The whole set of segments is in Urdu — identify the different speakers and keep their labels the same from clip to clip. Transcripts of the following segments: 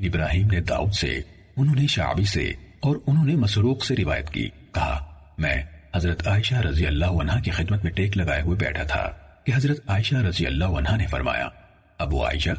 Speaker 1: ابراہیم نے داؤد سے، انہوں نے شعبی سے اور انہوں نے مسروق سے روایت کی، کہا میں حضرت عائشہ رضی اللہ عنہا کی خدمت میں ٹیک لگائے ہوئے بیٹھا تھا کہ حضرت عائشہ رضی اللہ عنہا نے فرمایا، ابو عائشہ،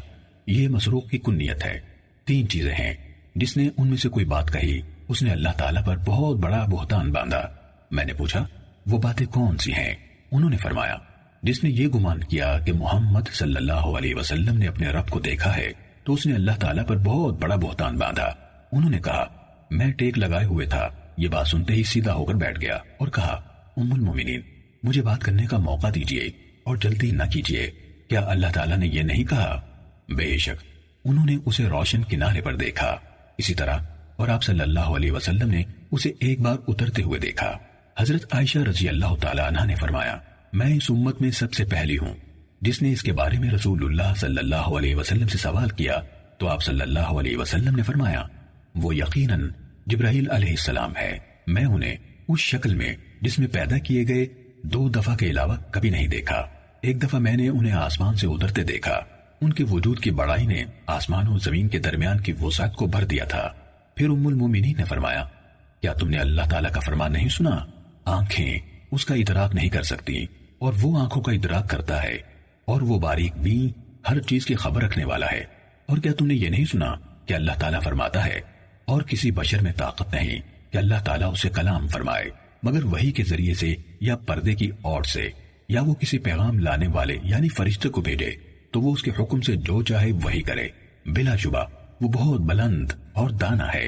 Speaker 1: یہ مسروق کی کنیت ہے، 3 چیزیں ہیں، جس نے ان میں سے کوئی بات کہی اس نے اللہ تعالیٰ پر بہت بڑا بہتان باندھا۔ میں نے پوچھا وہ باتیں کون سی ہیں؟ انہوں نے فرمایا، جس نے یہ گمان کیا کہ محمد صلی اللہ علیہ وسلم نے اپنے رب کو دیکھا ہے تو اس نے اللہ تعالیٰ پر بہت بڑا بہتان باندھا۔ انہوں نے کہا میں ٹیک لگائے ہوئے تھا، یہ بات سنتے ہی سیدھا ہو کر بیٹھ گیا اور کہا ام المومنین، مجھے بات کرنے کا موقع دیجیے اور جلدی نہ کیجیے، کیا اللہ تعالیٰ نے یہ نہیں کہا؟ بے شک انہوں نے اسے روشن کنارے پر دیکھا، اسی طرح اور آپ صلی اللہ علیہ وسلم نے اسے ایک بار اترتے ہوئے دیکھا۔ حضرت عائشہ رضی اللہ تعالیٰ عنہ نے فرمایا، میں اس امت میں سب سے پہلی ہوں جس نے اس کے بارے میں رسول اللہ صلی اللہ علیہ وسلم سے سوال کیا تو آپ صلی اللہ علیہ وسلم نے فرمایا، وہ یقیناً جبرائیل علیہ السلام ہے، میں انہیں اس شکل میں جس میں پیدا کیے گئے 2 دفعہ کے علاوہ کبھی نہیں دیکھا۔ ایک دفعہ میں نے انہیں آسمان سے اترتے دیکھا، ان کے وجود کی بڑائی نے آسمان و زمین کے درمیان کی وسعت کو بھر دیا تھا۔ پھر ام المومنین نے فرمایا، کیا تم نے اللہ تعالیٰ کا فرمان نہیں سنا؟ آنکھیں اس کا ادراک نہیں کر سکتی اور وہ آنکھوں کا ادراک کرتا ہے، اور وہ باریک بین ہر چیز کی خبر رکھنے والا ہے۔ اور کیا تم نے یہ نہیں سنا کہ اللہ تعالیٰ فرماتا ہے، اور کسی بشر میں طاقت نہیں کہ اللہ تعالیٰ اسے کلام فرمائے مگر وحی کے ذریعے سے یا پردے کی اوڑ سے، یا وہ کسی پیغام لانے والے یعنی فرشتے کو بھیجے تو وہ اس کے حکم سے جو چاہے وہی کرے، بلا شبہ وہ بہت بلند اور دانا ہے۔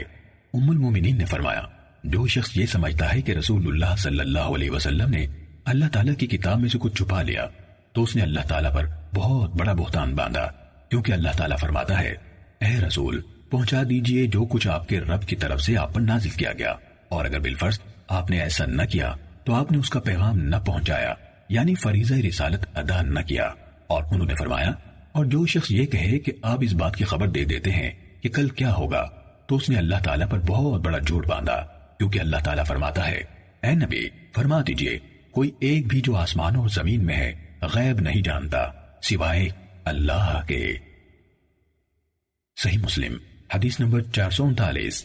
Speaker 1: ام المومنین نے فرمایا، جو شخص یہ سمجھتا ہے کہ رسول اللہ صلی اللہ علیہ وسلم نے اللہ تعالیٰ کی کتاب میں سے کچھ چھپا لیا تو اس نے اللہ تعالیٰ پر بہت بڑا بہتان باندھا، کیونکہ اللہ تعالیٰ فرماتا ہے، اے رسول پہنچا دیجئے جو کچھ آپ کے رب کی طرف سے آپ پر نازل کیا گیا، اور اگر بالفرض آپ نے ایسا نہ کیا تو آپ نے اس کا پیغام نہ پہنچایا یعنی فریضہ رسالت ادا نہ کیا۔ اور انہوں نے فرمایا، اور جو شخص یہ کہے کہ آپ اس بات کی خبر دے دیتے ہیں کہ کل کیا ہوگا تو اس نے اللہ تعالیٰ پر بہت بڑا جھوٹ باندھا، کیونکہ اللہ تعالیٰ فرماتا ہے، اے نبی فرما دیجئے کوئی ایک بھی جو آسمانوں اور زمین میں ہے غیب نہیں جانتا سوائے اللہ کے۔ صحیح مسلم حدیث نمبر 439۔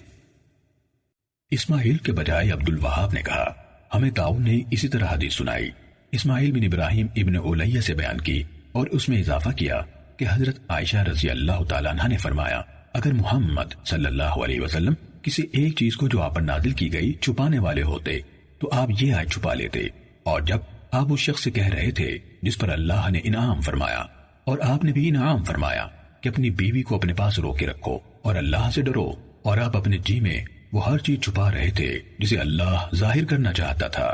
Speaker 1: اسماعیل کے بجائے عبد الوہاب نے کہا، ہمیں داؤد نے اسی طرح حدیث سنائی، اسماعیل بن ابراہیم ابن الیہ سے بیان کی اور اس میں اضافہ کیا کہ حضرت عائشہ رضی اللہ تعالیٰ عنہ نے فرمایا، اگر محمد صلی اللہ علیہ وسلم کسی ایک چیز کو جو آپ پر نازل کی گئی چھپانے والے ہوتے تو آپ یہ آیت چھپا لیتے، اور جب آپ اس شخص سے کہہ رہے تھے جس پر اللہ نے انعام فرمایا، اور آپ نے بھی انعام فرمایا کہ اپنی بیوی کو اپنے پاس رو کے رکھو اور اللہ سے ڈرو، اور آپ اپنے جی میں وہ ہر چیز چھپا رہے تھے جسے اللہ ظاہر کرنا چاہتا تھا،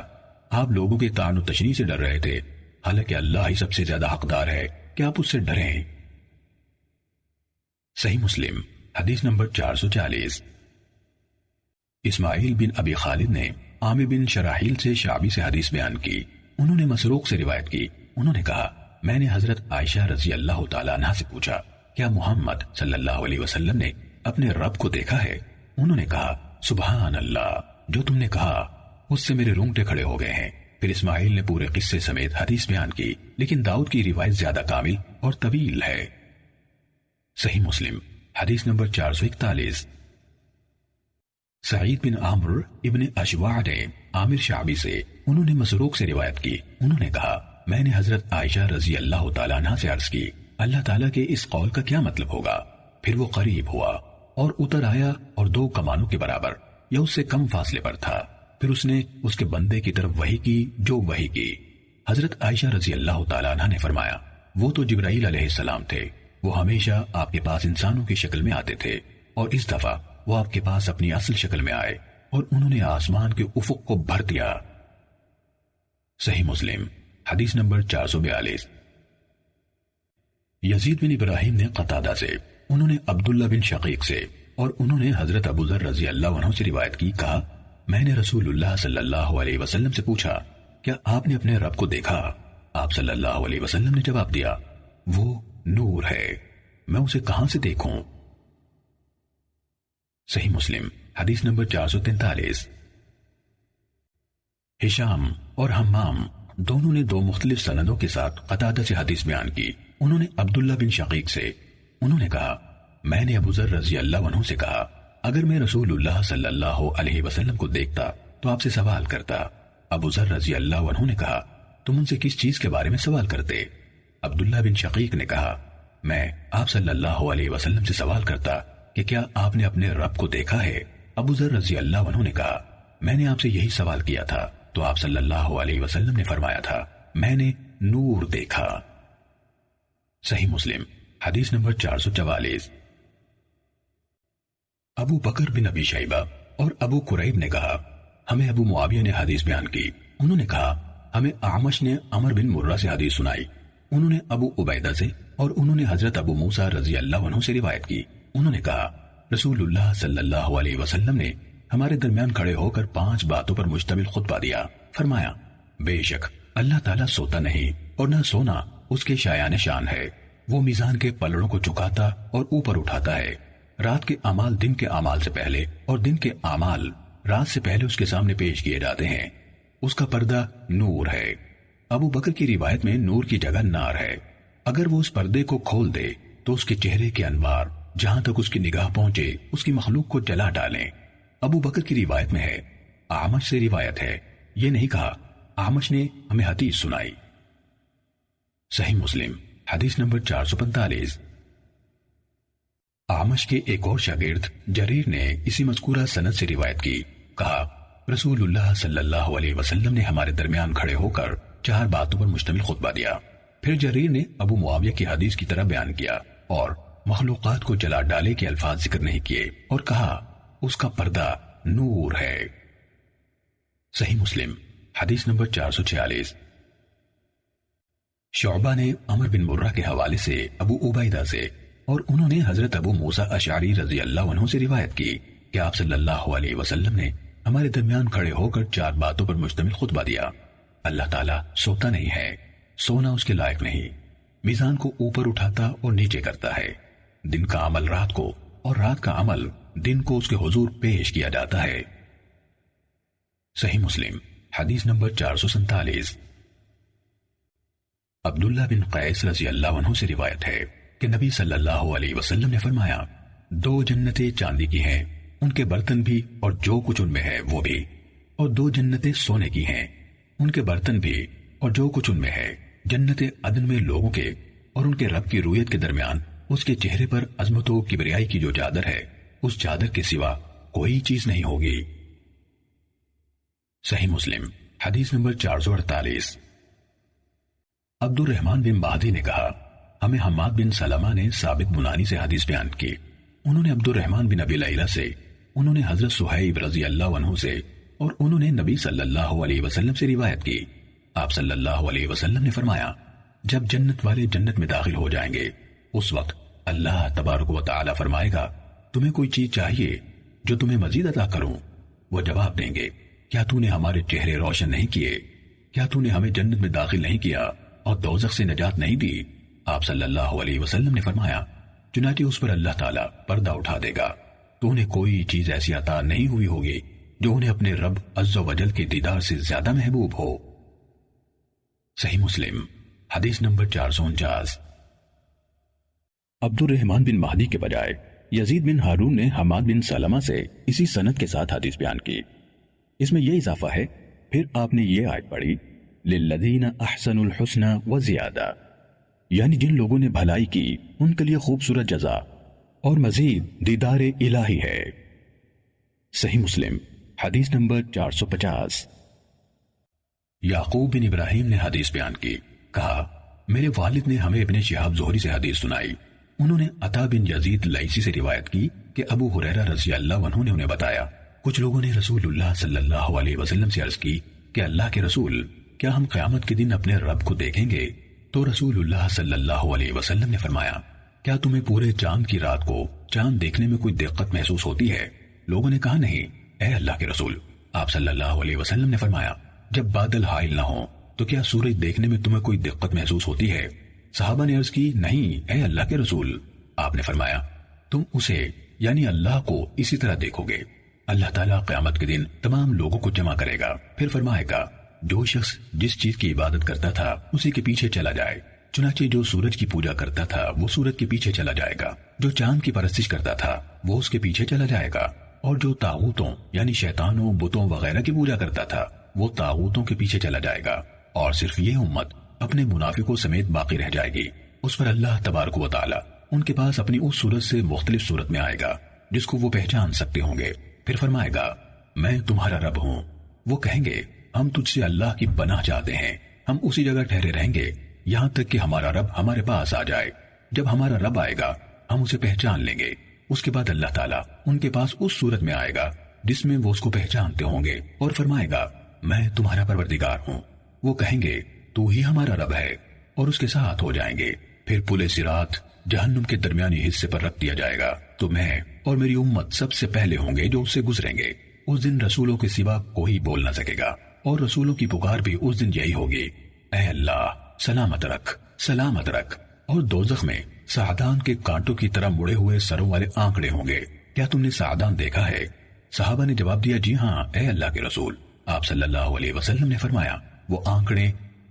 Speaker 1: آپ لوگوں کے طعن و تشنیع سے ڈر رہے تھے، حالانکہ اللہ ہی سب سے زیادہ حقدار ہے کہ آپ اس سے ڈریں۔ صحیح مسلم حدیث نمبر 440۔ اسماعیل بن ابی خالد نے عامر بن شراحیل سے شعبی سے حدیث بیان کی، انہوں نے مسروق سے روایت کی، انہوں نے کہا، میں نے حضرت عائشہ رضی اللہ تعالیٰ عنہ سے پوچھا، کیا محمد صلی اللہ علیہ وسلم نے اپنے رب کو دیکھا ہے؟ انہوں نے کہا، سبحان اللہ، جو تم نے کہا اس سے میرے رونگٹے کھڑے ہو گئے ہیں۔ پھر اسماعیل نے پورے قصے سمیت حدیث بیان کی، لیکن داؤد کی روایت زیادہ کامل اور طویل ہے۔ صحیح مسلم حدیث نمبر 441۔ سعید بن عامر ابن اشواع نے عامر شعبی سے، انہوں نے مسروق سے روایت کی، انہوں نے کہا، میں نے حضرت عائشہ رضی اللہ تعالیٰ عنہ سے عرض کی، اللہ تعالیٰ کے اس قول کا کیا مطلب ہوگا؟ پھر وہ قریب ہوا اور اتر آیا اور 2 کمانوں کے برابر یا اس سے کم فاصلے پر تھا، پھر اس نے اس کے بندے کی طرف وحی کی جو وحی کی۔ حضرت عائشہ رضی اللہ تعالیٰ عنہ نے فرمایا، وہ تو جبرائیل علیہ السلام تھے، وہ ہمیشہ آپ کے پاس انسانوں کی شکل میں آتے تھے، اور اس دفعہ وہ آپ کے پاس اپنی اصل شکل میں آئے اور انہوں نے آسمان کے افق کو بھر دیا۔ صحیح مسلم حدیث نمبر 442۔ یزید بن ابراہیم نے قتادہ سے، انہوں نے عبداللہ بن شقیق سے، اور انہوں نے حضرت ابو ذر رضی اللہ عنہ سے روایت کی، کہا، میں نے رسول اللہ صلی اللہ علیہ وسلم سے پوچھا، کیا آپ نے اپنے رب کو دیکھا؟ آپ صلی اللہ علیہ وسلم نے جواب دیا، وہ نور ہے، میں اسے کہاں سے دیکھوں؟ صحیح مسلم حدیث نمبر 443۔ ہشام اور حمام دونوں نے 2 مختلف سندوں کے ساتھ قتادہ سے حدیث بیان کی، انہوں نے عبداللہ بن شقیق سے، انہوں نے کہا، میں نے ابو ذر رضی اللہ عنہ سے کہا اگر میں رسول اللہ صلی اللہ علیہ وسلم کو دیکھتا تو آپ سے سوال کرتا۔ ابو ذر رضی اللہ عنہ نے کہا تم ان سے کس چیز کے بارے میں سوال کرتے؟ عبداللہ بن شقیق نے کہا میں آپ صلی اللہ علیہ وسلم سے سوال کرتا کہ کیا آپ نے اپنے رب کو دیکھا ہے؟ ابو ذر رضی اللہ عنہ نے کہا میں نے آپ سے یہی سوال کیا تھا تو آپ صلی اللہ علیہ وسلم نے فرمایا تھا میں نے نور دیکھا۔ صحیح مسلم حدیث نمبر 444۔ ابو بکر بن ابی شیبہ اور ابو قریب نے کہا ہمیں ابو معاویہ نے حدیث بیان کی، انہوں نے کہا ہمیں اعمش نے عمر بن مرہ سے حدیث سنائی، انہوں نے ابو عبیدہ سے اور انہوں نے حضرت ابو موسیٰ رضی اللہ عنہ سے روایت کی، انہوں نے کہا رسول اللہ صلی اللہ علیہ وسلم نے ہمارے درمیان کھڑے ہو کر 5 باتوں پر مشتمل خطبہ دیا۔ فرمایا بے شک اللہ تعالیٰ سوتا نہیں اور نہ سونا اس کے شایان شان ہے، وہ میزان کے پلڑوں کو چکاتا اور اوپر اٹھاتا ہے، رات کے اعمال دن کے اعمال سے پہلے اور دن کے اعمال رات سے پہلے اس کے سامنے پیش کیے جاتے ہیں، اس کا پردہ نور ہے۔ ابو بکر کی روایت میں نور کی جگہ نار ہے، اگر وہ اس پردے کو کھول دے تو اس کے چہرے کے انوار جہاں تک اس کی نگاہ پہنچے اس کی مخلوق کو جلا ڈالیں۔ ابو بکر کی روایت میں ہے اعمش سے روایت ہے، یہ نہیں کہا اعمش نے ہمیں حدیث سنائی۔ صحیح مسلم حدیث نمبر 445۔ اعمش کے ایک اور شاگرد جریر نے اسی مذکورہ سند سے روایت کی، کہا رسول اللہ صلی اللہ علیہ وسلم نے ہمارے درمیان کھڑے ہو کر 4 باتوں پر مشتمل خطبہ دیا، پھر جریر نے ابو معاویہ کی حدیث کی طرح بیان کیا اور مخلوقات کو جلا ڈالے کے الفاظ ذکر نہیں کیے اور کہا اس کا پردہ نور ہے۔ صحیح مسلم حدیث نمبر 446۔ شعبہ نے عمر بن مرہ کے حوالے سے ابو عبیدہ سے اور انہوں نے حضرت ابو موسیٰ اشعری رضی اللہ عنہ سے روایت کی کہ آپ صلی اللہ علیہ وسلم نے ہمارے درمیان کھڑے ہو کر 4 باتوں پر مشتمل خطبہ دیا۔ اللہ تعالیٰ سوتا نہیں ہے، سونا اس کے لائق نہیں، میزان کو اوپر اٹھاتا اور نیچے کرتا ہے، دن کا عمل رات کو اور رات کا عمل دن کو اس کے حضور پیش کیا جاتا ہے۔ صحیح مسلم حدیث نمبر 447۔ عبداللہ بن قیس رضی اللہ عنہ سے روایت ہے کہ نبی صلی اللہ علیہ وسلم نے فرمایا 2 جنتیں چاندی کی ہیں، ان کے برتن بھی اور جو کچھ ان میں ہے وہ بھی، اور 2 جنتیں سونے کی ہیں، ان کے برتن بھی اور جو کچھ ان میں ہے۔ جنت عدن میں لوگوں کے اور ان کے رب کی رویت کے درمیان اس کے چہرے پر عظمت و کبریائی کی جو چادر ہے اس چادر کے سوا کوئی چیز نہیں ہوگی۔ صحیح مسلم حدیث نمبر 448۔ عبد الرحمن بن مہدی نے کہا ہمیں حماد بن سلمہ نے ثابت بنانی سے حدیث بیان کی، انہوں نے عبد الرحمن بن ابی لیلہ سے، انہوں نے حضرت صہیب رضی اللہ عنہ سے اور انہوں نے نبی صلی اللہ علیہ وسلم سے روایت کی، آپ صلی اللہ علیہ وسلم نے فرمایا جب جنت والے جنت میں داخل ہو جائیں گے اس وقت اللہ تبارک و تعالی فرمائے گا تمہیں کوئی چیز چاہیے جو تمہیں مزید عطا کروں؟ وہ جواب دیں گے کیا تو نے ہمارے چہرے روشن نہیں کیے؟ کیا تو نے ہمیں جنت میں داخل نہیں کیا اور دوزخ سے نجات نہیں دی؟ آپ صلی اللہ علیہ وسلم نے فرمایا چنانچہ اس پر اللہ تعالیٰ پردہ اٹھا دے گا تو انہیں کوئی چیز ایسی عطا نہیں ہوئی ہوگی جو انہیں اپنے رب عز و جل کے دیدار سے زیادہ محبوب ہو۔ صحیح مسلم حدیث نمبر 449۔ عبد الرحمن بن مہدی کے بجائے یزید بن ہارون نے حماد بن سلمہ سے اسی سند کے ساتھ حدیث بیان کی، اس میں یہ اضافہ ہے پھر آپ نے یہ آیت پڑھی للذین احسنوا الحسنى وزیادہ، یعنی جن لوگوں نے بھلائی کی ان کے لیے خوبصورت جزا اور مزید دیدار الہی ہے۔ صحیح مسلم حدیث نمبر 450۔ یعقوب بن ابراہیم نے حدیث بیان کی، کہا میرے والد نے ہمیں ابن شہاب زہری سے حدیث سنائی، انہوں نے عطا بن یزید لیثی سے روایت کی کہ ابو ہریرہ رضی اللہ عنہ نے انہیں بتایا کچھ لوگوں نے رسول اللہ صلی اللہ علیہ وسلم سے عرض کی کہ اللہ کے رسول کیا ہم قیامت کے دن اپنے رب کو دیکھیں گے؟ تو رسول اللہ صلی اللہ علیہ وسلم نے فرمایا کیا تمہیں پورے چاند کی رات کو چاند دیکھنے میں کوئی دقت محسوس ہوتی ہے؟ لوگوں نے کہا نہیں اے اللہ کے رسول۔ آپ صلی اللہ علیہ وسلم نے فرمایا جب بادل حائل نہ ہوں تو کیا سورج دیکھنے میں تمہیں کوئی دقت محسوس ہوتی ہے؟ صحابہ نے عرض کی نہیں اے اللہ کے رسول۔ آپ نے فرمایا تم اسے یعنی اللہ کو اسی طرح دیکھو گے، اللہ تعالیٰ قیامت کے دن تمام لوگوں کو جمع کرے گا، پھر فرمائے گا جو شخص جس چیز کی عبادت کرتا تھا اسی کے پیچھے چلا جائے، چنانچہ جو سورج کی پوجا کرتا تھا وہ سورج کے پیچھے چلا جائے گا، جو چاند کی پرستش کرتا تھا وہ اس کے پیچھے چلا جائے گا، اور جو طاغوتوں یعنی شیطانوں، بتوں وغیرہ کی پوجا کرتا تھا وہ طاغوتوں کے پیچھے چلا جائے گا، اور صرف یہ امت اپنے منافقوں سمیت باقی رہ جائے گی۔ اس پر اللہ تبارک و تعالی ان کے پاس اپنی اس صورت سے مختلف صورت میں آئے گا جس کو وہ پہچان سکتے ہوں گے، پھر فرمائے گا میں تمہارا رب ہوں۔ وہ کہیں گے ہم تجھ سے اللہ کی پناہ چاہتے ہیں، ہم اسی جگہ ٹھہرے رہیں گے یہاں تک کہ ہمارا رب ہمارے پاس آ جائے۔ جب ہمارا رب آئے گا ہم اسے پہچان لیں گے۔ اس کے بعد اللہ تعالیٰ ان کے پاس اس صورت میں آئے گا جس میں وہ اس کو پہچانتے ہوں گے، اور فرمائے گا میں تمہارا پروردگار ہوں۔ وہ کہیں گے تو ہی ہمارا رب ہے، اور اس کے ساتھ ہو جائیں گے۔ پھر پل صراط جہنم کے درمیانی حصے پر رکھ دیا جائے گا، تو میں اور میری امت سب سے پہلے ہوں گے جو اس سے گزریں گے۔ اس دن رسولوں کے سوا کوئی بول نہ سکے گا، اور رسولوں کی پکار بھی اس دن یہی ہوگی، اے اللہ سلامت رکھ، سلامت رکھ۔ اور دوزخ میں سعدان کے کانٹوں کی طرح مڑے ہوئے سروں والے آنکڑے ہوں گے۔ کیا تم نے سعدان دیکھا ہے؟ صحابہ نے جواب دیا جی ہاں اے اللہ کے رسول۔ آپ صلی اللہ علیہ وسلم نے فرمایا وہ آنکڑے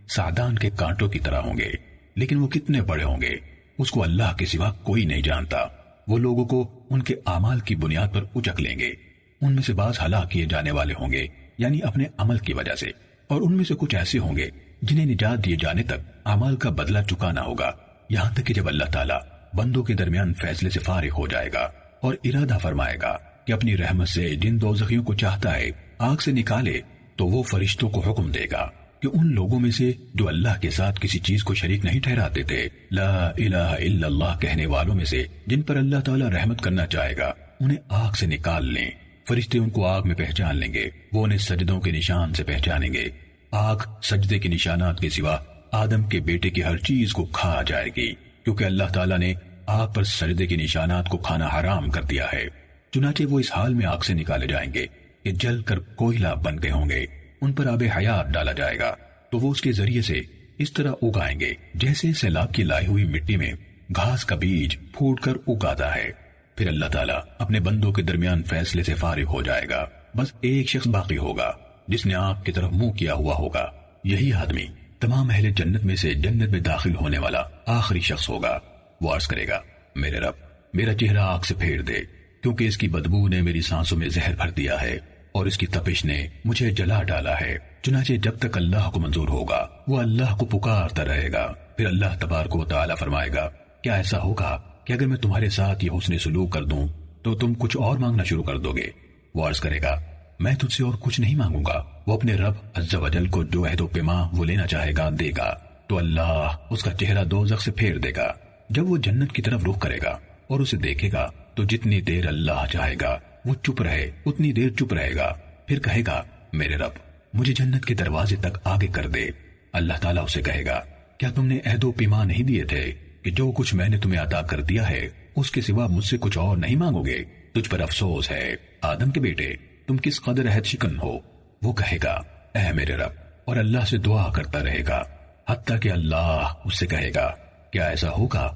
Speaker 1: سعدان کے کانٹوں کی طرح ہوں گے، لیکن وہ کتنے بڑے ہوں گے اس کو اللہ کے سوا کوئی نہیں جانتا۔ وہ لوگوں کو ان کے اعمال کی بنیاد پر اچک لیں گے، ان میں سے بعض ہلاک کیے جانے والے ہوں گے یعنی اپنے عمل کی وجہ سے، اور ان میں سے کچھ ایسے ہوں گے جنہیں نجات دیے جانے تک اعمال کا بدلہ چکانا ہوگا، یہاں تک کہ جب اللہ تعالیٰ بندوں کے درمیان فیصلے سے فارغ ہو جائے گا اور ارادہ فرمائے گا کہ اپنی رحمت سے جن دوزخیوں کو چاہتا ہے آگ سے نکالے، تو وہ فرشتوں کو حکم دے گا کہ ان لوگوں میں سے جو اللہ کے ساتھ کسی چیز کو شریک نہیں ٹھہراتے تھے، لا الہ الا اللہ کہنے والوں میں سے جن پر اللہ تعالیٰ رحمت کرنا چاہے گا، انہیں آگ سے نکال لیں۔ فرشتے ان کو آگ میں پہچان لیں گے، وہ انہیں سجدوں کے نشان سے پہچانیں گے۔ آگ سجدے کے نشانات کے سوا آدم کے بیٹے کی ہر چیز کو کھا جائے گی، کیونکہ اللہ تعالیٰ نے آگ پر سجدے کے نشانات کو کھانا حرام کر دیا ہے۔ چنانچہ وہ اس حال میں آگ سے نکالے جائیں گے کہ جل کر کوئلہ بن گئے ہوں گے، ان پر آب حیات ڈالا جائے گا، تو وہ اس کے ذریعے سے اس طرح اگائیں گے جیسے سیلاب کی لائی ہوئی مٹی میں گھاس کا بیج پھوٹ کر اگاتا ہے۔ پھر اللہ تعالیٰ اپنے بندوں کے درمیان فیصلے سے فارغ ہو جائے گا، بس ایک شخص باقی ہوگا جس نے آگ کی طرف منہ کیا ہوا ہوگا۔ یہی آدمی تمام اہل جنت میں سے جنت میں داخل ہونے والا آخری شخص ہوگا۔ وہ عرض کرے گا میرے رب میرا چہرہ آگ سے پھیر دے، کیونکہ اس کی بدبو نے میری سانسوں میں زہر بھر دیا ہے اور اس کی تپش نے مجھے جلا ڈالا ہے۔ چنانچہ جب تک اللہ کو منظور ہوگا وہ اللہ کو پکارتا رہے گا۔ پھر اللہ تبارک و تعالی فرمائے گا کیا ایسا ہوگا کہ اگر میں تمہارے ساتھ یہ حسن سلوک کر دوں تو تم کچھ اور مانگنا شروع کر دو گے؟ وہ عرض کرے گا میں تجھ سے اور کچھ نہیں مانگوں گا۔ وہ اپنے رب عز و جل کو جو عہد و پیما وہ لینا چاہے گا دے گا، تو اللہ اس کا چہرہ دوزخ سے پھیر دے گا۔ جب وہ جنت کی طرف رخ کرے گا اور اسے دیکھے گا تو جتنی دیر اللہ چاہے گا وہ چپ رہے اتنی دیر چپ رہے گا، پھر کہے گا میرے رب مجھے جنت کے دروازے تک آگے کر دے۔ اللہ تعالیٰ اسے کہے گا کیا تم نے عہد و پیما نہیں دیے تھے کہ جو کچھ میں نے تمہیں عطا کر دیا ہے اس کے سوا مجھ سے کچھ اور نہیں مانگو گے؟ تجھ پر افسوس ہے آدم کے بیٹے، تم کس قدر عہد شکن ہو۔ وہ کہے گا اے میرے رب، اور اللہ سے دعا کرتا رہے گا حتیٰ کہ اللہ اس سے کہے گا کیا ایسا ہوگا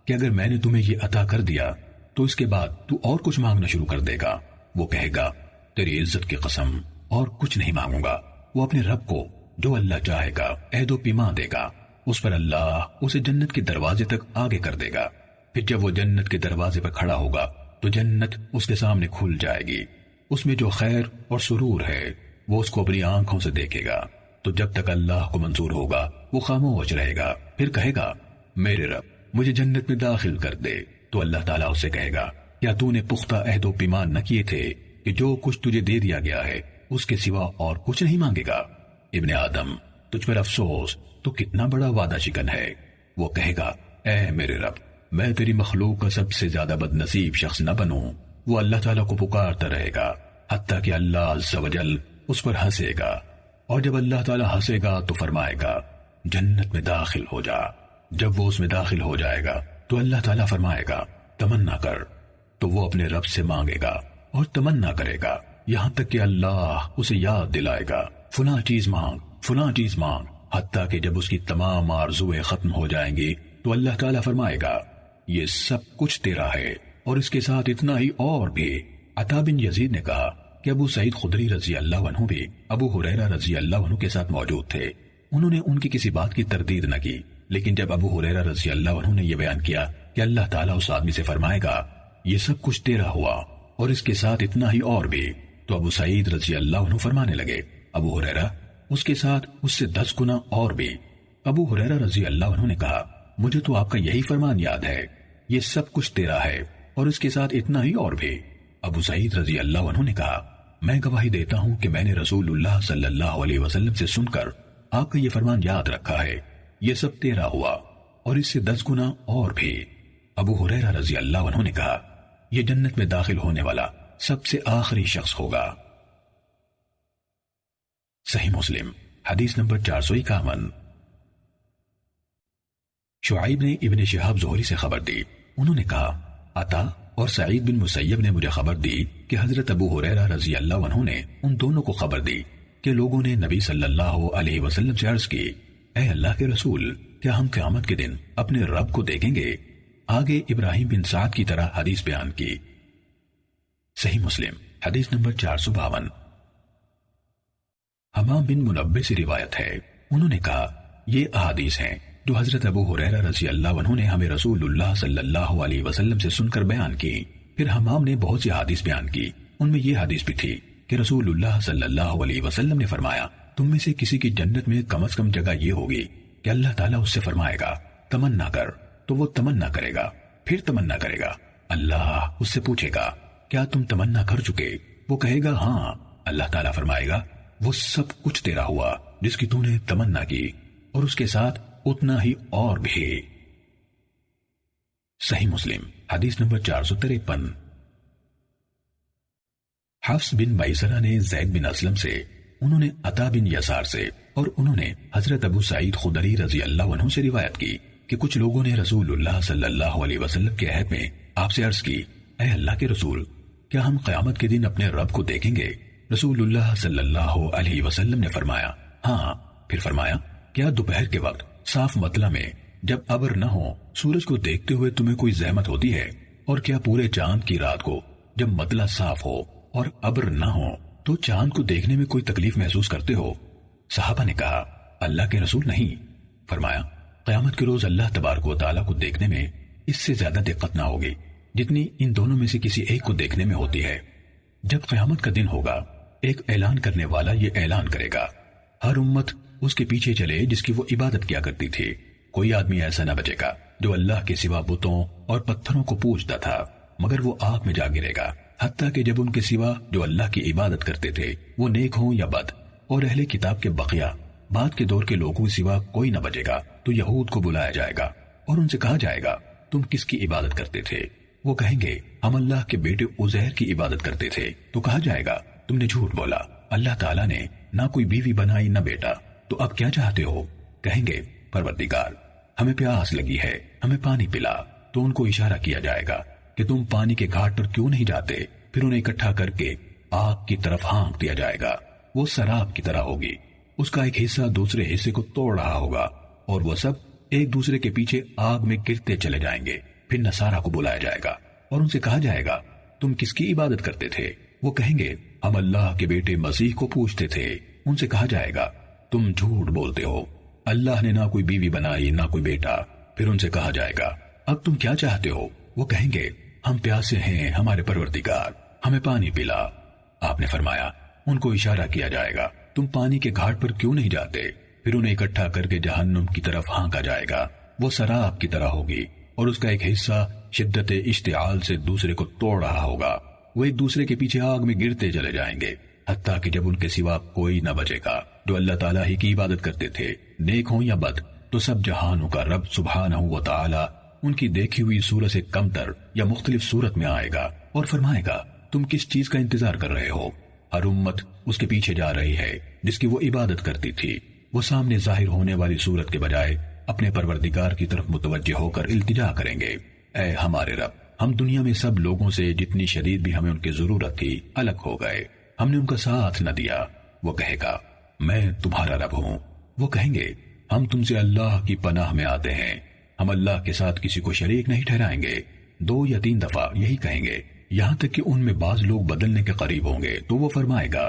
Speaker 1: کہ اگر میں نے تمہیں یہ عطا کر دیا تو اس کے بعد تو اور کچھ مانگنا شروع کر دے گا؟ وہ کہے گا تیری عزت کی قسم اور کچھ نہیں مانگوں گا۔ وہ اپنے رب کو جو اللہ چاہے گا عہد و پیما دے گا، اس پر اللہ اسے جنت کے دروازے تک آگے کر دے گا۔ پھر جب وہ جنت کے دروازے پر کھڑا ہوگا تو جنت اس کے سامنے کھل جائے گی، اس میں جو خیر اور سرور ہے وہ اس کو اپنی آنکھوں سے دیکھے گا۔ تو جب تک اللہ کو منظور ہوگا وہ خاموش رہے گا، پھر کہے گا میرے رب مجھے جنت میں داخل کر دے۔ تو اللہ تعالیٰ اسے کہے گا کیا تو نے پختہ عہد و پیمان نہ کیے تھے کہ جو کچھ تجھے دے دیا گیا ہے اس کے سوا اور کچھ نہیں مانگے گا؟ ابن آدم تجھ پر افسوس، تو کتنا بڑا وعدہ شکن ہے۔ وہ کہے گا اے میرے رب میں تیری مخلوق کا سب سے زیادہ بد نصیب شخص نہ بنوں۔ وہ اللہ تعالیٰ کو پکارتا رہے گا حتیٰ کہ اللہ عز و جل اس پر ہنسے گا، اور جب اللہ تعالیٰ ہنسے گا تو فرمائے گا جنت میں داخل ہو جا۔ جب وہ اس میں داخل ہو جائے گا تو اللہ تعالیٰ فرمائے گا تمنا کر، تو وہ اپنے رب سے مانگے گا اور تمنا کرے گا یہاں تک کہ اللہ اسے یاد دلائے گا فلاں چیز مانگ، فلاں چیز مانگ، حتیٰ کہ جب اس کی تمام آرزویں ختم ہو جائیں گی تو اللہ تعالیٰ فرمائے گا یہ سب کچھ تیرا ہے اور اس کے ساتھ اتنا ہی اور بھی۔ عطا بن یزید نے کہا کہ ابو سعید خدری رضی اللہ عنہ بھی ابو ہریرہ رضی اللہ عنہ کے ساتھ موجود تھے، انہوں نے ان کی کسی بات کی تردید نہ کی لیکن جب ابو ہریرہ رضی اللہ عنہ نے یہ بیان کیا کہ اللہ تعالیٰ اس آدمی سے فرمائے گا یہ سب کچھ تیرا ہوا اور اس کے ساتھ اتنا ہی اور بھی، تو ابو سعید رضی اللہ عنہ فرمانے لگے ابو ہریرہ اس کے ساتھ اس سے 10 گنا اور بھی۔ ابو ہریرہ رضی اللہ عنہ نے کہا مجھے تو آپ کا یہی فرمان یاد ہے، یہ سب کچھ تیرا ہے اور اس کے ساتھ اتنا ہی اور بھی۔ ابو سعید رضی اللہ عنہ نے کہا میں گواہی دیتا ہوں کہ میں نے رسول اللہ صلی اللہ علیہ وسلم سے سن کر آپ کا یہ فرمان یاد رکھا ہے، یہ سب تیرا ہوا اور اس سے 10 گنا اور بھی۔ ابو ہریرہ رضی اللہ عنہ نے کہا یہ جنت میں داخل ہونے والا سب سے آخری شخص ہوگا۔ صحیح مسلم حدیث نمبر 451۔ شعیب نے ابن شہاب زہری سے خبر دی، انہوں نے کہا عطا اور سعید بن مسیب نے مجھے خبر دی کہ حضرت ابو ہریرہ رضی اللہ عنہ نے ان دونوں کو خبر دی کہ لوگوں نے نبی صلی اللہ علیہ وسلم سے عرض کی اے اللہ کے رسول کیا ہم قیامت کے دن اپنے رب کو دیکھیں گے؟ آگے ابراہیم بن سعد کی طرح حدیث بیان کی۔ صحیح مسلم حدیث نمبر 452۔ حمام بن منبع سے روایت ہے، انہوں نے کہا یہ احادیث ہیں جو حضرت ابو ہریرہ رضی اللہ عنہ نے ہمیں رسول اللہ صلی اللہ علیہ وسلم سے سن کر بیان کی۔ پھر حمام نے بہت سی حدیث بیان کی، ان میں یہ حدیث بھی تھی کہ رسول اللہ صلی اللہ علیہ وسلم نے فرمایا تم میں سے کسی کی جنت میں کم از کم جگہ یہ ہوگی کہ اللہ تعالیٰ اس سے فرمائے گا تمنا کر، تو وہ تمنا کرے گا، پھر تمنا کرے گا، اللہ اس سے پوچھے گا کیا تم تمنا کر چکے؟ وہ کہے گا ہاں، اللہ تعالیٰ فرمائے گا وہ سب کچھ تیرا ہوا جس کی تو نے تمنا کی اور اس کے ساتھ اتنا ہی اور بھی۔ صحیح مسلم حدیث نمبر 453۔ حفص بن میسرہ نے زید بن اسلم سے، انہوں نے عطا بن یسار سے اور انہوں نے حضرت ابو سعید خدری رضی اللہ عنہ سے روایت کی کہ کچھ لوگوں نے رسول اللہ صلی اللہ علیہ وسلم کے عہد میں آپ سے عرض کی اے اللہ کے رسول کیا ہم قیامت کے دن اپنے رب کو دیکھیں گے؟ رسول اللہ صلی اللہ علیہ وسلم نے فرمایا ہاں، پھر فرمایا کیا دوپہر کے وقت صاف مطلع میں جب ابر نہ ہو سورج کو دیکھتے ہوئے تمہیں کوئی زحمت ہوتی ہے؟ اور کیا پورے چاند کی رات کو جب مطلع صاف ہو اور ابر نہ ہو تو چاند کو دیکھنے میں کوئی تکلیف محسوس کرتے ہو؟ صحابہ نے کہا اللہ کے رسول نہیں۔ فرمایا قیامت کے روز اللہ تبارک و تعالیٰ کو دیکھنے میں اس سے زیادہ دقت نہ ہوگی جتنی ان دونوں میں سے کسی ایک کو دیکھنے میں ہوتی ہے۔ جب قیامت کا دن ہوگا ایک اعلان کرنے والا یہ اعلان کرے گا ہر امت اس کے پیچھے چلے جس کی وہ عبادت کیا کرتی تھی، کوئی آدمی ایسا نہ بچے گا جو اللہ کے سوا بتوں اور پتھروں کو پوجتا تھا مگر وہ آگ میں جا گرے گا، حتیٰ کہ جب ان کے سوا جو اللہ کی عبادت کرتے تھے وہ نیک ہوں یا بد، اور اہل کتاب کے بقیہ بعد کے دور کے لوگوں کے سوا کوئی نہ بچے گا تو یہود کو بلایا جائے گا اور ان سے کہا جائے گا تم کس کی عبادت کرتے تھے؟ وہ کہیں گے ہم اللہ کے بیٹے عزیر کی عبادت کرتے تھے۔ تو کہا جائے گا تم نے جھوٹ بولا، اللہ تعالیٰ نے نہ کوئی بیوی بنائی نہ بیٹا، تو اب کیا چاہتے ہو؟ کہیں گے پروردگار ہمیں پیاس لگی ہے، ہمیں پانی پلا۔ تو ان کو اشارہ کیا جائے گا کہ تم پانی کے گھاٹ پر کیوں نہیں جاتے؟ پھر انہیں اکٹھا کر کے آگ کی طرف ہانک دیا جائے گا، وہ سراب کی طرح ہوگی، اس کا ایک حصہ دوسرے حصے کو توڑ رہا ہوگا اور وہ سب ایک دوسرے کے پیچھے آگ میں گرتے چلے جائیں گے۔ پھر نصارہ کو بلایا جائے گا اور ان سے کہا جائے گا تم کس کی عبادت کرتے تھے؟ وہ کہیں گے ہم اللہ کے بیٹے مسیح کو پوچھتے تھے۔ ان سے کہا جائے گا تم جھوٹ بولتے ہو، اللہ نے نہ کوئی بیوی بنائی نہ کوئی بیٹا۔ پھر ان سے کہا جائے گا اب تم کیا چاہتے ہو؟ وہ کہیں گے ہم پیاسے ہیں، ہمارے پروردگار ہمیں پانی پلا۔ آپ نے فرمایا ان کو اشارہ کیا جائے گا تم پانی کے گھاٹ پر کیوں نہیں جاتے؟ پھر انہیں اکٹھا کر کے جہنم کی طرف ہانکا جائے گا، وہ سراب کی طرح ہوگی اور اس کا ایک حصہ شدت اشتعال سے دوسرے کو توڑ رہا ہوگا، وہ ایک دوسرے کے پیچھے آگ میں گرتے چلے جائیں گے حتیٰ کہ جب ان کے سوا کوئی نہ بچے گا جو اللہ تعالیٰ ہی کی عبادت کرتے تھے، نیک ہوں یا بد۔ تو سب جہانوں کا رب سبحانہ و تعالیٰ ان کی دیکھی ہوئی صورت سے کم تر یا مختلف صورت میں آئے گا اور فرمائے گا تم کس چیز کا انتظار کر رہے ہو؟ ہر امت اس کے پیچھے جا رہی ہے جس کی وہ عبادت کرتی تھی۔ وہ سامنے ظاہر ہونے والی صورت کے بجائے اپنے پروردگار کی طرف متوجہ ہو کر التجا کریں گے اے ہمارے رب ہم دنیا میں سب لوگوں سے جتنی شدید بھی ہمیں ان کی ضرورت تھی الگ ہو گئے، ہم نے ان کا ساتھ نہ دیا۔ وہ کہے گا میں تمہارا رب ہوں۔ وہ کہیں گے ہم تم سے اللہ کی پناہ میں آتے ہیں، ہم اللہ کے ساتھ کسی کو شریک نہیں ٹھہرائیں گے۔ 2 یا 3 دفعہ یہی کہیں گے، یہاں تک کہ ان میں بعض لوگ بدلنے کے قریب ہوں گے۔ تو وہ فرمائے گا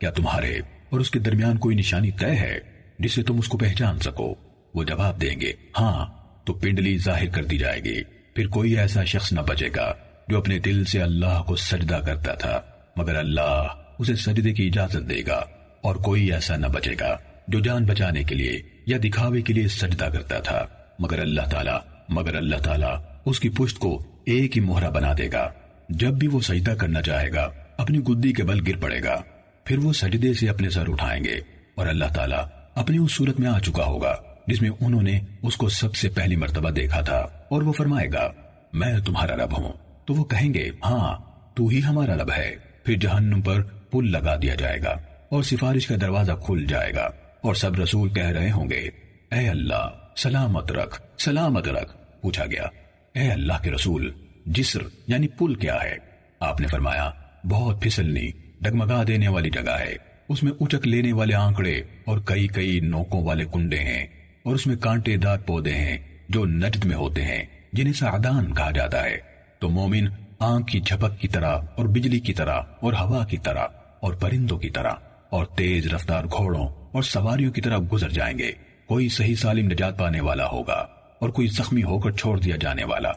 Speaker 1: کیا تمہارے اور اس کے درمیان کوئی نشانی طے ہے جس سے تم اس کو پہچان سکو؟ وہ جواب دیں گے ہاں، تو پنڈلی ظاہر کر دی جائے گی۔ پھر کوئی ایسا شخص نہ بچے گا جو اپنے دل سے اللہ کو سجدہ کرتا تھا مگر اللہ اسے سجدے کی اجازت دے گا، اور کوئی ایسا نہ بچے گا جو جان بچانے کے لیے یا دکھاوے کے لیے سجدہ کرتا تھا مگر اللہ تعالیٰ اس کی پشت کو ایک ہی مہرہ بنا دے گا۔ جب بھی وہ سجدہ کرنا چاہے گا اپنی گدی کے بل گر پڑے گا، پھر وہ سجدے سے اپنے سر اٹھائیں گے اور اللہ تعالیٰ اپنی اس صورت میں آ چکا ہوگا جس میں انہوں نے اس کو سب سے پہلی مرتبہ دیکھا تھا، اور وہ فرمائے گا میں تمہارا رب ہوں۔ تو وہ کہیں گے ہاں تو ہی ہمارا رب ہے۔ پھر جہنم پر پل لگا دیا جائے گا اور سفارش کا دروازہ کھل جائے گا، اور سب رسول کہہ رہے ہوں گے اے اللہ سلامت رکھ سلامت رکھ۔ پوچھا گیا اے اللہ کے رسول جسر یعنی پل کیا ہے؟ آپ نے فرمایا بہت پھسلنی ڈگمگا دینے والی جگہ ہے، اس میں اچک لینے والے آنکڑے اور کئی کئی نوکوں والے کنڈے ہیں، اور اس میں کانٹے دار پودے ہیں جو نجد میں ہوتے ہیں جنہیں سعدان کہا جاتا ہے۔ تو مومن آنکھ کی جھپک کی طرح اور بجلی کی طرح اور ہوا کی طرح اور پرندوں کی طرح اور تیز رفتار گھوڑوں اور سواریوں کی طرح گزر جائیں گے، کوئی صحیح سالم نجات پانے والا ہوگا اور کوئی زخمی ہو کر چھوڑ دیا جانے والا،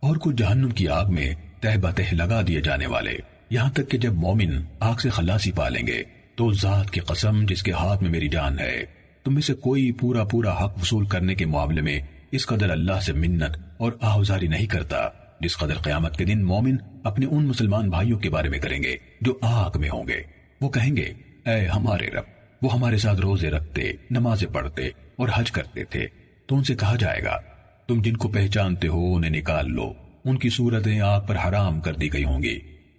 Speaker 1: اور کچھ جہنم کی آگ میں تہ بتہ لگا دیے جانے والے، یہاں تک کہ جب مومن آگ سے خلاصی پا لیں گے تو ذات کی قسم جس کے ہاتھ میں میری جان ہے، تم میں سے کوئی پورا حق وصول کرنے کے معاملے میں اس قدر اللہ سے منت اور آہوزاری نہیں کرتا جس قدر قیامت کے دن مومن اپنے ان مسلمان بھائیوں کے بارے میں کریں گے جو آگ میں ہوں گے۔ وہ کہیں گے اے ہمارے رب، وہ ہمارے ساتھ روزے رکھتے، نمازیں پڑھتے اور حج کرتے تھے۔ تو ان سے کہا جائے گا تم جن کو پہچانتے ہو انہیں نکال لو، ان کی صورتیں آگ پر حرام کر دی گئی ہوں گی۔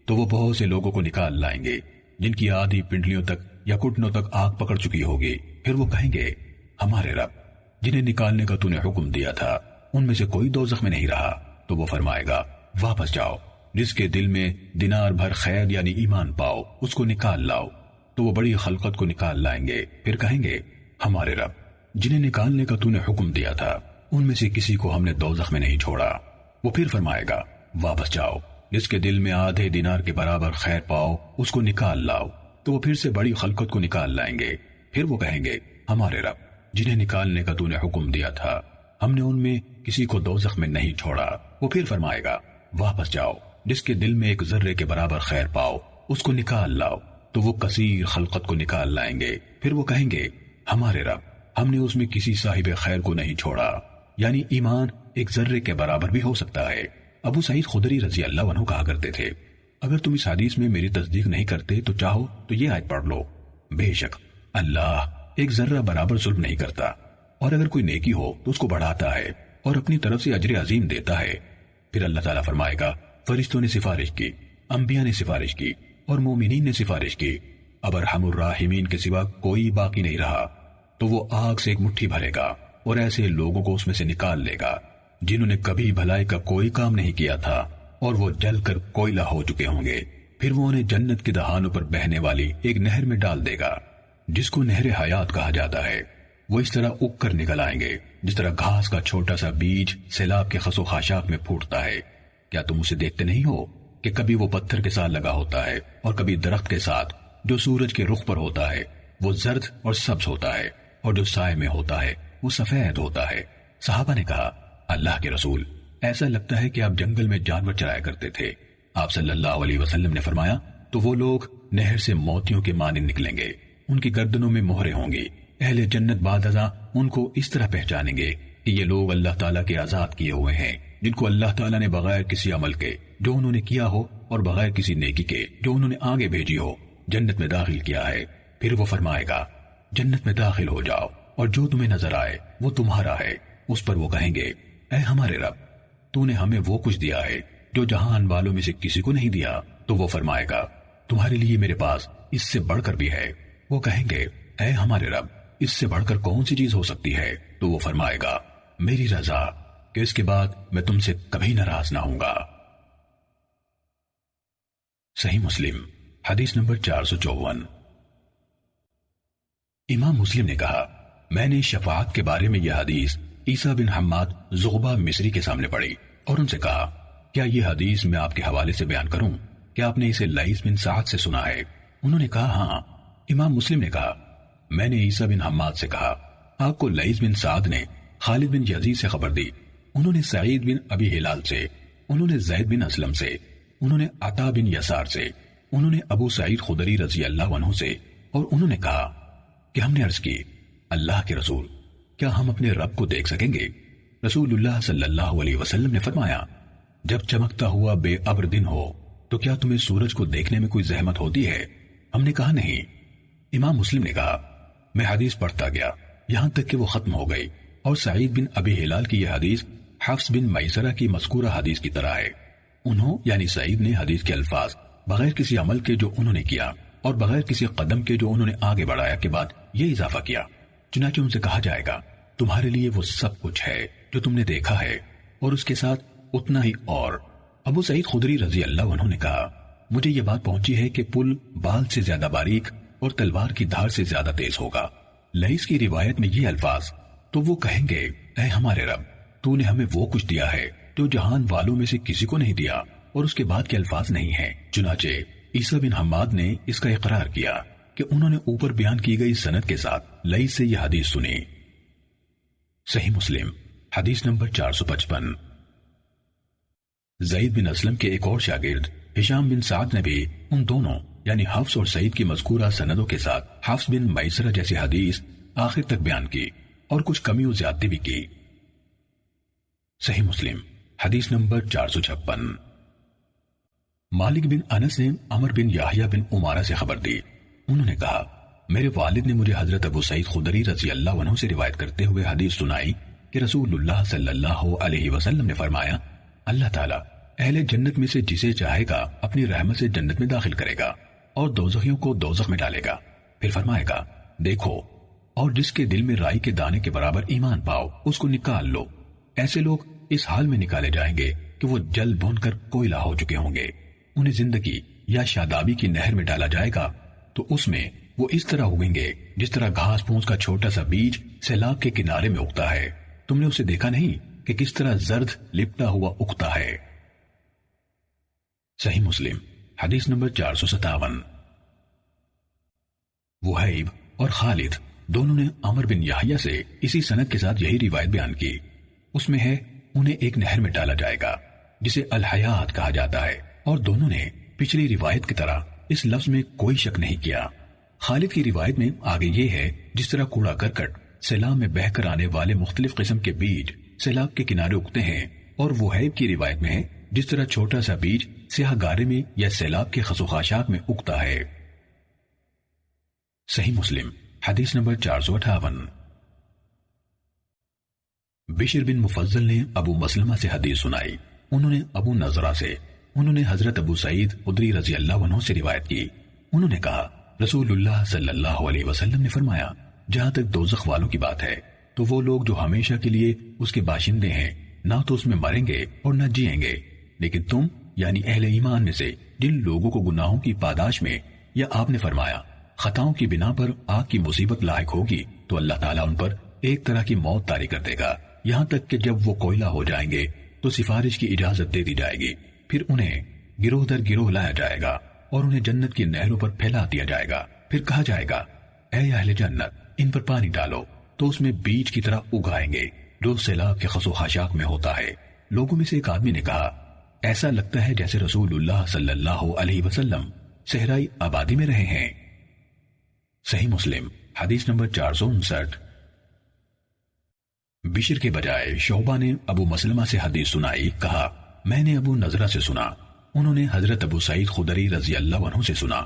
Speaker 1: تو وہ بہت سے لوگوں کو نکال لائیں گے جن کی آدھی پنڈلیوں تک یا گھٹنوں تک آگ پکڑ چکی ہوگی۔ پھر وہ کہیں گے ہمارے رب، جنہیں نکالنے کا تو نے حکم دیا تھا ان میں سے کوئی دوزخ میں نہیں رہا۔ تو وہ فرمائے گا واپس جاؤ، جس کے دل میں دینار بھر خیر یعنی ایمان پاؤ اس کو نکال لاؤ۔ تو وہ بڑی خلقت کو نکال لائیں گے، پھر کہیں گے ہمارے رب، جنہیں نکالنے کا تو نے حکم دیا تھا ان میں سے کسی کو ہم نے دوزخ میں نہیں چھوڑا۔ وہ پھر فرمائے گا واپس جاؤ، جس کے دل میں آدھے دینار کے برابر خیر پاؤ اس کو نکال لاؤ۔ تو وہ پھر سے بڑی خلقت کو نکال لائیں گے، پھر وہ کہیں گے ہمارے رب، جنہیں نکالنے کا تو نے حکم دیا تھا ہم نے ان میں کسی کو دوزخ میں نہیں چھوڑا۔ وہ پھر فرمائے گا واپس جاؤ، جس کے دل میں ایک ذرے کے برابر خیر پاؤ اس کو نکال لاؤ۔ تو وہ کثیر خلقت کو نکال لائیں گے، پھر وہ کہیں گے ہمارے رب، ہم نے اس میں کسی صاحب خیر کو نہیں چھوڑا، یعنی ایمان ایک ذرے کے برابر بھی ہو سکتا ہے۔ ابو سعید خدری رضی اللہ عنہ کہا کرتے تھے اگر تم اس حدیث میں میری تصدیق نہیں کرتے تو چاہو تو یہ آیت پڑھ لو، بے شک اللہ ایک ذرہ برابر ظلم نہیں کرتا، اور اگر کوئی نیکی ہو تو اس کو بڑھاتا ہے اور اپنی طرف سے اجر عظیم دیتا ہے۔ پھر اللہ تعالیٰ فرمائے گا فرشتوں نے سفارش کی، انبیاء نے سفارش کی اور مومنین نے سفارش کی، اب ارحم الراحمین کے سوا کوئی باقی نہیں رہا۔ تو وہ آگ سے ایک مٹھی بھرے گا اور ایسے لوگوں کو اس میں سے نکال لے گا جنہوں نے کبھی بھلائی کا کوئی کام نہیں کیا تھا اور وہ جل کر کوئلہ ہو چکے ہوں گے۔ پھر وہ انہیں جنت کے دہانوں پر بہنے والی ایک نہر میں ڈال دے گا جس کو نہر حیات کہا جاتا ہے۔ وہ اس طرح اگ کر نکل آئیں گے جس طرح گھاس کا چھوٹا سا بیج سیلاب کے خس و خاشاک میں پھوٹتا ہے۔ کیا تم اسے دیکھتے نہیں ہو کہ کبھی وہ پتھر کے ساتھ لگا ہوتا ہے اور کبھی درخت کے ساتھ جو سورج کے رخ پر ہوتا ہے وہ زرد اور سبز ہوتا ہے، اور جو سائے میں ہوتا ہے وہ سفید ہوتا ہے۔ صحابہ نے کہا اللہ کے رسول، ایسا لگتا ہے کہ آپ جنگل میں جانور چرایا کرتے تھے۔ آپ صلی اللہ علیہ وسلم نے فرمایا تو وہ لوگ نہر سے موتیوں کے مانند نکلیں گے، ان کی گردنوں میں مہریں ہوں گی۔ اہل جنت بعد ازاں ان کو اس طرح پہچانیں گے کہ یہ لوگ اللہ تعالیٰ کے آزاد کیے ہوئے ہیں، جن کو اللہ تعالیٰ نے بغیر کسی عمل کے جو انہوں نے کیا ہو اور بغیر کسی نیکی کے جو انہوں نے آگے بھیجی ہو جنت میں داخل کیا ہے۔ پھر وہ فرمائے گا جنت میں داخل ہو جاؤ اور جو تمہیں نظر آئے وہ تمہارا ہے۔ اس پر وہ کہیں گے اے ہمارے رب، تو نے ہمیں وہ کچھ دیا ہے جو جہان والوں میں سے کسی کو نہیں دیا۔ تو وہ فرمائے گا تمہارے لیے میرے پاس اس سے بڑھ کر بھی ہے۔ وہ کہیں گے اے ہمارے رب، اس سے بڑھ کر کون سی چیز ہو سکتی ہے؟ تو وہ فرمائے گا میری رضا، کہ اس کے بعد میں تم سے کبھی ناراض نہ ہوں گا۔ صحیح مسلم حدیث نمبر 454۔ امام مسلم نے کہا میں نے شفاعت کے بارے میں یہ حدیث عیسیٰ بن حماد زغبہ مصری کے سامنے پڑھی اور ان سے کہا کیا یہ حدیث میں آپ کے حوالے سے بیان کروں؟ کیا آپ نے اسے لیث بن سعد سے سنا ہے؟ انہوں نے کہا ہاں۔ امام مسلم نے کہا میں نے عیسیٰ بن حماد سے کہا آپ کو لیث بن سعد نے خالد بن یزید سے خبر دی، انہوں نے سعید بن ابی ہلال سے، انہوں نے زید بن اسلم سے، انہوں نے عطا بن یسار سے، انہوں نے ابو سعید خدری رضی اللہ عنہ سے، اور انہوں نے کہا کہ ہم نے عرض کی اللہ کے رسول کیا ہم اپنے رب کو دیکھ سکیں گے؟ رسول اللہ صلی اللہ علیہ وسلم نے فرمایا جب چمکتا ہوا بے ابر دن ہو تو کیا تمہیں سورج کو دیکھنے میں کوئی زحمت ہوتی ہے؟ ہم نے کہا نہیں۔ امام مسلم نے کہا میں حدیث پڑھتا گیا یہاں تک کہ وہ ختم ہو گئی، اور سعید بن ابی ہلال کی یہ حدیث حفص بن میسرہ کی مذکورہ حدیث کی طرح ہے۔ انہوں یعنی سعید نے حدیث کے الفاظ بغیر کسی عمل کے جو انہوں نے کیا اور بغیر کسی قدم کے جو انہوں نے آگے بڑھایا کے بعد یہ اضافہ کیا، چنانچہ ان سے کہا جائے گا تمہارے لیے وہ سب کچھ ہے جو تم نے دیکھا ہے اور اس کے ساتھ اتنا ہی اور۔ ابو سعید خدری رضی اللہ عنہ نے کہا مجھے یہ بات پہنچی ہے کہ پل بال سے زیادہ باریک اور تلوار کی دھار سے زیادہ تیز ہوگا۔ لئیس کی روایت میں یہ الفاظ تو وہ کہیں گے اے ہمارے رب تو نے ہمیں وہ کچھ دیا ہے جو جہان والوں میں سے کسی کو نہیں دیا، اور اس کے بعد کے الفاظ نہیں ہیں۔ چنانچہ عیسیٰ بن حماد نے اس کا اقرار کیا کہ انہوں نے اوپر بیان کی گئی سند کے ساتھ لئیس سے یہ حدیث سنی۔ صحیح مسلم حدیث نمبر 455۔ زید بن اسلم کے ایک اور شاگرد ہشام بن سعد نے بھی ان دونوں یعنی حفص اور سعید کی مذکورہ سندوں کے ساتھ حفص بن میسرہ جیسی حدیث آخر تک بیان کی اور کچھ کمی و زیادتی بھی کی۔ صحیح مسلم حدیث نمبر 456۔ مالک بن انس نے عمر بن یحییٰ بن عمارہ سے خبر دی، انہوں نے کہا میرے والد نے مجھے حضرت ابو سعید خدری رضی اللہ عنہ سے روایت کرتے ہوئے حدیث سنائی کہ رسول اللہ صلی اللہ علیہ وسلم نے فرمایا اللہ تعالیٰ اہل جنت میں سے جسے چاہے گا اپنی رحمت سے جنت میں داخل کرے گا اور دوزخیوں کو دوزخ میں ڈالے گا، پھر فرمائے گا دیکھو اور جس کے دل میں رائی کے دانے کے برابر ایمان پاؤ اس کو نکال لو۔ ایسے لوگ اس حال میں نکالے جائیں گے کہ وہ جل بھون کر کوئلہ ہو چکے ہوں گے، انہیں زندگی یا شادابی کی نہر میں ڈالا جائے گا تو اس میں وہ اس طرح اگیں گے جس طرح گھاس پھوس کا چھوٹا سا بیج سیلاب کے کنارے میں اگتا ہے، تم نے اسے دیکھا نہیں کہ کس طرح زرد لپٹا ہوا اگتا ہے۔ صحیح مسلم حدیث نمبر 457۔ وہیب اور خالد دونوں نے عمر بن یحییٰ سے اسی سند کے ساتھ یہی روایت بیان کی، اس میں ہے انہیں ایک نہر میں ڈالا جائے گا جسے الحیات کہا جاتا ہے، اور دونوں نے پچھلی روایت کی طرح اس لفظ میں کوئی شک نہیں کیا۔ خالد کی روایت میں آگے یہ ہے جس طرح کوڑا کرکٹ سیلاب میں بہہ کر آنے والے مختلف قسم کے بیج سیلاب کے کنارے اگتے ہیں، اور وہیب کی روایت میں ہے جس طرح چھوٹا سا بیج سیاہ گارے میں یا سیلاب کے خسوخاشاک میں اگتا ہے۔ صحیح مسلم حدیث نمبر 458۔ بشر بن مفضل نے ابو مسلمہ سے حدیث سنائی، انہوں نے ابو نضرہ سے، انہوں نے حضرت ابو سعید خدری رضی اللہ عنہ سے روایت کی، انہوں نے کہا رسول اللہ صلی اللہ علیہ وسلم نے فرمایا جہاں تک دوزخ والوں کی بات ہے تو وہ لوگ جو ہمیشہ کے لیے اس کے باشندے ہیں نہ تو اس میں مریں گے اور نہ جئیں گے، لیکن تم یعنی اہل ایمان میں سے جن لوگوں کو گناہوں کی پاداش میں یا آپ نے فرمایا خطاؤں کی بنا پر آگ کی مصیبت لاحق ہوگی تو اللہ تعالیٰ ان پر ایک طرح کی موت طاری کر دے گا، یہاں تک کہ جب وہ کوئلہ ہو جائیں گے تو سفارش کی اجازت دے دی جائے گی، پھر انہیں گروہ در گروہ لایا جائے گا اور انہیں جنت کی نہروں پر پھیلا دیا جائے گا، پھر کہا جائے گا اے اہل جنت ان پر پانی ڈالو تو اس میں بیج کی طرح اگائیں گے جو سیلاب کے خس و خاشاک میں ہوتا ہے۔ لوگوں میں سے ایک آدمی نے کہا ایسا لگتا ہے جیسے رسول اللہ صلی اللہ علیہ وسلم صحرائی آبادی میں رہے ہیں۔ صحیح مسلم حدیث نمبر 459۔ بشر کے بجائے شعبہ نے ابو مسلمہ سے حدیث سنائی، کہا میں نے ابو نضرہ سے سنا، انہوں نے حضرت ابو سعید خدری رضی اللہ عنہ سے سنا،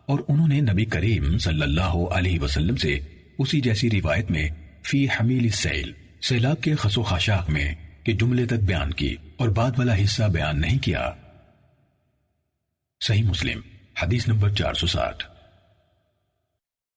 Speaker 1: اور انہوں نے نبی کریم صلی اللہ علیہ وسلم سے اسی جیسی روایت میں فی حمیل السیل سیلاب کے خس و خاشاک میں کے جملے تک بیان کی اور بعد والا حصہ بیان نہیں کیا۔ صحیح مسلم حدیث نمبر 460۔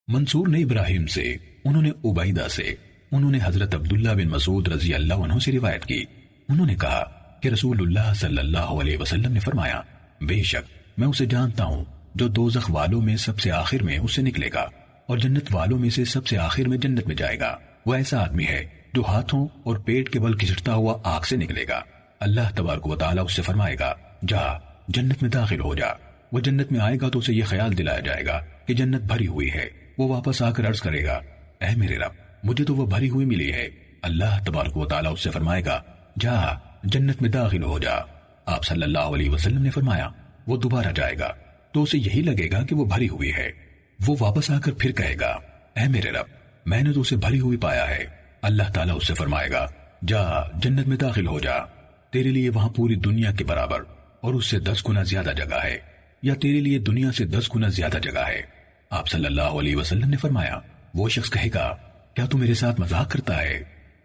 Speaker 1: منصور نے ابراہیم سے، انہوں نے عبیدہ سے، انہوں نے حضرت عبداللہ بن مسعود رضی اللہ عنہ سے روایت کی، انہوں نے کہا کہ رسول اللہ صلی اللہ علیہ وسلم نے فرمایا بے شک میں اسے جانتا ہوں جو دوزخ والوں میں سب سے آخر میں اس سے نکلے گا اور جنت والوں میں سے سب سے آخر میں جنت میں جائے گا، وہ ایسا آدمی ہے جو ہاتھوں اور پیٹ کے بل کھسٹتا ہوا آگ سے نکلے گا، اللہ تبارک و تعالیٰ اس سے فرمائے گا جا جنت میں داخل ہو جا، وہ جنت میں آئے گا تو اسے یہ خیال دلایا جائے گا کہ جنت بھری ہوئی ہے، وہ واپس آ کر عرض کرے گا اے میرے رب مجھے تو وہ بھری ہوئی ملی ہے، اللہ تبارک و تعالیٰ اس سے فرمائے گا جا جنت میں داخل ہو جا۔ آپ صلی اللہ علیہ وسلم نے فرمایا وہ دوبارہ جائے گا تو اسے یہی لگے گا کہ وہ بھری ہوئی ہے۔ وہ واپس آ کر پھر کہے گا اے میرے رب میں نے تو اسے بھری ہوئی پایا ہے۔ اللہ تعالیٰ اس سے فرمائے گا جا جنت میں داخل ہو جا، تیرے لیے وہاں پوری دنیا کے برابر اور اس سے 10 گنا زیادہ جگہ ہے، یا تیرے لیے دنیا سے 10 گنا زیادہ جگہ ہے۔ آپ صلی اللہ علیہ وسلم نے فرمایا وہ شخص کہے گا کیا تو میرے ساتھ مذاق کرتا ہے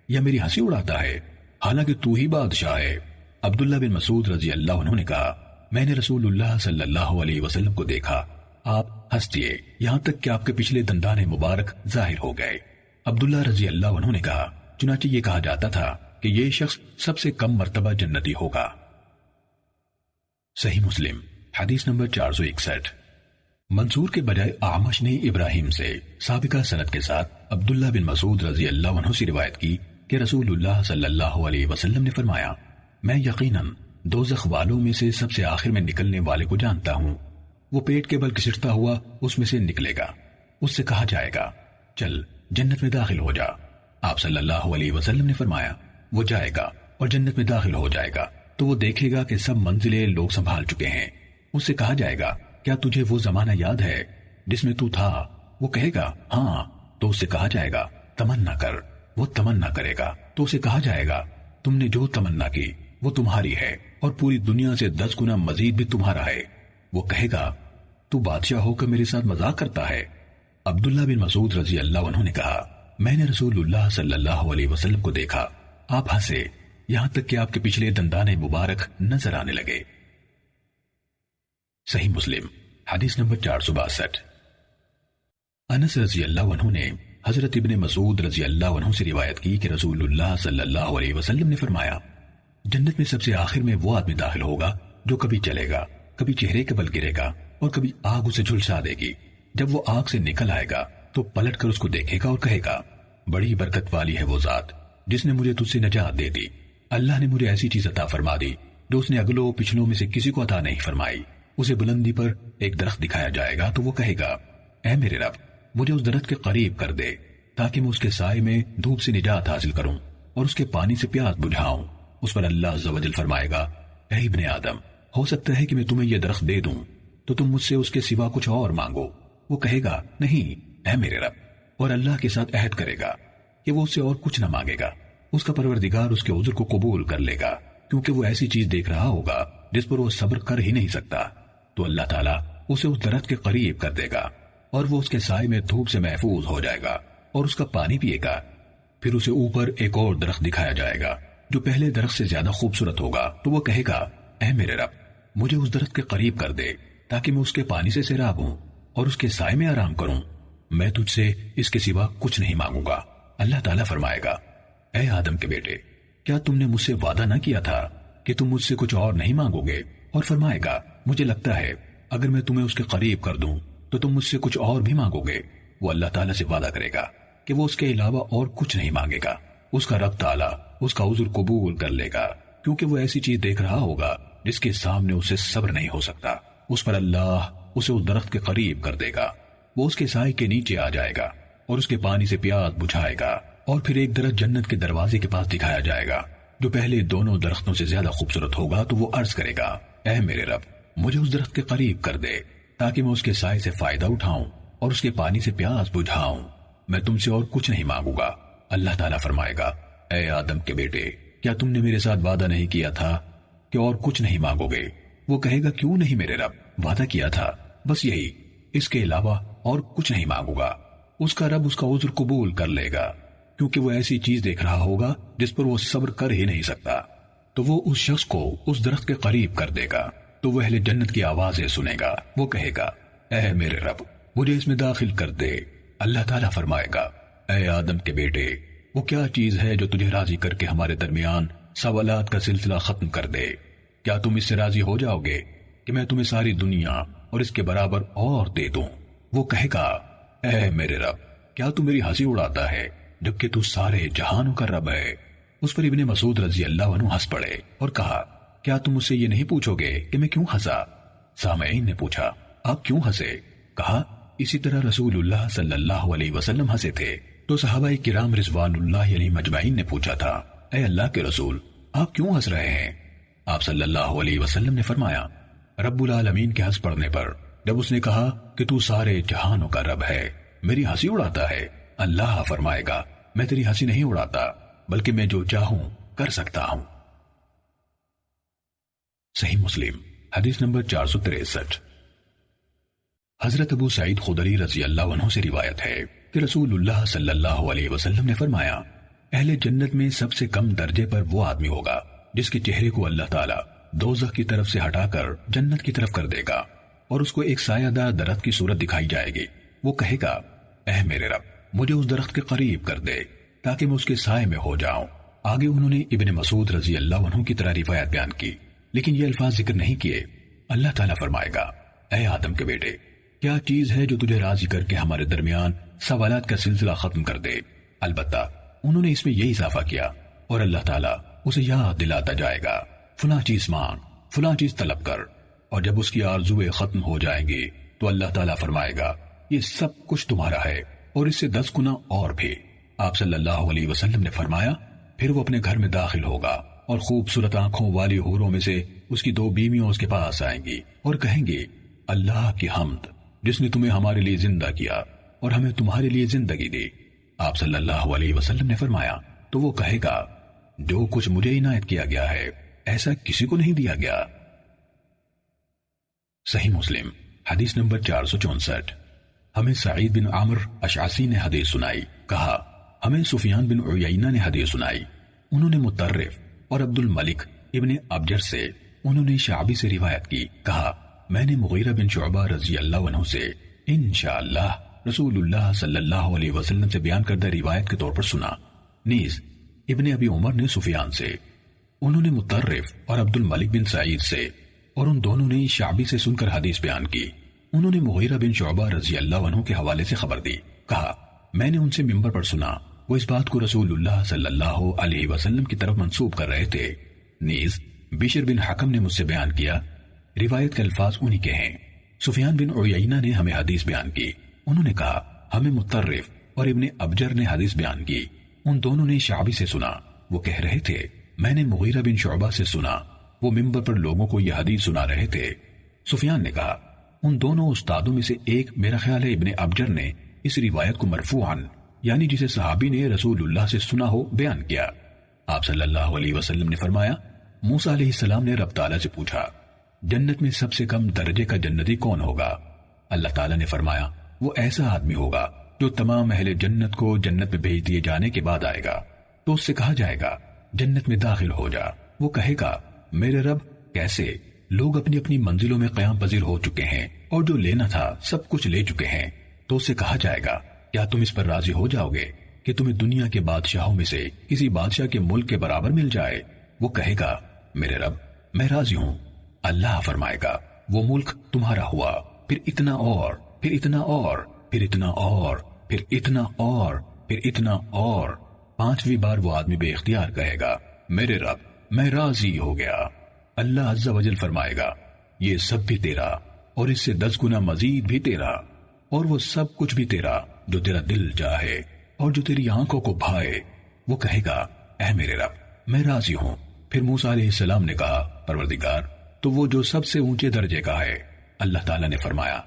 Speaker 1: یا میری ہنسی اڑاتا ہے، حالانکہ تو ہی بادشاہ ہے۔ عبداللہ بن مسعود رضی اللہ عنہ نے کہا میں نے رسول اللہ صلی اللہ علیہ وسلم کو دیکھا، آپ ہنس دیے یہاں تک کہ آپ کے پچھلے دندان مبارک ظاہر ہو گئے۔ عبداللہ رضی اللہ عنہ نے کہا چنانچہ یہ کہا جاتا تھا کہ یہ شخص سب سے کم مرتبہ جنتی ہوگا۔ صحیح مسلم حدیث نمبر 461۔ منصور کے بجائے اعمش نے ابراہیم سے سابقہ سند کے ساتھ عبداللہ بن مسعود رضی اللہ عنہ سے روایت کی کہ رسول اللہ صلی اللہ علیہ وسلم نے فرمایا میں یقیناً دوزخ والوں میں سے سب سے آخر میں نکلنے والے کو جانتا ہوں، وہ پیٹ کے بل گھسٹتا ہوا اس میں سے نکلے گا، اس سے کہا جائے گا چل جنت میں داخل ہو جا۔ آپ صلی اللہ علیہ وسلم نے فرمایا وہ جائے گا اور جنت میں داخل ہو جائے گا تو وہ دیکھے گا کہ سب منزلیں لوگ سنبھال چکے ہیں، اس سے کہا جائے گا کیا تجھے وہ زمانہ یاد ہے جس میں تو تھا؟ وہ کہے گا ہاں، تو اس سے کہا جائے گا تمنا کر، وہ تمنا کرے گا تو اسے کہا جائے گا تم نے جو تمنا کی وہ تمہاری ہے اور پوری دنیا سے 10 گنا مزید بھی تمہارا ہے۔ وہ کہے گا تو بادشاہ ہو کر میرے ساتھ مذاق کرتا ہے۔ عبداللہ بن مسعود رضی اللہ عنہ نے کہا میں نے رسول اللہ صلی اللہ علیہ وسلم کو دیکھا، آپ ہنسے یہاں تک کہ آپ کے پچھلے دندان مبارک نظر آنے لگے۔ صحیح مسلم حدیث نمبر 462۔ انس رضی اللہ عنہ نے حضرت ابن مسعود رضی اللہ عنہ سے روایت کی کہ رسول اللہ صلی اللہ علیہ وسلم نے فرمایا جنت میں سب سے آخر میں وہ آدمی داخل ہوگا جو کبھی چلے گا، کبھی چہرے کے بل گرے گا اور کبھی آگ اسے جھلسا دے گی۔ جب وہ آگ سے نکل آئے گا تو پلٹ کر اس کو دیکھے گا اور کہے گا بڑی برکت والی ہے وہ ذات جس نے مجھے تجھ سے نجات دے دی، اللہ نے مجھے ایسی چیز عطا فرما دی جو اس نے اگلوں پچھلوں میں سے کسی کو عطا نہیں فرمائی۔ اسے بلندی پر ایک درخت دکھایا جائے گا تو وہ کہے گا اے میرے رب مجھے اس درخت کے قریب کر دے تاکہ میں اس کے سائے میں دھوپ سے نجات حاصل کروں اور اس کے پانی سے پیاس بجھاؤں۔ اس پر اللہ عز و جل فرمائے گا اے ابن آدم ہو سکتا ہے کہ میں تمہیں یہ درخت دے دوں تو تم مجھ سے اس کے سوا کچھ اور مانگو۔ وہ کہے گا نہیں اے میرے رب، اور اللہ کے ساتھ عہد کرے گا کہ وہ اس سے اور کچھ نہ مانگے گا۔ اس کا پروردگار اس کے عذر کو قبول کر لے گا کیونکہ وہ ایسی چیز دیکھ رہا ہوگا جس پر وہ صبر کر ہی نہیں سکتا، تو اللہ تعالیٰ اسے اس درخت کے قریب کر دے گا اور وہ اس کے سائے میں دھوپ سے محفوظ ہو جائے گا اور اس کا پانی پیے گا۔ پھر اسے اوپر ایک اور درخت دکھایا جائے گا جو پہلے درخت سے زیادہ خوبصورت ہوگا تو وہ کہے گا اے میرے رب مجھے اس درخت کے قریب کر دے تاکہ میں اس کے پانی سے سیراب ہوں اور اس کے سائے میں آرام کروں، میں تجھ سے اس کے سوا کچھ نہیں مانگوں گا۔ اللہ تعالیٰ فرمائے گا اے آدم کے بیٹے کیا تم نے مجھ سے وعدہ نہ کیا تھا کہ تم مجھ سے کچھ اور نہیں مانگو گے؟ اور فرمائے گا مجھے لگتا ہے اگر میں تمہیں اس کے قریب کر دوں تو تم مجھ سے کچھ اور بھی مانگو گے۔ وہ اللہ تعالیٰ سے وعدہ کرے گا کہ وہ اس کے علاوہ اور کچھ نہیں مانگے گا۔ اس کا رب تعالیٰ اس کا عذر قبول کر لے گا کیونکہ وہ ایسی چیز دیکھ رہا ہوگا جس کے سامنے اسے صبر نہیں ہو سکتا۔ اس پر اللہ اسے اس درخت کے قریب کر دے گا، وہ اس کے سائے کے نیچے آ جائے گا اور اس کے پانی سے پیاس بجھائے گا، اور پھر ایک درخت جنت کے دروازے کے پاس دکھایا جائے گا جو پہلے دونوں درختوں سے زیادہ خوبصورت ہوگا تو وہ عرض کرے گا اے میرے رب مجھے اس درخت کے قریب کر دے تاکہ میں اس کے سائے سے فائدہ اٹھاؤں اور اس کے پانی سے پیاس بجھاؤں، میں تم سے اور کچھ نہیں مانگوں گا۔ اللہ تعالیٰ فرمائے گا اے آدم کے بیٹے کیا تم نے میرے ساتھ وعدہ نہیں کیا تھا کہ اور کچھ نہیں مانگو گے؟ وہ کہے گا کیوں نہیں میرے رب، وعدہ کیا تھا بس یہی، اس کے علاوہ اور کچھ نہیں مانگوں گا۔ اس کا رب اس کا عذر قبول کر لے گا کیونکہ وہ ایسی چیز دیکھ رہا ہوگا جس پر وہ صبر کر ہی نہیں سکتا، تو وہ اس شخص کو اس درخت کے قریب کر دے گا تو وہ اہل جنت کی آوازیں سنے گا۔ وہ کہے گا اے میرے رب مجھے اس میں داخل کر دے۔ اللہ تعالیٰ فرمائے گا اے آدم کے بیٹے وہ کیا چیز ہے جو تجھے راضی کر کے ہمارے درمیان سوالات کا سلسلہ ختم کر دے؟ کیا تم اس سے راضی ہو جاؤ گے کہ میں تمہیں ساری دنیا اور اس کے برابر اور دے دوں؟ وہ کہے گا اے میرے رب کیا تو میری ہنسی اڑاتا ہے جبکہ تو سارے جہانوں کا رب ہے؟ اس پر ابن مسعود رضی اللہ عنہ ہنس پڑے اور کہا کیا تم مجھ سے یہ نہیں پوچھو گے کہ میں کیوں ہنسا؟ سامعین نے پوچھا آپ کیوں ہنسے؟ کہا اسی طرح رسول اللہ صلی اللہ علیہ وسلم ہنسے تھے۔ تو صحابہ کرام رضوان اللہ علیہ مجمعین نے پوچھا تھا، اے اللہ کے رسول، آپ کیوں ہنس رہے ہیں؟ آپ صلی اللہ علیہ وسلم نے فرمایا، رب العالمین کے ہنس پڑنے پر جب اس نے کہا کہ تو سارے جہانوں کا رب ہے، میری ہنسی اڑاتا ہے، اللہ فرمائے گا میں تیری ہنسی نہیں اڑاتا، بلکہ میں جو چاہوں کر سکتا ہوں۔ صحیح مسلم حدیث نمبر 463۔ حضرت ابو سعید خدری رضی اللہ عنہ سے روایت ہے کہ رسول اللہ صلی اللہ علیہ وسلم نے فرمایا، اہل جنت میں سب سے کم درجے پر وہ آدمی ہوگا جس کے چہرے کو اللہ تعالیٰ دوزخ کی طرف سے ہٹا کر جنت کی طرف کر دے گا اور اس کو ایک سایہ دار درخت کی صورت دکھائی جائے گی۔ وہ کہے گا، اے میرے رب، مجھے اس درخت کے قریب کر دے تاکہ میں اس کے سائے میں ہو جاؤں۔ آگے انہوں نے ابن مسعود رضی اللہ عنہ کی طرح روایت بیان کی، لیکن یہ الفاظ ذکر نہیں کیے۔ اللہ تعالیٰ فرمائے گا، اے آدم کے بیٹے، کیا چیز ہے جو تجھے راضی کر کے ہمارے درمیان سوالات کا سلسلہ ختم کر دے؟ البتہ انہوں نے اس میں یہ اضافہ کیا اور اللہ تعالیٰ اسے یاد دلاتا جائے گا، فلاں چیز مانگ، فلاں چیز طلب کر، اور جب اس کی آرزویں ختم ہو جائیں گی تو اللہ تعالیٰ فرمائے گا، یہ سب کچھ تمہارا ہے اور اس سے 10 گنا اور بھی۔ آپ صلی اللہ علیہ وسلم نے فرمایا، پھر وہ اپنے گھر میں داخل ہوگا اور خوبصورت آنکھوں والی حوروں میں سے اس کی 2 بیویاں اس کے پاس آئیں گی اور کہیں گی، اللہ کی حمد جس نے تمہیں ہمارے لیے زندہ کیا اور ہمیں تمہارے لیے زندگی دی۔ آپ صلی اللہ علیہ وسلم نے فرمایا، تو وہ کہے گا، جو کچھ مجھے عنایت کیا گیا ہے ایسا کسی کو نہیں دیا گیا۔ صحیح مسلم حدیث نمبر 464۔ ہمیں سعید بن عامر اشعثی نے حدیث سنائی، کہا ہمیں سفیان بن عیینہ نے حدیث سنائی، انہوں نے مطرف اور عبد الملک ابن ابجر سے، انہوں نے شعبی سے روایت کی، کہا میں نے مغیرہ بن شعبہ رضی اللہ عنہ سے انشاءاللہ رسول اللہ صلی اللہ علیہ وسلم سے بیان کردہ روایت کے طور پر سنا۔ نیز ابن ابی عمر نے سفیان سے، انہوں نے مطرف اور عبد الملک بن سعید سے، اور ان دونوں نے شعبی سے سن کر حدیث بیان کی۔ انہوں نے مغیرہ بن شعبہ رضی اللہ عنہ کے حوالے سے خبر دی، کہا میں نے ان سے منبر پر سنا، وہ اس بات کو رسول اللہ صلی اللہ علیہ وسلم کی طرف منسوب کر رہے تھے۔ نیز بشر بن حکم نے مجھ سے بیان کیا، روایت کے الفاظ انہی کے ہیں۔ سفیان بن عیینہ نے ہمیں حدیث بیان کی، انہوں نے کہا ہمیں مطرف اور ابن ابجر نے حدیث بیان کی، ان دونوں نے شعبی سے سنا، وہ کہہ رہے تھے میں نے مغیرہ بن شعبہ سے سنا، وہ منبر پر لوگوں کو یہ حدیث سنا رہے تھے۔ سفیان نے کہا ان دونوں استادوں میں سے ایک، میرا خیال ہے ابن ابجر نے اس روایت کو مرفوعاً، یعنی جسے صحابی نے رسول اللہ سے سنا ہو، بیان کیا۔ آپ صلی اللہ علیہ وسلم نے فرمایا، موسیٰ علیہ السلام نے رب تعالیٰ سے پوچھا، جنت میں سب سے کم درجے کا جنتی کون ہوگا؟ اللہ تعالیٰ نے فرمایا، وہ ایسا آدمی ہوگا جو تمام اہل جنت کو جنت میں بھیج دیے جانے کے بعد آئے گا، تو اس سے کہا جائے گا جنت میں داخل ہو جا۔ وہ کہے گا، میرے رب کیسے؟ لوگ اپنی اپنی منزلوں میں قیام پذیر ہو چکے ہیں اور جو لینا تھا سب کچھ لے چکے ہیں۔ تو اس سے کہا جائے گا، کیا تم اس پر راضی ہو جاؤ گے کہ تمہیں دنیا کے بادشاہوں میں سے کسی بادشاہ کے ملک کے برابر مل جائے؟ وہ کہے گا، میرے رب میں راضی ہوں۔ اللہ فرمائے گا، وہ ملک تمہارا ہوا، پھر اتنا اور، پھر اتنا اور، پھر اتنا اور، پھر اتنا اور، پھر اتنا اور۔ 5ویں بار وہ آدمی بے اختیار کہے گا، میرے رب میں راضی ہو گیا۔ اللہ عز و جل فرمائے گا، یہ سب بھی تیرا اور اس سے 10 گنا مزید بھی تیرا، اور وہ سب کچھ بھی تیرا جو تیرا دل چاہے اور جو تیری آنکھوں کو بھائے۔ وہ کہے گا، اے میرے رب میں راضی ہوں۔ پھر موسیٰ علیہ السلام نے کہا، پروردگار تو وہ جو سب سے اونچے درجے کا ہے۔ اللہ تعالیٰ نے فرمایا،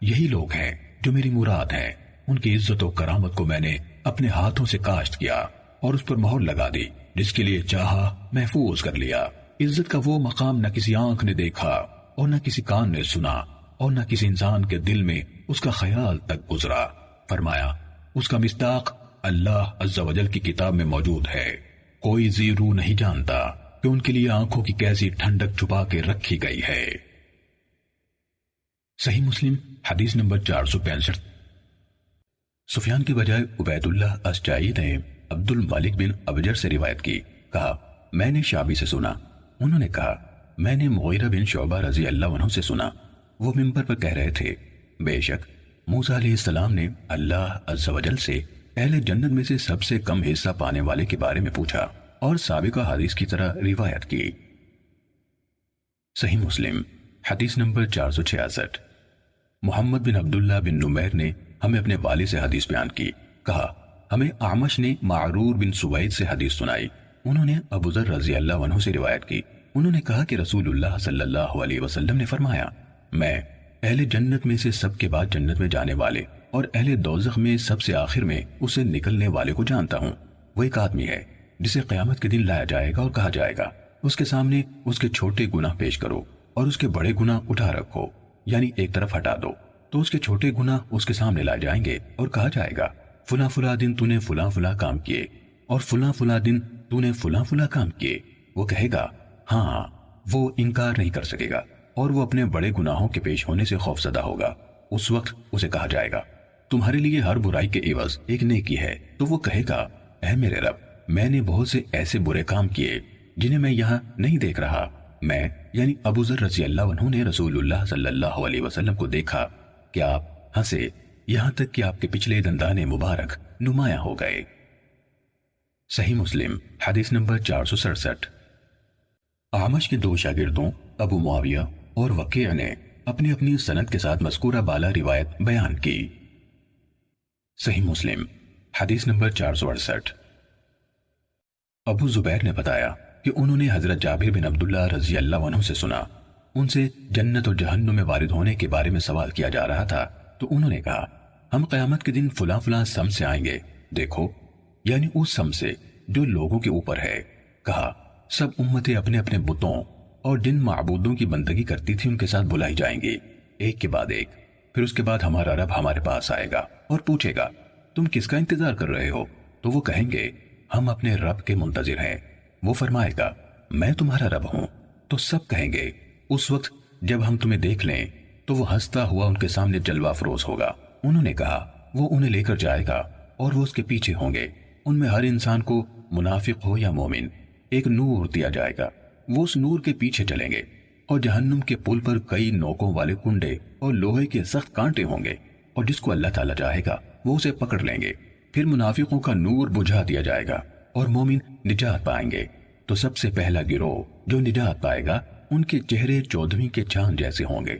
Speaker 1: یہی لوگ ہیں جو میری مراد ہیں، ان کی عزت و کرامت کو میں نے اپنے ہاتھوں سے کاشت کیا اور اس پر مہر لگا دی، جس کے لیے چاہا محفوظ کر لیا۔ عزت کا وہ مقام نہ کسی آنکھ نے دیکھا اور نہ کسی کان نے سنا اور نہ کسی انسان کے دل میں اس کا خیال تک گزرا۔ فرمایا، اس کا مصداق اللہ عز و جل کی کتاب میں موجود ہے، کوئی ذی روح نہیں جانتا کہ ان کے لیے آنکھوں کی کیسی ٹھنڈک چھپا کے رکھی گئی ہے۔ صحیح مسلم حدیث نمبر 465۔ سفیان کے بجائے عبید اللہ اشجعی نے عبد الملک بن ابجر سے روایت کی، کہا میں نے شعبی سے سنا، انہوں نے کہا میں نے مغیرہ بن شعبہ رضی اللہ عنہ سے سنا، وہ منبر پر کہہ رہے تھے، بے شک موسیٰ علیہ السلام نے اللہ عز و جل سے اہل جنت میں سے سب سے کم حصہ پانے والے کے بارے میں پوچھا اور سابقہ حدیث کی طرح روایت کی۔ صحیح مسلم حدیث نمبر 466۔ محمد بن عبداللہ بن نمیر نے ہمیں اپنے والد سے حدیث بیان کی، کہا ہمیں اعمش نے معرور بن سوید سے حدیث سنائی، انہوں نے ابو ذر رضی اللہ عنہ سے روایت کی، انہوں نے کہا کہ رسول اللہ صلی اللہ علیہ وسلم نے فرمایا، میں اہل جنت میں سے سب کے بعد جنت میں جانے والے اور اہل دوزخ میں سب سے آخر میں اسے نکلنے والے کو جانتا ہوں۔ وہ ایک آدمی ہے جسے قیامت کے دن لایا جائے گا اور کہا جائے گا، اس کے سامنے اس کے چھوٹے گناہ پیش کرو اور اس کے بڑے گناہ اٹھا رکھو، یعنی ایک طرف ہٹا دو، تو اس کے چھوٹے گناہ اس کے سامنے لائے جائیں گے اور کہا جائے گا، فلاں فلاں دن تو نے فلاں فلاں کام کیے اور فلاں فلاں دن تو نے فلاں فلاں کام کیے۔ وہ کہے گا ہاں، وہ انکار نہیں کر سکے گا اور وہ اپنے بڑے گناہوں کے پیش ہونے سے خوفزدہ ہوگا۔ اس وقت اسے کہا جائے گا، تمہارے لیے ہر برائی کے عوض ایک نیکی ہے۔ تو وہ کہے گا، اے میرے رب، میں نے بہت سے ایسے برے کام کیے جنہیں میں یہاں نہیں دیکھ رہا۔ میں یعنی ابو ذر رضی اللہ عنہ نے رسول اللہ صلی اللہ علیہ وسلم کو دیکھا کہ آپ ہنسے یہاں تک کہ آپ کے پچھلے دندان مبارک نمایاں ہو گئے۔ صحیح مسلم حدیث نمبر 467۔ اعمش کے دو شاگردوں ابو معاویہ اور وکیع نے اپنی اپنی سند کے ساتھ مذکورہ بالا روایت بیان کی۔ صحیح مسلم حدیث نمبر 468۔ ابو زبیر نے بتایا کہ انہوں نے حضرت جابر بن عبداللہ رضی اللہ عنہ سے سنا، ان سے جنت اور جہنم میں وارد ہونے کے بارے میں سوال کیا جا رہا تھا، تو انہوں نے کہا، ہم قیامت کے دن فلاں فلاں سم سے آئیں گے، دیکھو یعنی اس سم سے جو لوگوں کے اوپر ہے۔ کہا، سب امتیں اپنے اپنے بتوں اور جن معبودوں کی بندگی کرتی تھی ان کے ساتھ بلائی جائیں گی، ایک کے بعد ایک، پھر اس کے بعد ہمارا رب ہمارے پاس آئے گا اور پوچھے گا، تم کس کا انتظار کر رہے ہو؟ تو وہ کہیں گے، ہم اپنے رب کے منتظر ہیں۔ وہ فرمائے گا، میں تمہارا رب ہوں۔ تو سب کہیں گے، اس وقت جب ہم تمہیں دیکھ لیں تو وہ ہنستا ہوا ان کے سامنے جلوہ افروز ہوگا۔ انہوں نے کہا، وہ انہیں لے کر جائے گا اور وہ اس کے پیچھے ہوں گے، ان میں ہر انسان کو منافق ہو یا مومن ایک نور دیا جائے گا، وہ اس نور کے پیچھے چلیں گے، اور جہنم کے پل پر کئی نوکوں والے کنڈے اور لوہے کے سخت کانٹے ہوں گے، اور جس کو اللہ تعالیٰ چاہے گا وہ اسے پکڑ لیں گے۔ پھر منافقوں کا نور بجھا دیا جائے گا اور مومن نجات پائیں گے۔ تو سب سے پہلا گروہ جو نجات پائے گا ان کے چہرے 14ویں کے چاند جیسے ہوں گے،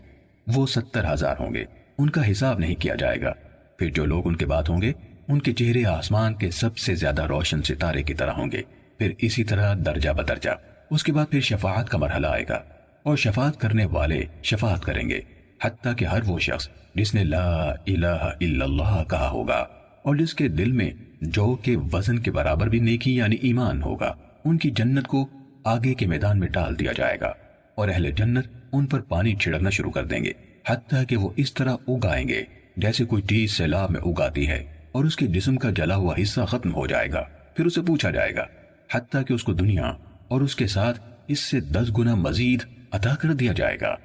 Speaker 1: وہ 70,000 ہوں گے، ان کا حساب نہیں کیا جائے گا۔ پھر جو لوگ ان کے بعد ہوں گے ان کے چہرے آسمان کے سب سے زیادہ روشن ستارے کی طرح ہوں گے، پھر اسی طرح درجہ بدرجہ۔ اس کے بعد پھر شفاعت کا مرحلہ آئے گا اور شفاعت کرنے والے شفاعت کریں گے، حتیٰ کہ ہر وہ شخص جس نے لا الہ الا اللہ کہا ہوگا اور جس کے دل میں جو کے وزن کے برابر بھی نیکی یعنی ایمان ہوگا، ان کی جنت کو آگے کے میدان میں ڈال دیا جائے گا اور اہل جنت ان پر پانی چھڑکنا شروع کر دیں گے، حتیٰ کہ وہ اس طرح اگائیں گے جیسے کوئی چیز سیلاب میں اگاتی ہے، اور اس کے جسم کا جلا ہوا حصہ ختم ہو جائے گا۔ پھر اسے پوچھا جائے گا، حتیٰ کہ اس کو دنیا اور اس کے ساتھ اس سے 10 گنا مزید عطا کر دیا جائے گا۔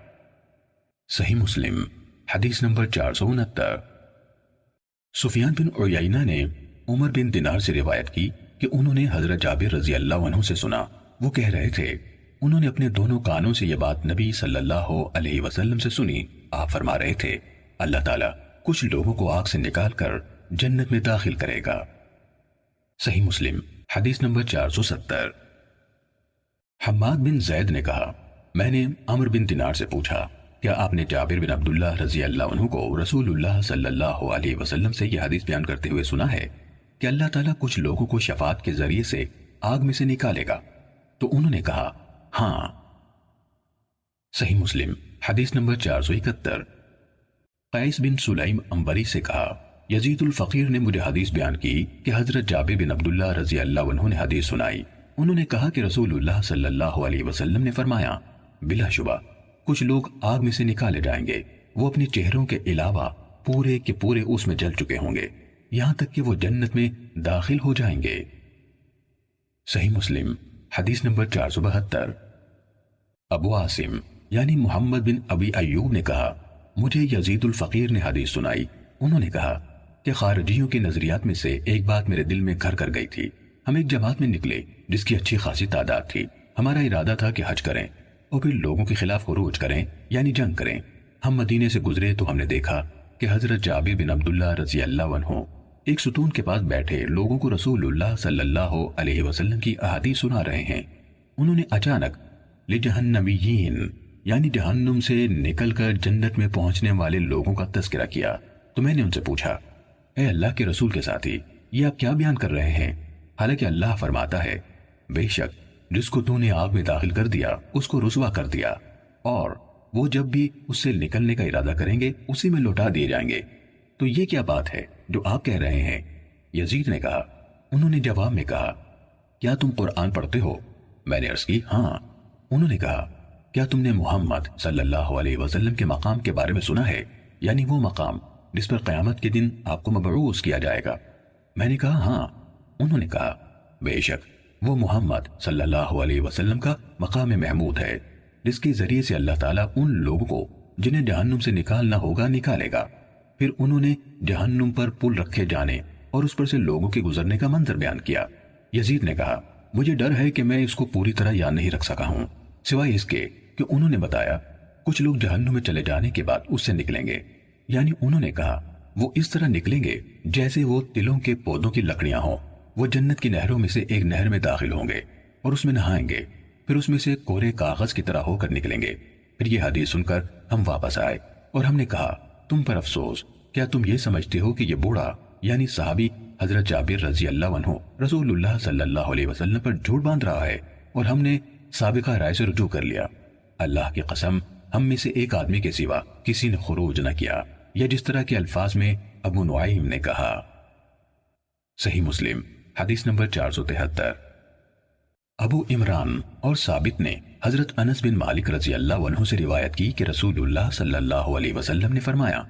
Speaker 1: صحیح مسلم حدیث نمبر 469۔ سفیان بن عیینہ نے عمر بن دینار سے روایت کی کہ انہوں نے حضرت جابر رضی اللہ عنہ سے سنا، وہ کہہ رہے تھے، انہوں نے اپنے دونوں کانوں سے یہ بات نبی صلی اللہ علیہ وسلم سے سنی۔ آپ فرما رہے تھے، اللہ تعالیٰ کچھ لوگوں کو آگ سے نکال کر جنت میں داخل کرے گا۔ صحیح مسلم حدیث نمبر 470۔ حماد بن زید نے کہا، میں نے عمر بن دینار سے پوچھا، کیا آپ نے جابر بن عبداللہ رضی اللہ عنہ کو رسول اللہ صلی اللہ علیہ وسلم سے یہ حدیث بیان کرتے ہوئے سنا ہے کہ اللہ تعالیٰ کچھ لوگوں کو شفاعت کے ذریعے سے آگ میں سے نکالے گا؟ تو انہوں نے کہا، ہاں۔ صحیح مسلم حدیث نمبر 471۔ قیس بن سلیم عنبری سے کہا، یزید الفقیر نے مجھے حدیث بیان کی کہ حضرت جابر بن عبداللہ رضی اللہ عنہ نے حدیث سنائی، انہوں نے کہا کہ رسول اللہ صلی اللہ علیہ وسلم نے فرمایا، بلا شبہ کچھ لوگ آگ میں سے نکالے جائیں گے، وہ اپنے چہروں کے علاوہ پورے کے پورے اس میں جل چکے ہوں گے، یہاں تک کہ وہ جنت میں داخل ہو جائیں گے۔ صحیح مسلم حدیث نمبر 472۔ ابو عاصم یعنی محمد بن ابی ایوب نے کہا، مجھے یزید الفقیر نے حدیث سنائی، انہوں نے کہا کہ خارجیوں کے نظریات میں سے ایک بات میرے دل میں گھر کر گئی تھی۔ ہم ایک جماعت میں نکلے جس کی اچھی خاصی تعداد تھی، ہمارا ارادہ تھا کہ حج کریں اور پھر لوگوں کے خلاف خروج کریں یعنی جنگ کریں۔ ہم مدینے سے گزرے تو ہم نے دیکھا کہ حضرت جابر بن عبداللہ رضی اللہ عنہ ایک ستون کے پاس بیٹھے لوگوں کو رسول اللہ صلی اللہ علیہ وسلم کی احادیث سنا رہے ہیں۔ انہوں نے اچانک لجہنمیین یعنی جہنم سے نکل کر جنت میں پہنچنے والے لوگوں کا تذکرہ کیا، تو میں نے ان سے پوچھا، اے اللہ کے رسول کے ساتھی، یہ آپ کیا بیان کر رہے ہیں؟ حالانکہ اللہ فرماتا ہے بے شک جس کو تو نے آگ میں داخل کر دیا اس کو رسوا کر دیا، اور وہ جب بھی اس سے نکلنے کا ارادہ کریں گے اسی میں لوٹا دیے جائیں گے۔ تو یہ کیا بات ہے جو آپ کہہ رہے ہیں؟ یزید نے کہا، انہوں نے جواب میں کہا، کیا تم قرآن پڑھتے ہو؟ میں نے عرض کی ہاں۔ انہوں نے کہا، کیا تم نے محمد صلی اللہ علیہ وسلم کے مقام کے بارے میں سنا ہے، یعنی وہ مقام جس پر قیامت کے دن آپ کو مبعوث کیا جائے گا؟ میں نے کہا ہاں۔ انہوں نے کہا، بے شک وہ محمد صلی اللہ علیہ وسلم کا مقام محمود ہے جس کے ذریعے سے اللہ تعالیٰ ان لوگوں کو جنہیں جہنم سے نکالنا ہوگا نکالے گا۔ پھر انہوں نے جہنم پر پل رکھے جانے اور اس پر سے لوگوں کے گزرنے کا منظر بیان کیا۔ یزید نے کہا، مجھے ڈر ہے کہ میں اس کو پوری طرح یاد نہیں رکھ سکا ہوں، سوائے اس کے کہ انہوں نے بتایا کچھ لوگ جہنم میں چلے جانے کے بعد اس سے نکلیں گے، یعنی انہوں نے کہا وہ اس طرح نکلیں گے جیسے وہ تلوں کے پودوں کی لکڑیاں ہوں۔ وہ جنت کی نہروں میں سے ایک نہر میں داخل ہوں گے اور اس میں نہائیں گے، پھر اس میں سے کورے کاغذ کی طرح ہو کر نکلیں گے۔ پھر یہ حدیث سن کر ہم واپس آئے اور ہم نے کہا، تم پر افسوس، کیا تم یہ سمجھتے ہو کہ یہ بوڑھا یعنی صحابی حضرت جابر رضی اللہ عنہ رسول اللہ صلی اللہ علیہ وسلم پر جھوٹ باندھ رہا ہے؟ اور ہم نے سابقہ رائے سے رجوع کر لیا۔ اللہ کی قسم ہم میں سے ایک آدمی کے سوا کسی نے خروج نہ کیا، یا جس طرح کے الفاظ میں ابو نعیم نے کہا۔ صحیح مسلم حدیث نمبر 473۔ ابو عمران اور ثابت نے حضرت انس بن مالک رضی اللہ عنہ سے روایت کی کہ رسول اللہ صلی اللہ علیہ وسلم نے فرمایا،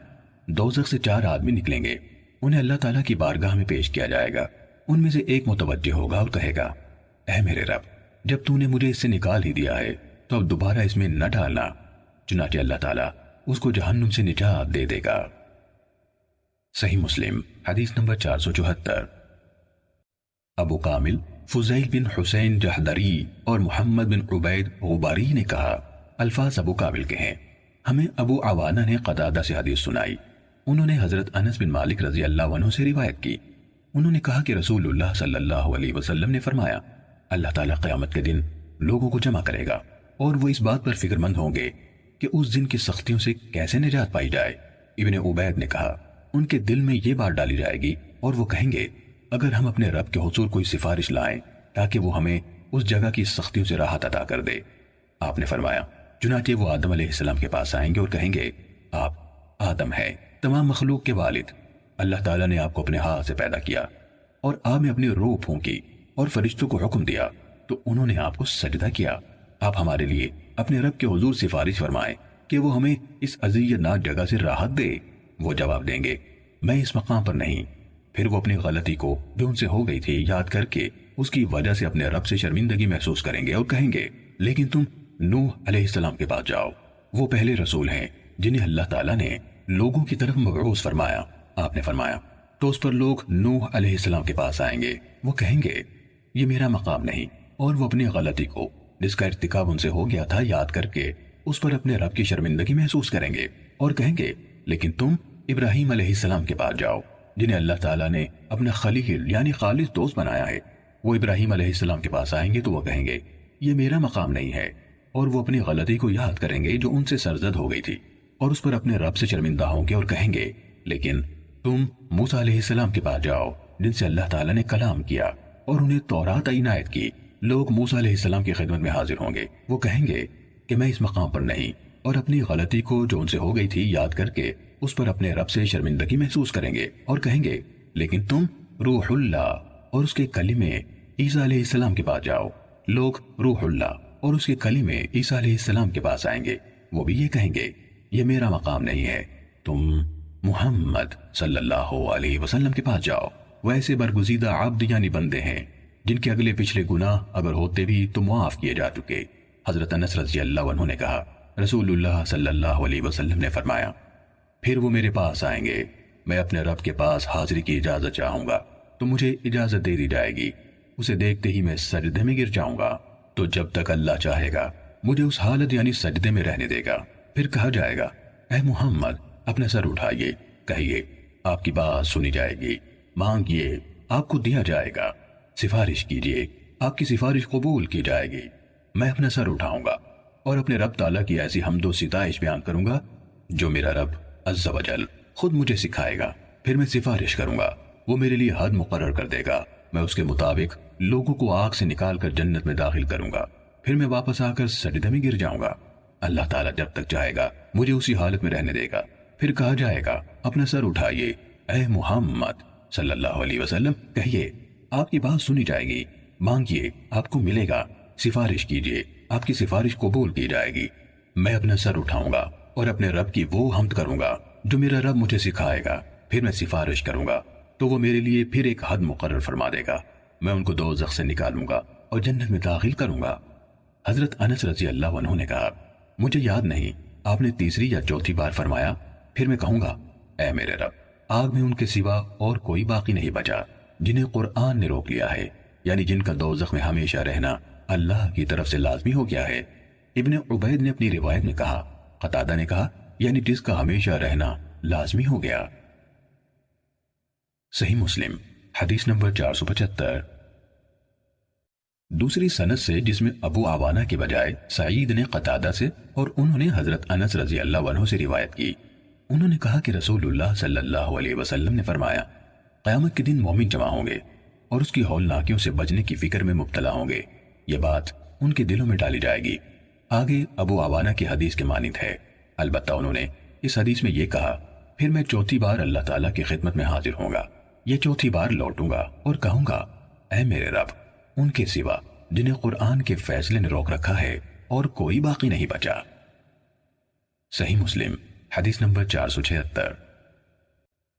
Speaker 1: دوزخ سے 4 آدمی نکلیں گے، انہیں اللہ تعالیٰ کی بارگاہ میں پیش کیا جائے گا۔ ان میں سے ایک متوجہ ہوگا اور کہے گا، اے میرے رب، جب تو نے مجھے اس سے نکال ہی دیا ہے تو اب دوبارہ اس میں نہ ڈالنا۔ چنانچہ اللہ تعالیٰ اس کو جہنم سے نجات دے دے گا۔ صحیح مسلم حدیث نمبر 474۔ ابو کامل فضیل بن حسین جہدری اور محمد بن عبید غباری نے کہا، الفاظ ابو کامل کے ہیں۔ ہمیں ابو عوانہ نے قتادہ سے حدیث سنائی، انہوں نے حضرت انس بن مالک رضی اللہ عنہ سے روایت کی۔ انہوں نے کہا کہ رسول اللہ صلی اللہ علیہ وسلم نے فرمایا، اللہ تعالیٰ قیامت کے دن لوگوں کو جمع کرے گا اور وہ اس بات پر فکر مند ہوں گے کہ اس دن کی سختیوں سے کیسے نجات پائی جائے۔ ابن عبید نے کہا، ان کے دل میں یہ بات ڈالی جائے گی اور وہ کہیں گے، اگر ہم اپنے رب کے حضور کوئی سفارش لائیں تاکہ وہ ہمیں اس جگہ کی سختیوں سے راحت عطا کر دے۔ آپ نے فرمایا، چنانچہ وہ آدم علیہ السلام کے پاس آئیں گے اور کہیں گے، آپ آدم ہیں، تمام مخلوق کے والد، اللہ تعالیٰ نے آپ کو اپنے ہاتھ سے پیدا کیا اور آپ میں اپنی روح پھونکی اور فرشتوں کو حکم دیا تو انہوں نے آپ کو سجدہ کیا۔ آپ ہمارے لیے اپنے رب کے حضور سفارش فرمائیں کہ وہ ہمیں اس اذیت ناک جگہ سے راحت دے۔ وہ جواب دیں گے، میں اس مقام پر نہیں۔ پھر وہ اپنی غلطی کو جو ان سے ہو گئی تھی یاد کر کے اس کی وجہ سے اپنے رب سے شرمندگی محسوس کریں گے اور کہیں گے، لیکن تم نوح علیہ السلام کے پاس جاؤ، وہ پہلے رسول ہیں جنہیں اللہ تعالیٰ نے لوگوں کی طرف مبعوث فرمایا۔ آپ نے فرمایا، تو اس پر لوگ نوح علیہ السلام کے پاس آئیں گے، وہ کہیں گے، یہ میرا مقام نہیں، اور وہ اپنی غلطی کو جس کا ارتکاب ان سے ہو گیا تھا یاد کر کے اس پر اپنے رب کی شرمندگی محسوس کریں گے اور کہیں گے، لیکن تم ابراہیم علیہ السلام کے پاس جاؤ جنہیں اللہ تعالیٰ نے اپنا خلیل یعنی خالص دوست بنایا ہے۔ وہ ابراہیم علیہ السلام کے پاس آئیں گے تو وہ کہیں گے، یہ میرا مقام نہیں ہے، اور وہ اپنی غلطی کو یاد کریں گے جو ان سے سرزد ہو گئی تھی اور اس پر اپنے رب سے شرمندہ ہوں گے اور کہیں گے، لیکن تم موسیٰ علیہ السلام کے پاس جاؤ جن سے اللہ تعالیٰ نے کلام کیا اور انہیں تورات عنایت کی۔ لوگ موسیٰ علیہ السلام کی خدمت میں حاضر ہوں گے، وہ کہیں گے کہ میں اس مقام پر نہیں، اور اپنی غلطی کو جو ان سے ہو گئی تھی یاد کر کے اس پر اپنے رب سے شرمندگی محسوس کریں گے اور کہیں گے، لیکن تم روح اللہ اور اس کے کلمے عیسیٰ علیہ السلام کے پاس جاؤ۔ لوگ روح اللہ اور اس کے کلمے عیسیٰ علیہ السلام کے پاس آئیں گے، وہ بھی یہ کہیں گے، یہ میرا مقام نہیں ہے، تم محمد صلی اللہ علیہ وسلم کے پاس جاؤ۔ وہ ایسے برگزیدہ عبد یعنی بندے ہیں جن کے اگلے پچھلے گناہ اگر ہوتے بھی تو معاف کیے جا چکے۔ حضرت انس رضی اللہ عنہ نے کہا، رسول اللہ صلی اللہ علیہ وسلم نے فرمایا، پھر وہ میرے پاس آئیں گے، میں اپنے رب کے پاس حاضری کی اجازت چاہوں گا تو مجھے اجازت دے دی جائے گی، اسے دیکھتے ہی میں سجدے میں گر جاؤں گا، تو جب تک اللہ چاہے گا مجھے اس حالت یعنی سجدے میں رہنے دے گا۔ پھر کہا جائے گا، اے محمد اپنا سر اٹھائیے، کہیے آپ کی بات سنی جائے گی، مانگیے آپ کو دیا جائے گا، سفارش کیجیے آپ کی سفارش قبول کی جائے گی۔ میں اپنا سر اٹھاؤں گا اور اپنے رب تعالیٰ کی ایسی حمد و ستائش بیان کروں گا جو میرا رب عز و جل خود مجھے سکھائے گا، پھر میں سفارش کروں گا، وہ میرے لیے حد مقرر کر دے گا، میں اس کے مطابق لوگوں کو آگ سے نکال کر جنت میں داخل کروں گا، پھر میں واپس آ کر سجدے میں گر جاؤں گا۔ اللہ تعالیٰ جب تک چاہے گا مجھے اسی حالت میں رہنے دے گا۔ پھر کہا جائے گا اپنا سر اٹھائیے، اے محمد صلی اللہ علیہ وسلم، کہیے آپ کی بات سنی جائے گی، مانگیے آپ کو ملے گا، سفارش کیجیے آپ کی سفارش قبول کی جائے گی۔ میں اپنا سر اٹھاؤں گا اور اپنے رب کی وہ حمد کروں گا جو میرا رب مجھے سکھائے گا، پھر میں سفارش کروں گا تو وہ میرے لیے پھر ایک حد مقرر فرما دے گا، میں ان کو دوزخ سے نکالوں گا اور جنت میں داخل کروں گا۔ حضرت انس رضی اللہ عنہ نے کہا، مجھے یاد نہیں آپ نے تیسری یا چوتھی بار فرمایا، پھر میں کہوں گا اے میرے رب، آگ میں ان کے سوا اور کوئی باقی نہیں بچا جنہیں قرآن نے روک لیا ہے، یعنی جن کا دوزخ میں ہمیشہ رہنا اللہ کی طرف سے لازمی ہو گیا ہے۔ ابن عبید نے اپنی روایت میں کہا، قتادہ نے کہا یعنی جس کا ہمیشہ رہنا لازمی ہو گیا۔ صحیح مسلم حدیث نمبر 475۔ دوسری سند سے جس میں ابو عوانہ کے بجائے سعید نے قتادہ سے اور انہوں نے حضرت انس رضی اللہ عنہ سے روایت کی، انہوں نے کہا کہ رسول اللہ صلی اللہ علیہ وسلم نے فرمایا، قیامت کے دن مومن جمع ہوں گے اور اس کی ہولناکیوں سے بچنے کی فکر میں مبتلا ہوں گے، یہ بات ان کے دلوں میں ڈالی جائے گی۔ آگے ابو عوانہ کی حدیث کے مانند ہے، البتہ انہوں نے اس حدیث میں یہ کہا، پھر میں چوتھی بار اللہ تعالیٰ کی خدمت میں حاضر ہوں گا، یہ چوتھی بار لوٹوں گا اور کہوں گا اے میرے رب، ان کے سوا جنہیں قرآن کے فیصلے نے روک رکھا ہے اور کوئی باقی نہیں بچا۔ صحیح مسلم حدیث نمبر 476۔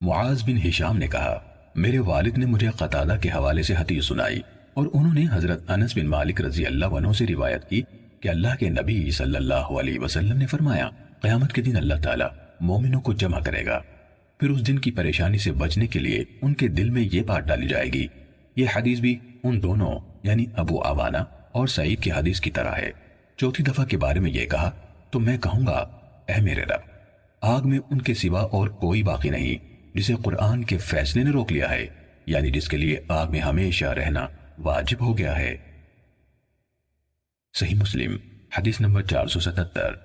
Speaker 1: معاذ بن ہشام نے کہا، میرے والد نے مجھے قتادہ کے حوالے سے حدیث سنائی اور انہوں نے حضرت انس بن مالک رضی اللہ عنہ سے روایت کی کہ اللہ کے نبی صلی اللہ علیہ وسلم نے فرمایا، قیامت کے دن اللہ تعالیٰ مومنوں کو جمع کرے گا، پھر اس دن کی پریشانی سے بچنے کے لیے ان کے دل میں یہ بات ڈالی جائے گی۔ یہ حدیث بھی ان دونوں یعنی ابو عوانہ اور سعید کی حدیث کی طرح ہے۔ چوتھی دفعہ کے بارے میں یہ کہا تو میں کہوں گا اے میرے رب، آگ میں ان کے سوا اور کوئی باقی نہیں جسے قرآن کے فیصلے نے روک لیا ہے، یعنی جس کے لیے آگ میں ہمیشہ رہنا واجب ہو گیا ہے۔ صحیح مسلم حدیث نمبر 477۔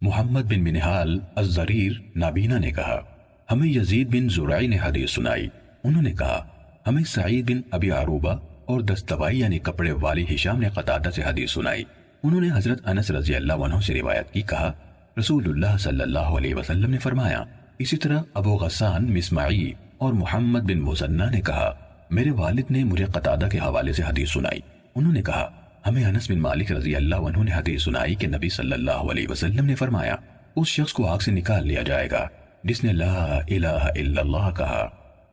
Speaker 1: محمد بن منہال الزریر نابینا نے کہا، ہمیں یزید بن زرعی نے حدیث سنائی، انہوں نے کہا ہمیں سعید بن ابی عروبہ اور دستوائی یعنی کپڑے والی ہشام نے قتادہ سے حدیث سنائی، انہوں نے حضرت انس رضی اللہ عنہ سے روایت کی، کہا رسول اللہ صلی اللہ علیہ وسلم نے فرمایا۔ اسی طرح ابو غسان مسمعی اور محمد بن مزنہ نے کہا، میرے والد نے مجھے قتادہ کے حوالے سے حدیث سنائی، انہوں نے کہا ہمیں انس بن مالک رضی اللہ عنہ نے حدیث سنائی کہ نبی صلی اللہ علیہ وسلم نے فرمایا، اس شخص کو آگ سے نکال لیا جائے گا جس نے لا الہ الا اللہ کہا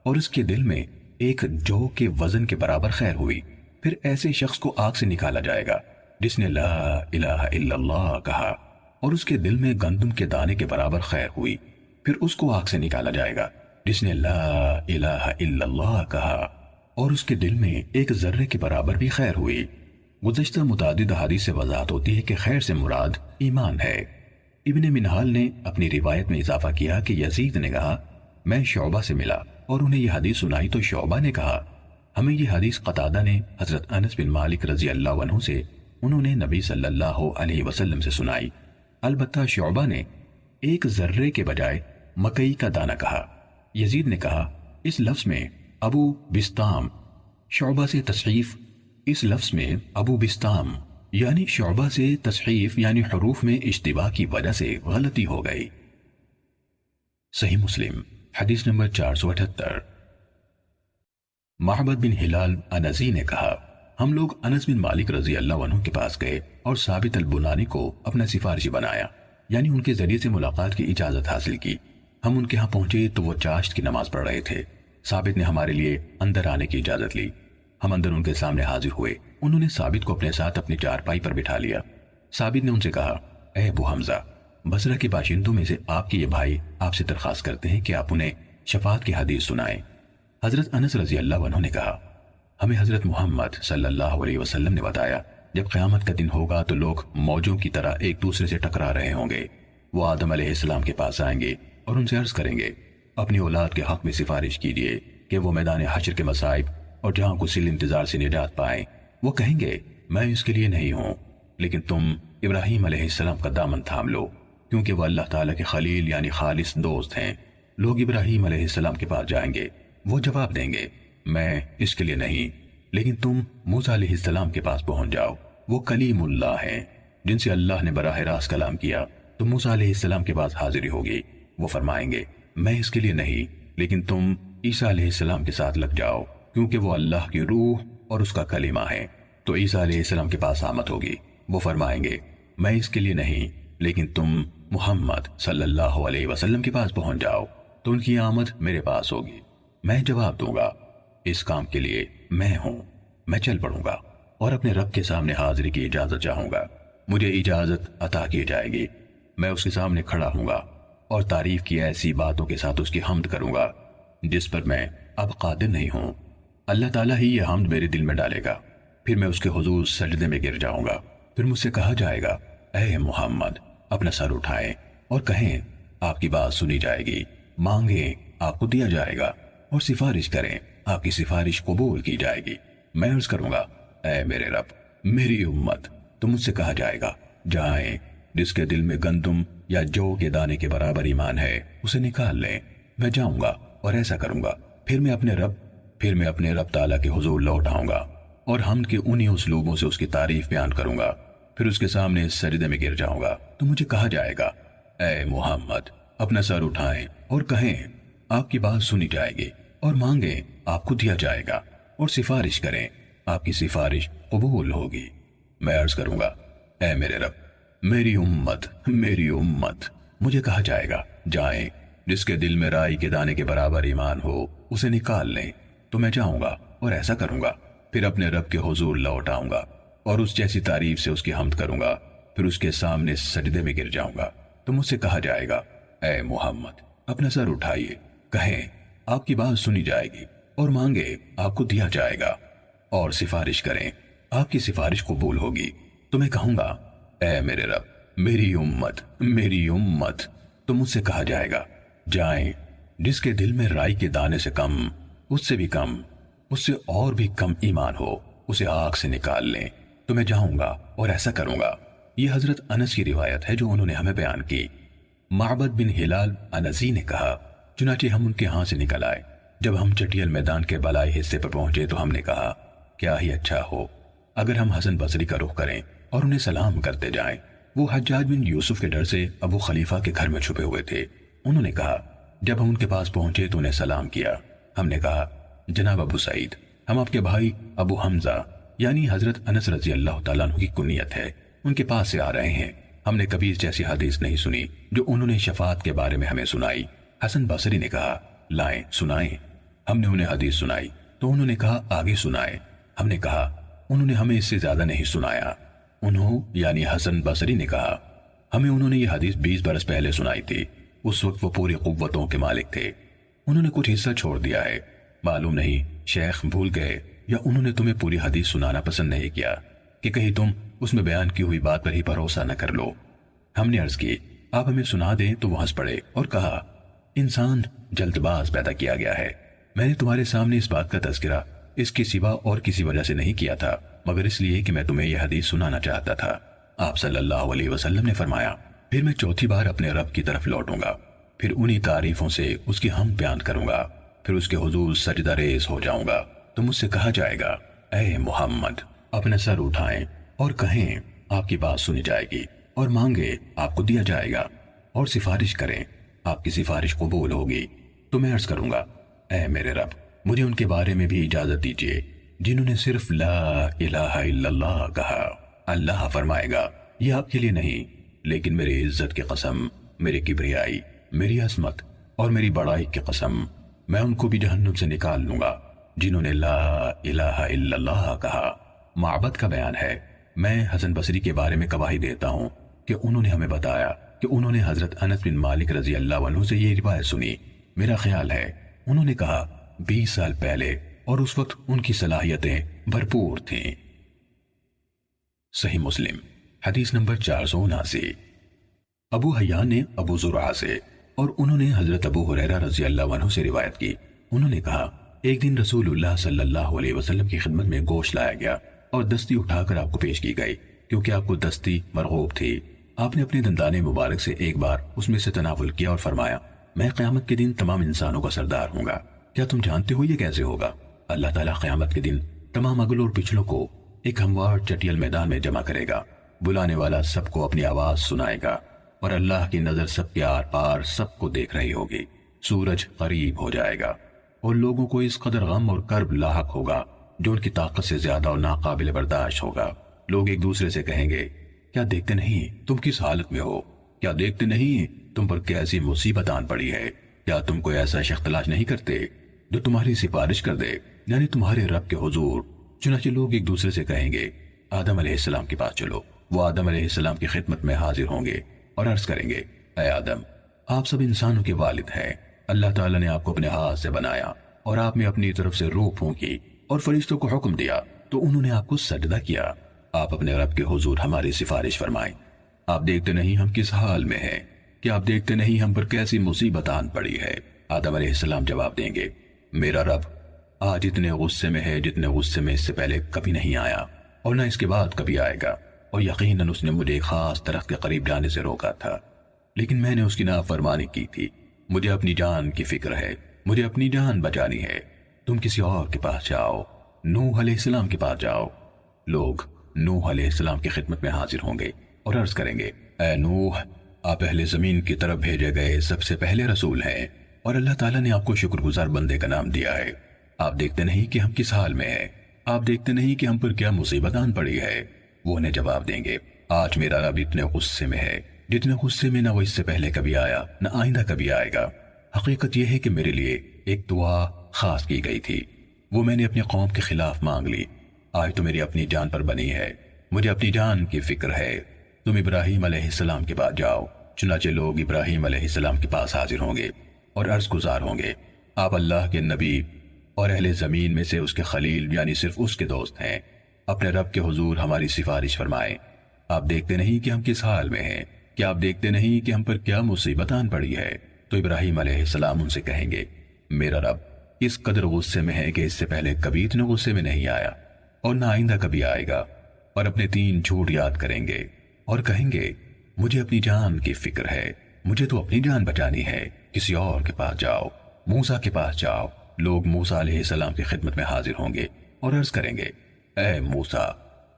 Speaker 1: اور اس کے دل میں ایک جو کے وزن کے برابر خیر ہوئی، پھر ایسے شخص کو آگ سے نکالا جائے گا جس نے لا الہ الا اللہ کہا اور اس کے دل میں گندم کے دانے کے برابر خیر ہوئی، پھر اس کو آگ سے نکالا جائے گا جس نے لا الہ الا اللہ کہا اور اس کے دل میں ایک ذرے کے برابر بھی خیر ہوئی۔ گزشتہ متعدد حدیث سے وضاحت ہوتی ہے کہ خیر سے مراد ایمان ہے۔ ابن منہال نے اپنی روایت میں اضافہ کیا کہ یزید نے کہا، میں شعبہ سے ملا اور انہیں یہ حدیث سنائی تو شعبہ نے کہا، ہمیں یہ حدیث قتادہ نے حضرت انس بن مالک رضی اللہ عنہ سے، انہوں نے نبی صلی اللہ علیہ وسلم سے سنائی، البتہ شعبہ نے ایک ذرے کے بجائے مکئی کا دانہ کہا۔ یزید نے کہا، اس لفظ میں ابو بستام، شعبہ سے تصحیف، اس لفظ میں ابو بستام یعنی شعبہ سے تصحیف یعنی حروف میں اشتباہ کی وجہ سے غلطی ہو گئی۔ صحیح مسلم حدیث نمبر 478۔ معبد بن ہلال انزی نے کہا، ہم لوگ انس بن مالک رضی اللہ عنہ کے پاس گئے اور ثابت البنانی کو اپنا سفارشی بنایا، یعنی ان کے ذریعے سے ملاقات کی اجازت حاصل کی۔ ہم ان کے ہاں پہنچے تو وہ چاشت کی نماز پڑھ رہے تھے۔ ثابت نے ہمارے لیے اندر آنے کی اجازت لی، ہم اندر ان کے سامنے حاضر ہوئے، انہوں نے ثابت کو اپنے ساتھ اپنی چارپائی پر بٹھا لیا۔ ثابت نے ان سے کہا، اے ابو حمزہ، بصرہ کے باشندوں میں سے آپ کے یہ بھائی آپ سے درخواست کرتے ہیں کہ آپ انہیں شفاعت کی حدیث سنائیں۔ حضرت انس رضی اللہ عنہ نے کہا، ہمیں حضرت محمد صلی اللہ علیہ وسلم نے بتایا، جب قیامت کا دن ہوگا تو لوگ موجوں کی طرح ایک دوسرے سے ٹکرا رہے ہوں گے۔ وہ آدم علیہ السلام کے پاس آئیں گے اور ان سے عرض کریں گے، اپنی اولاد کے حق میں سفارش کیجیے کہ وہ میدان حشر کے مصائب اور جہاں کسل انتظار سے نجات پائیں۔ وہ کہیں گے، میں اس کے لیے نہیں ہوں، لیکن تم ابراہیم علیہ السلام کا دامن تھام لو، کیونکہ وہ اللہ تعالیٰ کے خلیل یعنی خالص دوست ہیں۔ لوگ ابراہیم علیہ السلام کے پاس جائیں گے، وہ جواب دیں گے میں اس کے لیے نہیں، لیکن تم موسیٰ علیہ السلام کے پاس پہنچ جاؤ، وہ کلیم اللہ ہیں جن سے اللہ نے براہ راست کلام کیا، تو موسیٰ علیہ السلام کے پاس حاضری ہوگی، وہ فرمائیں گے میں اس کے لیے نہیں، لیکن تم عیسیٰ علیہ السلام کے ساتھ لگ جاؤ کیونکہ وہ اللہ کی روح اور اس کا کلمہ ہے، تو عیسیٰ علیہ السلام کے پاس آمد ہوگی، وہ فرمائیں گے میں اس کے لیے نہیں، لیکن تم محمد صلی اللہ علیہ وسلم کے پاس پہنچ جاؤ تو ان کی آمد میرے پاس ہوگی، میں جواب دوں گا اس کام کے لیے میں ہوں، میں چل پڑوں گا اور اپنے رب کے سامنے حاضری کی اجازت چاہوں گا، مجھے اجازت عطا کی جائے گی، میں اس کے سامنے کھڑا ہوں گا اور تعریف کی ایسی باتوں کے ساتھ اس کی حمد کروں گا جس پر میں اب قادر نہیں ہوں، اللہ تعالیٰ ہی یہ حمد میرے دل میں ڈالے گا، پھر میں اس کے حضور سجدے میں گر جاؤں گا، پھر مجھ سے کہا جائے گا اے محمد اپنا سر اٹھائیں اور کہیں آپ کی بات سنی جائے گی، مانگیں آپ کو دیا جائے گا اور سفارش کریں آپ کی سفارش قبول کی جائے گی، میں عرض کروں گا اے میرے رب میری امت، تو مجھ سے کہا جائے گا جائیں جس کے دل میں گندم یا جو کے دانے کے برابر ایمان ہے اسے نکال لیں، میں جاؤں گا اور ایسا کروں گا، پھر میں اپنے رب تعالیٰ کے حضور لوٹ آؤں گا اور حمد کے انہی اسلوبوں سے اس کی تعریف بیان کروں گا، پھر اس کے سامنے سجدے میں گر جاؤں گا تو مجھے کہا جائے گا اے محمد اپنا سر اٹھائیں اور کہیں آپ کی بات سنی جائے گی اور مانگیں آپ کو دیا جائے گا اور سفارش کریں آپ کی سفارش قبول ہوگی، میں عرض کروں گا اے میرے رب میری امت، مجھے کہا جائے گا جائیں جس کے دل میں رائی کے دانے کے برابر ایمان ہو اسے نکال لیں، تو میں جاؤں گا اور ایسا کروں گا، پھر اپنے رب کے حضور لوٹ آؤں گا اور اس جیسی تعریف سے اس کی حمد کروں گا، پھر اس کے سامنے سجدے میں گر جاؤں گا تو مجھ سے کہا جائے گا اے محمد اپنا سر اٹھائیے، کہیں آپ کی بات سنی جائے گی اور مانگے آپ کو دیا جائے گا اور سفارش کریں آپ کی سفارش قبول ہوگی، تو میں کہوں گا اے میرے رب میری امت، تو مجھ سے کہا جائے گا جائیں جس کے دل میں رائی کے دانے سے کم، اس سے بھی کم، اس سے اور بھی کم ایمان ہو اسے آگ سے نکال لیں، تو میں جاؤں گا اور ایسا کروں گا۔ یہ حضرت انس کی روایت ہے جو انہوں نے ہمیں بیان کی۔ معبد بن ہلال انسی نے کہا چنانچہ ہم ان کے ہاں سے نکل آئے، جب ہم چٹیل میدان کے بالائی حصے پر پہنچے تو ہم نے کہا کیا ہی اچھا ہو اگر ہم حسن بصری کا رخ کریں اور انہیں سلام کرتے جائیں۔ وہ حجاج بن یوسف کے ڈر سے ابو خلیفہ کے گھر میں چھپے ہوئے تھے۔ انہوں نے کہا جب ہم ان کے پاس پہنچے تو انہیں سلام کیا، ہم نے کہا جناب ابو سعید ہم آپ کے بھائی ابو حمزہ یعنی حضرت انس رضی اللہ تعالیٰ عنہ کی کنیت ہے ان کے پاس سے آ رہے ہیں، ہم نے کبھی اس جیسی حدیث نہیں سنی جو انہوں نے شفاعت کے بارے میں ہمیں سنائی۔ حسن بصری نے کہا لائیں سنائیں، ہم نے انہیں حدیث سنائی تو انہوں نے کہا آگے سنائیں، ہم نے کہا انہوں نے ہمیں اس سے زیادہ نہیں سنایا۔ انہوں یعنی حسن بصری نے کہا ہمیں انہوں نے یہ حدیث 20 برس پہلے سنائی تھی، اس وقت وہ پوری قوتوں کے مالک تھے، انہوں نے کچھ حصہ چھوڑ دیا ہے، معلوم نہیں شیخ بھول گئے یا انہوں نے تمہیں پوری حدیث سنانا پسند نہیں کیا کہ کہیں تم اس میں بیان کی ہوئی بات پر ہی بھروسہ نہ کر لو۔ ہم نے عرض کی آپ ہمیں سنا دیں تو وہ ہنس پڑے اور کہا انسان جلد باز پیدا کیا گیا ہے، میں نے تمہارے سامنے اس بات کا تذکرہ اس کے سوا اور کسی وجہ سے نہیں کیا تھا مگر اس لیے کہ میں تمہیں یہ حدیث سنانا چاہتا تھا۔ آپ صلی اللہ علیہ وسلم نے فرمایا پھر میں چوتھی بار اپنے رب کی طرف لوٹوں گا، پھر انہی تعریفوں سے اس کی حمد بیان کروں گا، پھر اس کے حضور سجدہ ریز ہو جاؤں گا تو مجھ سے کہا جائے گا اے محمد اپنا سر اٹھائیں اور کہیں آپ کی بات سنی جائے گی اور مانگے آپ کو دیا جائے گا اور سفارش کریں آپ کی سفارش قبول ہوگی، تو میں عرض کروں گا اے میرے رب مجھے ان کے بارے میں بھی اجازت دیجیے جنہوں نے صرف لا الہ الا اللہ کہا۔ اللہ فرمائے گا یہ آپ کے لیے نہیں، لیکن میری عزت کی قسم، میری کبریائی، میری عظمت اور میری بڑائی کی قسم میں ان کو بھی جہنم سے نکال لوں گا جنہوں نے لا الہ الا اللہ کہا۔ معبد کا بیان ہے میں حسن بصری کے بارے میں گواہی دیتا ہوں کہ انہوں نے ہمیں بتایا کہ انہوں نے حضرت انس بن مالک رضی اللہ عنہ سے یہ روایت سنی، میرا خیال ہے انہوں نے کہا 20 سال پہلے اور اس وقت ان کی صلاحیتیں بھرپور تھیں۔ صحیح مسلم حدیث نمبر 479۔ ابو حیان نے ابو زرعہ سے اور انہوں نے حضرت ابو ہریرہ رضی اللہ عنہ سے روایت کی، انہوں نے کہا ایک دن رسول اللہ صلی اللہ علیہ وسلم کی خدمت میں گوشت لایا گیا اور دستی اٹھا کر آپ کو پیش کی گئی کیونکہ آپ کو دستی مرغوب تھی۔ آپ نے اپنے دندانے مبارک سے ایک بار اس میں سے تناول کیا اور فرمایا میں قیامت کے دن تمام انسانوں کا سردار ہوں گا۔ کیا تم جانتے ہو یہ کیسے ہوگا؟ اللہ تعالیٰ قیامت کے دن تمام اگلوں اور پچھلوں کو ایک ہموار چٹیل میدان میں جمع کرے گا، بلانے والا سب کو اپنی آواز سنائے گا، اور اللہ کی نظر سب کے آر پار سب کو دیکھ رہی ہوگی۔ سورج قریب ہو جائے گا اور لوگوں کو اس قدر غم اور کرب لاحق ہوگا جو ان کی طاقت سے زیادہ اور ناقابل برداشت ہوگا۔ لوگ ایک دوسرے سے کہیں گے، کیا دیکھتے نہیں تم کس حالت میں ہو؟ کیا دیکھتے نہیں تم پر کیسی مصیبت آن پڑی ہے؟ کیا تم کوئی ایسا شخص تلاش نہیں کرتے جو تمہاری سفارش کر دے، یعنی تمہارے رب کے حضور؟ چنانچہ لوگ ایک دوسرے سے کہیں گے، آدم علیہ السلام کے پاس چلو۔ وہ آدم علیہ السلام کی خدمت میں حاضر ہوں گے اور عرض کریں گے، اے آدم، آپ سب انسانوں کے والد ہیں۔ اللہ تعالیٰ نے آپ کو اپنے ہاتھ سے بنایا اور آپ نے اپنی طرف سے روح پھونکی اور فرشتوں کو حکم دیا تو انہوں نے آپ کو سجدہ کیا۔ آپ اپنے رب کے حضور ہماری سفارش فرمائیں۔ آپ دیکھتے نہیں ہم کس حال میں ہیں؟ کیا آپ دیکھتے نہیں ہم پر کیسی مصیبت آن پڑی ہے؟ آدم علیہ السلام جواب دیں گے، میرا رب آج اتنے غصے میں ہے جتنے غصے میں اس سے پہلے کبھی نہیں آیا اور نہ اس کے بعد کبھی آئے گا، اور یقیناً اس نے مجھے ایک خاص درخت کے قریب جانے سے روکا تھا، لیکن میں نے اس کی نافرمانی کی تھی۔ مجھے اپنی جان کی فکر ہے، مجھے اپنی جان بچانی ہے۔ تم کسی اور کے پاس جاؤ، نوح علیہ السلام کے پاس جاؤ۔ لوگ نوح علیہ السلام کی خدمت میں حاضر ہوں گے اور عرض کریں گے، اے نوح، آپ اہل زمین کی طرف بھیجے گئے سب سے پہلے رسول ہیں، اور اللہ تعالیٰ نے آپ کو شکر گزار بندے کا نام دیا ہے۔ آپ دیکھتے نہیں کہ ہم کس حال میں ہیں؟ آپ دیکھتے نہیں کہ ہم پر کیا مصیبت آن پڑی ہے؟ وہ انہیں جواب دیں گے، آج میرا رب اتنے غصے میں ہے جتنے غصے میں نہ وہ اس سے پہلے کبھی آیا نہ آئندہ کبھی آئے گا۔ حقیقت یہ ہے کہ میرے لیے ایک دعا خاص کی گئی تھی، وہ میں نے اپنی قوم کے خلاف مانگ لی۔ آج تو میری اپنی جان پر بنی ہے، مجھے اپنی جان کی فکر ہے۔ تم ابراہیم علیہ السلام کے پاس جاؤ۔ چنانچہ لوگ ابراہیم علیہ السلام کے پاس حاضر ہوں گے اور عرض گزار ہوں گے، آپ اللہ کے نبی اور اہل زمین میں سے اس کے خلیل یعنی صرف اس کے دوست ہیں، اپنے رب کے حضور ہماری سفارش فرمائیں۔ آپ دیکھتے نہیں کہ ہم کس حال میں ہیں؟ کیا آپ دیکھتے نہیں کہ ہم پر کیا مصیبت آن پڑی ہے؟ تو ابراہیم علیہ السلام ان سے کہیں گے، میرا رب اس قدر غصے میں ہے کہ اس سے پہلے کبھی اتنے غصے میں نہیں آیا اور نہ آئندہ کبھی آئے گا، اور اپنے 3 جھوٹ یاد کریں گے اور کہیں گے، مجھے اپنی جان کی فکر ہے، مجھے تو اپنی جان بچانی ہے، کسی اور کے پاس جاؤ، موسیٰ کے پاس جاؤ۔ لوگ موسیٰ علیہ السلام کی خدمت میں حاضر ہوں گے اور عرض کریں گے، اے موسیٰ،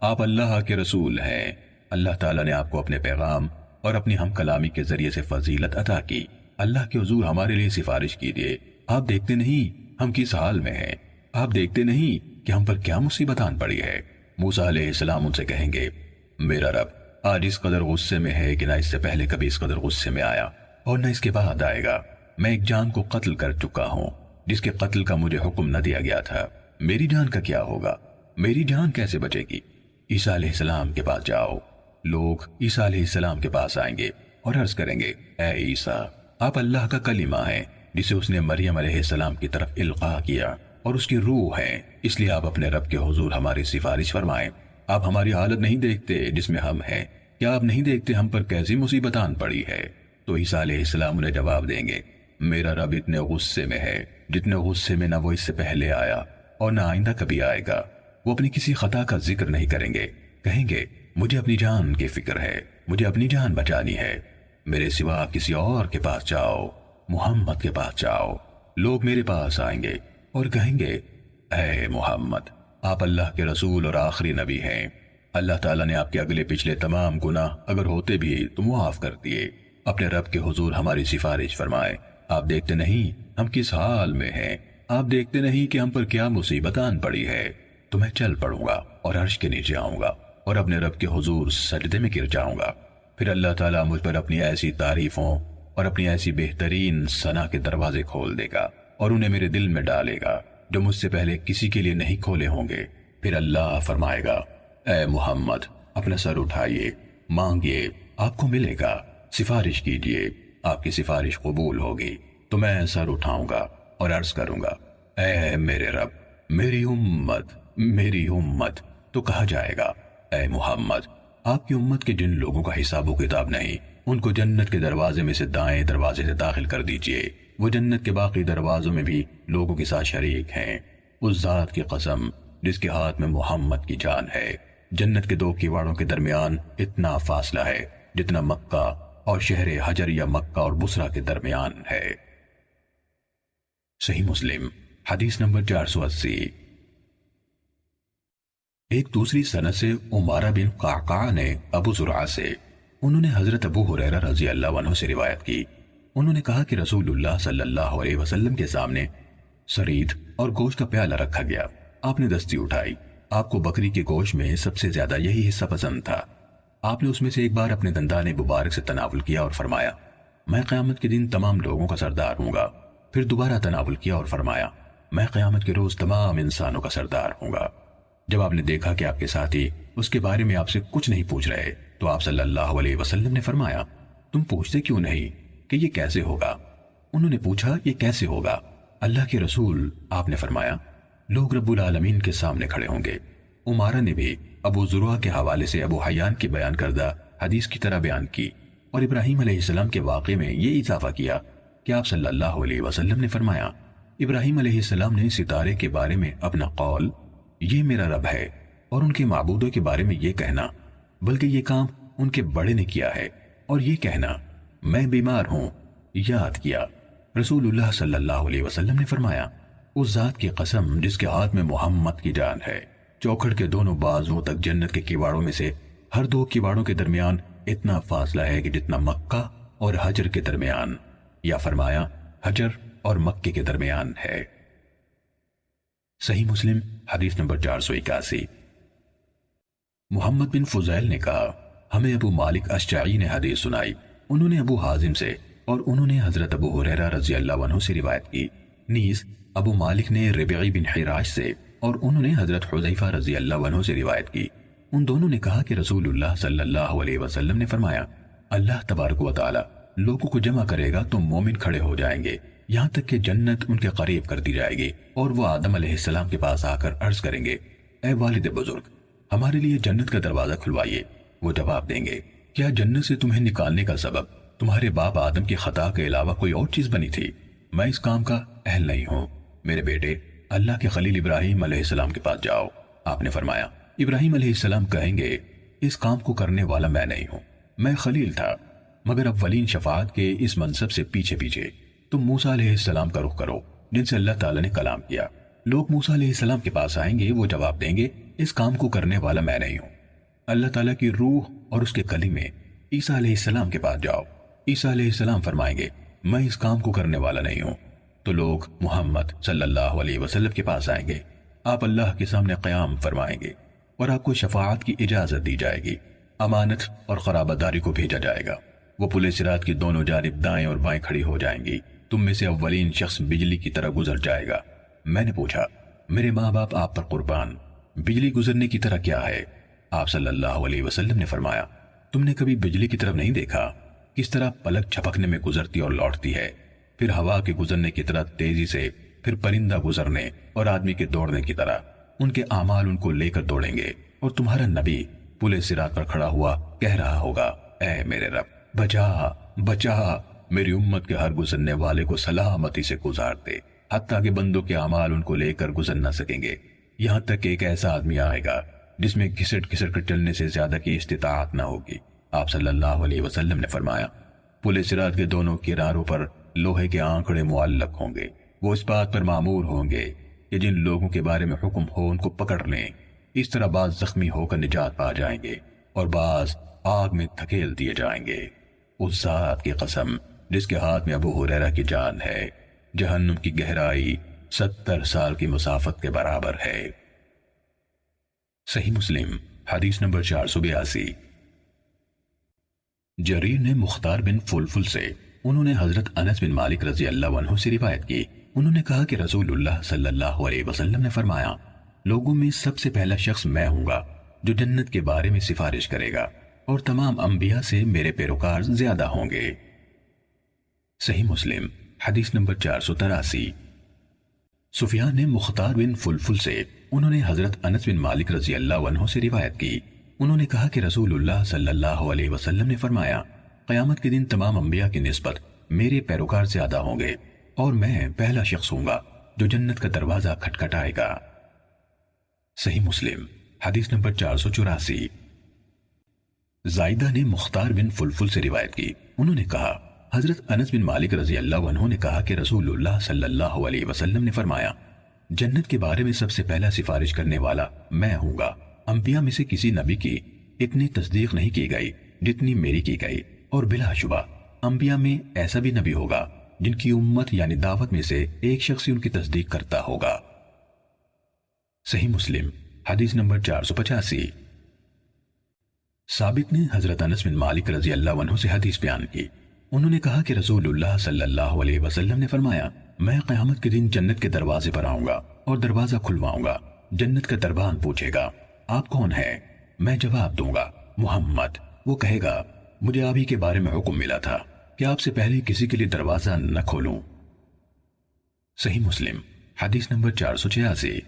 Speaker 1: آپ اللہ کے رسول ہیں، اللہ تعالیٰ نے آپ کو اپنے پیغام اور اپنی ہم کلامی کے ذریعے سے فضیلت عطا کی، اللہ کے حضور ہمارے لیے سفارش کیجیے۔ آپ دیکھتے نہیں ہم کس حال میں ہیں؟ آپ دیکھتے نہیں کہ ہم پر کیا مصیبت آن پڑی ہے؟ موسیٰ علیہ السلام ان سے کہیں گے، میرا رب آج اس قدر غصے میں ہے کہ نہ اس سے پہلے کبھی اس قدر غصے میں آیا اور نہ اس کے بعد آئے گا۔ میں ایک جان کو قتل کر چکا ہوں جس کے قتل کا مجھے حکم نہ دیا گیا تھا، میری جان کا کیا ہوگا؟ میری جان کیسے بچے گی؟ عیسیٰ علیہ السلام کے پاس جاؤ۔ لوگ عیسیٰ علیہ السلام کے پاس آئیں گے اور عرض کریں گے، اے عیسیٰ، آپ اللہ کا کلمہ ہیں جسے اس نے مریم علیہ السلام کی طرف القاء کیا اور اس کی روح ہیں، اس لیے آپ اپنے رب کے حضور ہماری سفارش فرمائیں۔ آپ ہماری حالت نہیں دیکھتے جس میں ہم ہیں؟ کیا آپ نہیں دیکھتے ہم پر کیسی مصیبت آن پڑی ہے؟ تو عیسیٰ علیہ السلام انہیں جواب دیں گے، میرا رب اتنے غصے میں ہے جتنے غصے میں نہ وہ اس سے پہلے آیا اور نہ آئندہ کبھی آئے گا۔ وہ اپنی کسی خطا کا ذکر نہیں کریں گے، کہیں گے، مجھے اپنی جان کی فکر ہے، مجھے اپنی جان بچانی ہے، میرے سوا کسی اور کے پاس جاؤ، محمد کے پاس جاؤ۔ لوگ میرے پاس آئیں گے اور کہیں گے، اے محمد، آپ اللہ کے رسول اور آخری نبی ہیں، اللہ تعالیٰ نے آپ کے اگلے پچھلے تمام گناہ اگر ہوتے بھی تو معاف کر دیے، اپنے رب کے حضور ہماری سفارش فرمائے۔ آپ دیکھتے نہیں ہم کس حال میں ہیں؟ آپ دیکھتے نہیں کہ ہم پر کیا مصیبت آن پڑی ہے؟ تو میں چل پڑوں گا اور عرش کے نیچے آؤں گا اور اپنے رب کے حضور سجدے میں گر جاؤں گا، پھر اللہ تعالیٰ مجھ پر اپنی ایسی تعریفوں اور اپنی ایسی بہترین ثنا کے دروازے کھول دے گا اور انہیں میرے دل میں ڈالے گا جو مجھ سے پہلے کسی کے لیے نہیں کھولے ہوں گے۔ پھر اللہ فرمائے گا، اے محمد، اپنا سر اٹھائیے، مانگیے، آپ کو ملے گا، سفارش کیجیے، آپ کی سفارش قبول ہوگی۔ تو میں سر اٹھاؤں گا اور عرض کروں گا، اے میرے رب، میری امت، میری امت۔ تو کہا جائے گا، اے محمد، آپ کی امت کے جن لوگوں کا حساب و کتاب نہیں، ان کو جنت کے دروازے میں سے دائیں دروازے سے داخل کر دیجئے، وہ جنت کے باقی دروازوں میں بھی لوگوں کے ساتھ شریک ہیں۔ اس ذات کی قسم جس کے ہاتھ میں محمد کی جان ہے، جنت کے 2 کیواڑوں کے درمیان اتنا فاصلہ ہے جتنا مکہ اور شہر حجر یا مکہ اور بصرہ کے درمیان ہے۔ صحیح مسلم حدیث نمبر 480۔ ایک دوسری سند سے عمارہ بن قعقاع نے ابو زرعہ سے، انہوں نے حضرت ابو ہریرہ رضی اللہ عنہ سے روایت کی، انہوں نے کہا کہ رسول اللہ صلی اللہ علیہ وسلم کے سامنے سرید اور گوشت کا پیالہ رکھا گیا، آپ نے دستی اٹھائی، آپ کو بکری کے گوشت میں سب سے زیادہ یہی حصہ پسند تھا، آپ نے اس میں سے ایک بار اپنے دندان مبارک سے تناول کیا اور فرمایا میں قیامت کے دن تمام لوگوں کا سردار ہوں گا، پھر دوبارہ تناول کیا اور فرمایا میں قیامت کے روز تمام انسانوں کا سردار ہوں گا۔ جب آپ نے دیکھا کہ آپ کے ساتھی اس کے بارے میں آپ سے کچھ نہیں پوچھ رہے تو آپ صلی اللہ علیہ وسلم نے فرمایا تم پوچھتے کیوں نہیں کہ یہ کیسے ہوگا؟ انہوں نے پوچھا یہ کیسے ہوگا اللہ کے رسول؟ آپ نے فرمایا لوگ رب العالمین کے سامنے کھڑے ہوں گے۔ عمارہ نے بھی ابو زرعہ کے حوالے سے ابو حیان کی بیان کردہ حدیث کی طرح بیان کی اور ابراہیم علیہ السلام کے واقعے میں یہ اضافہ کیا کہ آپ صلی اللہ علیہ وسلم نے فرمایا ابراہیم علیہ السلام نے ستارے کے بارے میں اپنا قول یہ میرا رب ہے اور ان کے معبودوں کے بارے میں یہ کہنا بلکہ یہ کام ان کے بڑے نے کیا ہے اور یہ کہنا میں بیمار ہوں یاد کیا۔ رسول اللہ صلی اللہ علیہ وسلم نے فرمایا اس ذات کی قسم جس کے ہاتھ میں محمد کی جان ہے، چوکھڑ کے دونوں بازوں تک جنت کے کیواڑوں میں سے ہر دو کیواڑوں کے درمیان اتنا فاصلہ ہے کہ جتنا مکہ اور حجر کے درمیان، یا فرمایا حجر اور مکے کے درمیان ہے۔ صحیح مسلم حدیث نمبر 481۔ محمد بن فضیل نے کہا ہمیں ابو مالک اشجعی نے حدیث سنائی، انہوں نے ابو حازم سے اور انہوں نے حضرت ابو ہریرہ رضی اللہ عنہ سے روایت کی، نیز ابو مالک نے ربعی بن حراش سے اور انہوں نے حضرت حذیفہ رضی اللہ عنہ سے روایت کی، ان دونوں نے کہا کہ رسول اللہ صلی اللہ علیہ وسلم نے فرمایا اللہ تبارک و تعالی لوگوں کو جمع کرے گا تو مومن کھڑے ہو جائیں گے یہاں تک کہ جنت ان کے قریب کر دی جائے گی اور وہ آدم علیہ السلام کے پاس آ کر عرض کریں گے اے والد بزرگ ہمارے لیے جنت کا دروازہ کھلوائیے، وہ جواب دیں گے کیا جنت سے تمہیں نکالنے کا سبب تمہارے باپ آدم کی خطا کے علاوہ کوئی اور چیز بنی تھی؟ میں اس کام کا اہل نہیں ہوں، میرے بیٹے اللہ کے خلیل ابراہیم علیہ السلام کے پاس جاؤ۔ آپ نے فرمایا ابراہیم علیہ السلام کہیں گے اس کام کو کرنے والا میں نہیں ہوں، میں خلیل تھا، مگر اولین شفاعت کے اس منصب سے پیچھے پیچھے تم موسیٰ علیہ السلام کا رخ کرو جن سے اللہ تعالیٰ نے کلام کیا۔ لوگ موسیٰ علیہ السلام کے پاس آئیں گے، وہ جواب دیں گے اس کام کو کرنے والا میں نہیں ہوں۔ اللہ تعالیٰ کی روح اور اس کے کلیمے عیسیٰ علیہ السلام کے پاس جاؤ، عیسیٰ علیہ السلام فرمائیں گے میں اس کام کو کرنے والا نہیں ہوں۔ تو لوگ محمد صلی اللہ علیہ وسلم کے پاس آئیں گے، آپ اللہ کے سامنے قیام فرمائیں گے اور آپ کو شفاعت کی اجازت دی جائے گی، امانت اور قرابت داری کو بھیجا جائے گا، وہ پل صراط کی دونوں جانب دائیں اور بائیں کھڑی ہو جائیں گی، تم میں سے اولین شخص بجلی کی طرح گزر جائے گا۔ میں نے پوچھا میرے ماں باپ آپ پر قربان، بجلی گزرنے کی طرح کیا ہے؟ آپ صلی اللہ علیہ وسلم نے فرمایا تم نے کبھی بجلی کی طرف نہیں دیکھا کس طرح پلک جھپکنے میں گزرتی اور لوٹتی ہے، پھر ہوا کے گزرنے کی طرح تیزی سے، پھر پرندہ گزرنے اور آدمی کے دوڑنے کی طرح، ان کے اعمال ان کو لے کر دوڑیں گے اور تمہارا نبی پل صراط پر کھڑا ہوا کہہ رہا ہوگا اے میرے رب بچا بچا میری امت کے ہر گزرنے والے کو سلامتی سے گزار دے، حتیٰ کہ بندوں کے اعمال ان کو لے کر گزر نہ سکیں گے، یہاں تک کہ ایک ایسا آدمی آئے گا جس میں گھسٹ گھسٹ کر چلنے سے زیادہ کی استطاعت نہ ہوگی۔ آپ صلی اللہ علیہ وسلم نے فرمایا پل صراط کے دونوں کناروں پر لوہے کے آنکڑے معلق ہوں گے، وہ اس بات پر مامور ہوں گے کہ جن لوگوں کے بارے میں حکم ہو ان کو پکڑ لیں، اس طرح بعض زخمی ہو کر نجات پا جائیں گے اور بعض آگ میں دھکیل دیے جائیں گے۔ اس ذات کی قسم جس کے ہاتھ میں ابو ہریرہ کی جان ہے، جہنم کی گہرائی 70 سال کی مسافت کے برابر ہے۔ صحیح مسلم حدیث نمبر 482۔ جریر نے مختار بن فلفل سے، انہوں نے حضرت انس بن مالک رضی اللہ عنہ سے روایت کی، انہوں نے کہا کہ رسول اللہ صلی اللہ علیہ وسلم نے فرمایا لوگوں میں سب سے پہلا شخص میں ہوں گا جو جنت کے بارے میں سفارش کرے گا اور تمام انبیاء سے میرے پیروکار زیادہ ہوں گے۔ صحیح مسلم حدیث نمبر 483۔ سفیان نے مختار بن فلفل سے، انہوں نے حضرت انس بن مالک رضی اللہ عنہ سے روایت کی، انہوں نے کہا کہ رسول اللہ صلی اللہ علیہ وسلم نے فرمایا قیامت کے دن تمام انبیاء کی نسبت میرے پیروکار زیادہ ہوں گے اور میں پہلا شخص ہوں گا جو جنت کا دروازہ کھٹکھٹائے گا۔ صحیح مسلم حدیث نمبر 484۔ زائدہ نے مختار بن فلفل سے روایت کی، انہوں نے کہا حضرت انس بن مالک رضی اللہ عنہ نے کہا کہ رسول اللہ صلی اللہ علیہ وسلم نے فرمایا جنت کے بارے میں سب سے پہلا سفارش کرنے والا میں ہوں گا۔ انبیاء میں سے کسی نبی کی اتنی تصدیق نہیں کی گئی جتنی میری کی گئی، اور بلا شبہ انبیاء میں ایسا بھی نبی ہوگا جن کی امت یعنی دعوت میں سے ایک شخص ہی ان کی تصدیق کرتا ہوگا۔ صحیح مسلم حدیث نمبر 485۔ ثابت نے حضرت انس بن مالک رضی اللہ عنہ سے حدیث بیان کی۔ انہوں نے کہا کہ رسول اللہ صلی اللہ علیہ وسلم نے فرمایا، میں قیامت کے دن جنت کے دروازے پر آؤں گا اور دروازہ کھلواؤں گا۔ جنت کا دربان پوچھے گا، آپ کون ہیں؟ میں جواب دوں گا، محمد۔ وہ کہے گا، مجھے آپ ہی کے بارے میں حکم ملا تھا کہ آپ سے پہلے کسی کے لیے دروازہ نہ کھولوں۔ صحیح مسلم حدیث نمبر 486۔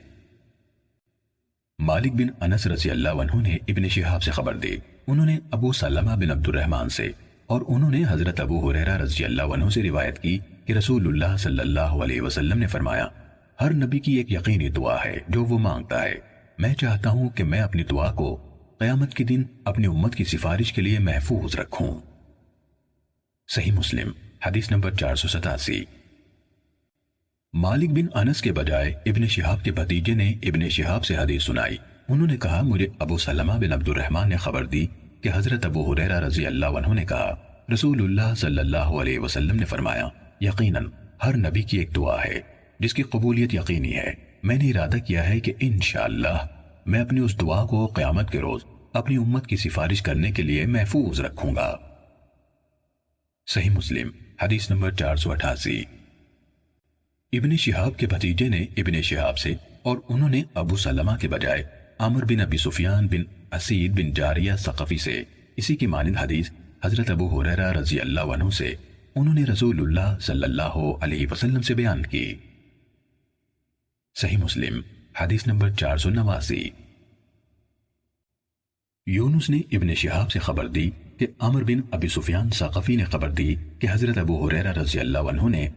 Speaker 1: مالک بن انس رضی اللہ عنہ نے ابن شہاب سے خبر دی، انہوں نے ابو سلمہ بن عبد الرحمن سے، اور انہوں نے حضرت ابو ہریرہ رضی اللہ عنہ سے روایت کی کہ رسول اللہ صلی اللہ علیہ وسلم نے فرمایا، ہر نبی کی ایک یقینی دعا ہے جو وہ مانگتا ہے، میں چاہتا ہوں کہ میں اپنی دعا کو قیامت کے دن اپنی امت کی سفارش کے لیے محفوظ رکھوں۔ صحیح مسلم حدیث نمبر 487۔ مالک بن انس کے بجائے ابن شہاب کے بھتیجے نے ابن شہاب سے حدیث سنائی، انہوں نے کہا، مجھے ابو سلمہ بن عبد الرحمن نے خبر دی کہ حضرت ابو ہریرہ رضی اللہ عنہ نے کہا، رسول اللہ صلی اللہ علیہ وسلم نے فرمایا، یقیناً ہر نبی کی ایک دعا ہے جس کی قبولیت یقینی ہے، میں نے ارادہ کیا ہے کہ انشاءاللہ میں اپنی اس دعا کو قیامت کے روز اپنی امت کی سفارش کرنے کے لیے محفوظ رکھوں گا۔ صحیح مسلم حدیث نمبر 488۔ ابن شہاب کے بھتیجے نے ابن شہاب سے، اور انہوں نے ابو سلمہ کے بجائے عمر بن ابی سفیان بن اسید بن جاریہ ثقفی سے اسی کی مانند حدیث حضرت ابو ہریرہ رضی اللہ عنہ سے انہوں نے رسول اللہ صلی اللہ علیہ وسلم سے بیان کی۔ صحیح مسلم حدیث نمبر 489۔ یونس نے ابن شہاب سے خبر دی کہ عمر بن ابی سفیان ثقفی نے خبر دی کہ حضرت ابو ہریرہ رضی اللہ عنہ نے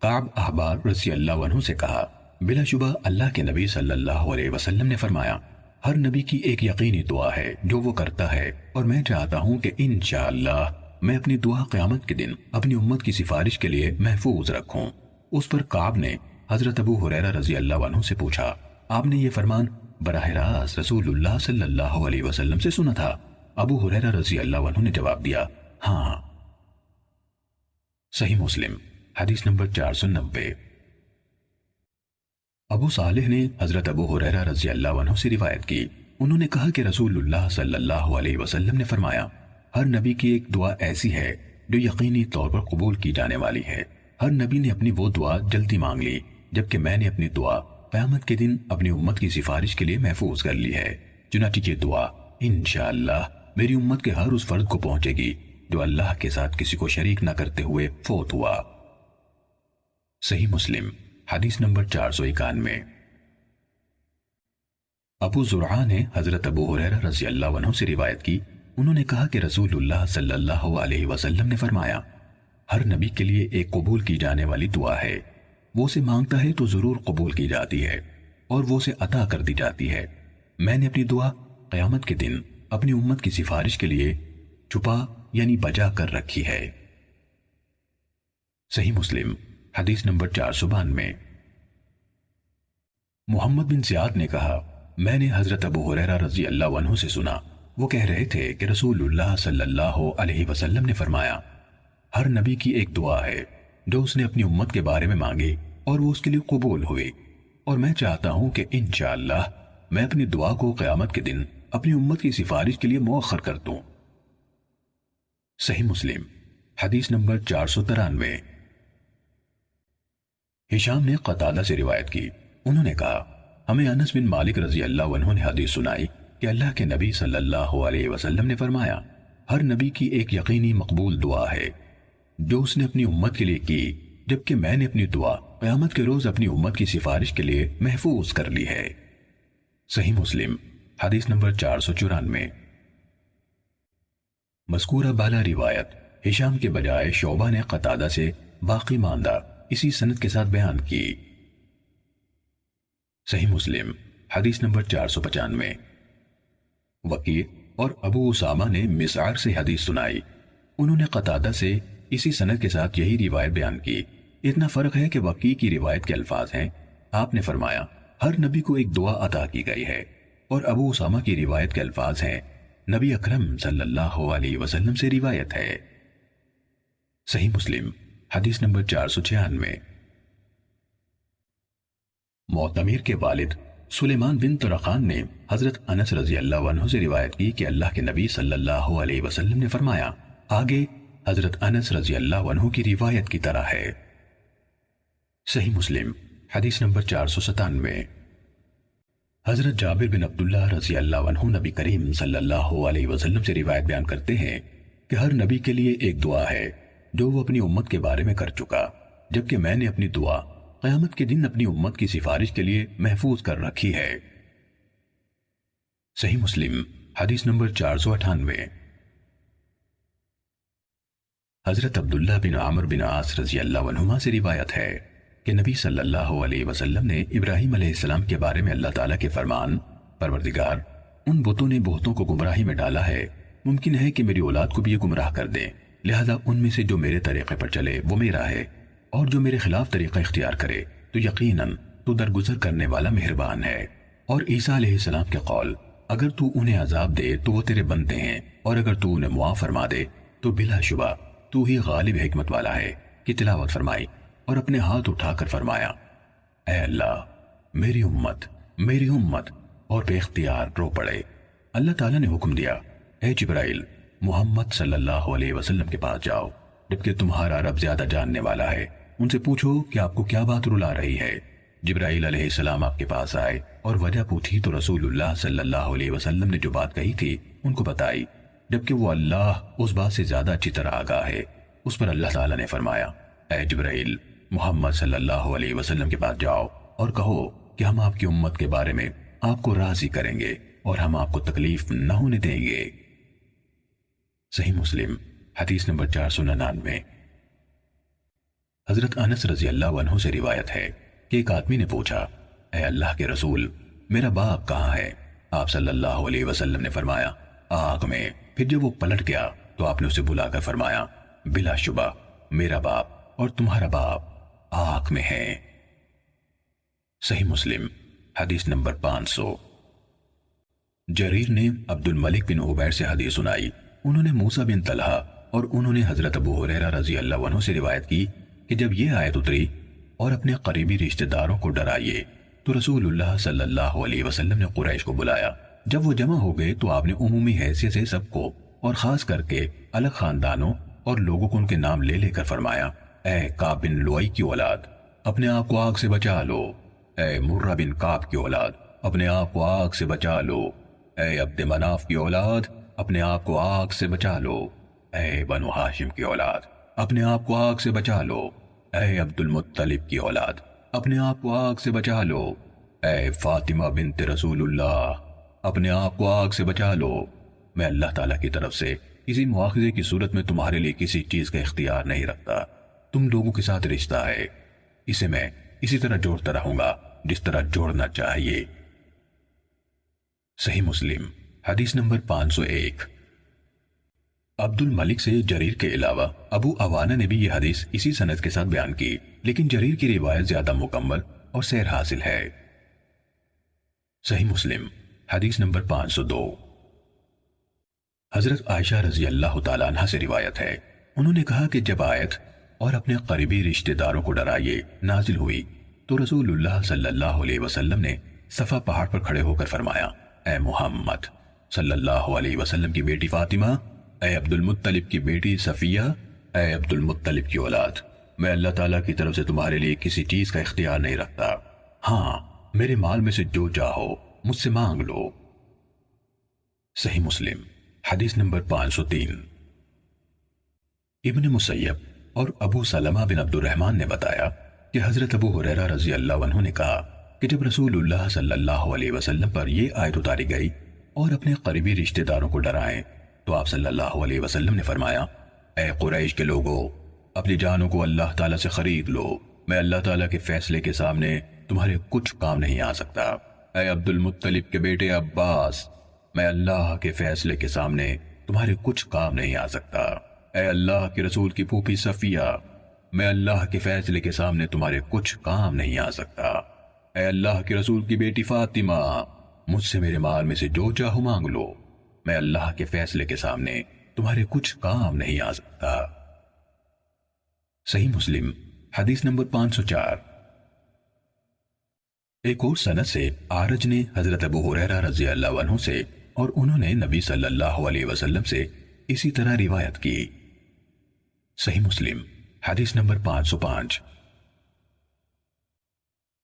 Speaker 1: کعب احبار رضی اللہ عنہ سے کہا، بلا شبہ اللہ کے نبی صلی اللہ علیہ وسلم نے فرمایا، ہر نبی کی ایک یقینی دعا ہے جو وہ کرتا ہے، اور میں چاہتا ہوں کہ انشاءاللہ میں اپنی دعا قیامت کے دن اپنی امت کی سفارش کے لیے محفوظ رکھوں۔ اس پر کعب نے حضرت ابو ہریرہ رضی اللہ عنہ سے پوچھا، آپ نے یہ فرمان براہ راست رسول اللہ صلی اللہ علیہ وسلم سے سنا تھا؟ ابو ہریرہ رضی اللہ عنہ نے جواب دیا، ہاں۔ صحیح مسلم حدیث نمبر 490۔ ابو صالح نے حضرت ابو ہریرہ رضی اللہ عنہ سے روایت کی، انہوں نے کہا کہ رسول اللہ صلی اللہ علیہ وسلم نے فرمایا، ہر نبی کی ایک دعا ایسی ہے جو یقینی طور پر قبول کی جانے والی ہے، ہر نبی نے اپنی وہ دعا جلدی مانگ لی، جبکہ میں نے اپنی دعا قیامت کے دن اپنی امت کی سفارش کے لیے محفوظ کر لی ہے، چنانچہ یہ دعا انشاءاللہ میری امت کے ہر اس فرد کو پہنچے گی جو اللہ کے ساتھ کسی کو شریک نہ کرتے ہوئے فوت ہوا۔ صحیح مسلم حدیث نمبر 491۔ ابو زرعہ نے حضرت ابو ہریرہ رضی اللہ عنہ سے روایت کی، انہوں نے کہا کہ رسول اللہ صلی اللہ علیہ وسلم نے فرمایا، ہر نبی کے لیے ایک قبول کی جانے والی دعا ہے، وہ اسے مانگتا ہے تو ضرور قبول کی جاتی ہے اور وہ اسے عطا کر دی جاتی ہے، میں نے اپنی دعا قیامت کے دن اپنی امت کی سفارش کے لیے چھپا یعنی بجا کر رکھی ہے۔ صحیح مسلم حدیث نمبر 492۔ محمد بن زیاد نے کہا، میں نے حضرت ابو ہریرہ رضی اللہ عنہ سے سنا، وہ کہہ رہے تھے کہ رسول اللہ صلی اللہ علیہ وسلم نے فرمایا، ہر نبی کی ایک دعا ہے جو اس نے اپنی امت کے بارے میں مانگی اور وہ اس کے لیے قبول ہوئی، اور میں چاہتا ہوں کہ انشاءاللہ میں اپنی دعا کو قیامت کے دن اپنی امت کی سفارش کے لیے مؤخر کر دوں۔ صحیح مسلم حدیث نمبر 493۔ ہشام نے قتادہ سے روایت کی، انہوں نے کہا، ہمیں انس بن مالک رضی اللہ عنہ نے حدیث سنائی کہ اللہ کے نبی صلی اللہ علیہ وسلم نے فرمایا، ہر نبی کی ایک یقینی مقبول دعا ہے جو اس نے اپنی امت کے لیے کی، جبکہ میں نے اپنی دعا قیامت کے روز اپنی امت کی سفارش کے لیے محفوظ کر لی ہے۔ صحیح مسلم حدیث نمبر 494۔ مذکورہ بالا روایت ہشام کے بجائے شعبہ نے قتادہ سے باقی ماندہ اسی سند کے ساتھ بیان کی۔ صحیح مسلم حدیث نمبر 495۔ وکیع اور ابو اسامہ نے مسعر سے حدیث سنائی، انہوں نے قتادہ سے اسی سند کے ساتھ یہی روایت بیان کی، اتنا فرق ہے کہ وکیع کی روایت کے الفاظ ہیں، آپ نے فرمایا ہر نبی کو ایک دعا عطا کی گئی ہے، اور ابو اسامہ کی روایت کے الفاظ ہیں، نبی اکرم صلی اللہ علیہ وسلم سے روایت ہے۔ صحیح مسلم حدیث نمبر 496۔ معتمر کے والد سلیمان بن طرخان نے حضرت انس رضی اللہ عنہ سے روایت کی کہ اللہ کے نبی صلی اللہ علیہ وسلم نے فرمایا، آگے حضرت انس رضی اللہ عنہ کی روایت کی طرح ہے۔ صحیح مسلم حدیث نمبر 497۔ حضرت جابر بن عبداللہ رضی اللہ عنہ نبی کریم صلی اللہ علیہ وسلم سے روایت بیان کرتے ہیں کہ ہر نبی کے لیے ایک دعا ہے جو وہ اپنی امت کے بارے میں کر چکا، جبکہ میں نے اپنی دعا قیامت کے دن اپنی امت کی سفارش کے لیے محفوظ کر رکھی ہے۔ صحیح مسلم حدیث نمبر 498۔ حضرت عبداللہ بن عمر بن عاص رضی اللہ عنہما سے روایت ہے کہ نبی صلی اللہ علیہ وسلم نے ابراہیم علیہ السلام کے بارے میں اللہ تعالیٰ کے فرمان، پروردگار ان بتوں نے بہتوں کو گمراہی میں ڈالا ہے، ممکن ہے کہ میری اولاد کو بھی یہ گمراہ کر دیں، لہذا ان میں سے جو میرے طریقے پر چلے وہ میرا ہے، اور جو میرے خلاف طریقہ اختیار کرے تو یقیناً تو درگزر کرنے والا مہربان ہے۔ اور عیسیٰ علیہ السلام کے قول، اگر تو انہیں عذاب دے تو وہ تیرے بندے ہیں، اور اگر تو انہیں معاف فرما دے تو بلا شبہ تو ہی غالب حکمت والا ہے، کی تلاوت فرمائی اور اپنے ہاتھ اٹھا کر فرمایا، اے اللہ میری امت، اور بے اختیار رو پڑے۔ اللہ تعالیٰ نے حکم دیا، اے جبرائیل محمد صلی اللہ علیہ وسلم کے پاس جاؤ، جبکہ تمہارا رب زیادہ جاننے والا ہے، ان سے پوچھو کہ آپ کو کیا بات رلا رہی ہے۔ جبرائیل علیہ السلام آپ کے پاس آئے اور وجہ پوچھی تو رسول اللہ صلی اللہ علیہ وسلم نے جو بات کہی تھی ان کو بتائی، جبکہ وہ اللہ اس بات سے زیادہ اچھی طرح آگاہ ہے۔ اس پر اللہ تعالیٰ نے فرمایا، اے جبرائیل محمد صلی اللہ علیہ وسلم کے پاس جاؤ اور کہو کہ ہم آپ کی امت کے بارے میں آپ کو راضی کریں گے اور ہم آپ کو تکلیف نہ ہونے دیں گے۔ صحیح مسلم حدیث نمبر 499۔ حضرت انس رضی اللہ عنہ سے روایت ہے کہ ایک آدمی نے پوچھا، اے اللہ کے رسول میرا باپ کہاں ہے؟ آپ صلی اللہ علیہ وسلم نے فرمایا، آگ میں۔ پھر جب وہ پلٹ گیا تو آپ نے اسے بلا کر فرمایا، بلا شبہ میرا باپ اور تمہارا باپ آگ میں ہے۔ صحیح مسلم حدیث نمبر 500۔ جریر نے عبد الملک بن عبیر سے حدیث سنائی، انہوں نے موسیٰ بن طلحہ اور انہوں نے حضرت ابو ہریرہ رضی اللہ عنہ سے روایت کی کہ جب یہ آیت اتری اور اپنے قریبی رشتہ داروں کو ڈرائیے، تو رسول اللہ صلی اللہ علیہ وسلم نے قریش کو بلایا۔ جب وہ جمع ہو گئے تو آپ نے عمومی حیثیت سے سب کو اور خاص کر کے الگ خاندانوں اور لوگوں کو ان کے نام لے لے کر فرمایا، اے کعب بن لؤی کی اولاد اپنے آپ کو آگ سے بچا لو، اے مرہ بن کعب کی اولاد اپنے آپ کو آگ سے بچا لو، اے عبد مناف کی اولاد اپنے آپ کو آگ سے بچا لو، اے بنو ہاشم کی اولاد اپنے آپ کو آگ سے بچا لو، اے عبد المطلب کی اولاد اپنے آپ کو آگ سے بچا لو، اے فاطمہ بنت رسول اللہ اپنے آپ کو آگ سے بچا لو۔ میں اللہ تعالیٰ کی طرف سے کسی مواخذے کی صورت میں تمہارے لیے کسی چیز کا اختیار نہیں رکھتا، تم لوگوں کے ساتھ رشتہ ہے، اسے میں اسی طرح جوڑتا رہوں گا جس طرح جوڑنا چاہیے۔ صحیح مسلم حدیث نمبر 501۔ عبد الملک سے جریر کے علاوہ ابو عوانہ نے بھی یہ حدیث اسی سند کے ساتھ بیان کی، لیکن جریر کی روایت زیادہ مکمل اور سیر حاصل ہے۔ صحیح مسلم حدیث نمبر 502۔ حضرت عائشہ رضی اللہ تعالیٰ عنہ سے روایت ہے، انہوں نے کہا کہ جب آیت اور اپنے قریبی رشتہ داروں کو ڈرائیے نازل ہوئی تو رسول اللہ صلی اللہ علیہ وسلم نے صفا پہاڑ پر کھڑے ہو کر فرمایا، اے محمد صلی اللہ علیہ وسلم کی بیٹی فاطمہ، اے عبد المطلب کی بیٹی صفیہ، اے عبد المطلب کی اولاد، میں اللہ تعالیٰ کی طرف سے تمہارے لیے کسی چیز کا اختیار نہیں رکھتا، ہاں میرے مال میں سے جو چاہو مجھ سے مانگ لو۔ صحیح مسلم حدیث نمبر 503۔ ابن مسیب اور ابو سلمہ بن عبد الرحمن نے بتایا کہ حضرت ابو ہریرہ رضی اللہ عنہ نے کہا کہ جب رسول اللہ صلی اللہ علیہ وسلم پر یہ آیت اتاری گئی اور اپنے قریبی رشتہ داروں کو ڈرائیں تو آپ صلی اللہ علیہ وسلم نے فرمایا، اے قریش کے لوگوں اپنی جانوں کو اللہ تعالیٰ سے خرید لو، میں اللہ تعالیٰ کے فیصلے کے سامنے تمہارے کچھ کام نہیں آ سکتا، اے عبد المطلب کے بیٹے عباس میں اللہ کے فیصلے کے سامنے تمہارے کچھ کام نہیں آ سکتا، اے اللہ کے رسول کی پھوپھی صفیہ میں اللہ کے فیصلے کے سامنے تمہارے کچھ کام نہیں آ سکتا، اے اللہ کے رسول کی بیٹی فاطمہ، مجھ سے میرے مال میں سے جو چاہو مانگ لو، میں اللہ کے فیصلے کے سامنے تمہارے کچھ کام نہیں آ سکتا۔ صحیح مسلم حدیث نمبر 504۔ ایک اور سند سے آرج نے حضرت ابو ہریرہ رضی اللہ عنہ سے اور انہوں نے نبی صلی اللہ علیہ وسلم سے اسی طرح روایت کی۔ صحیح مسلم حدیث نمبر 505۔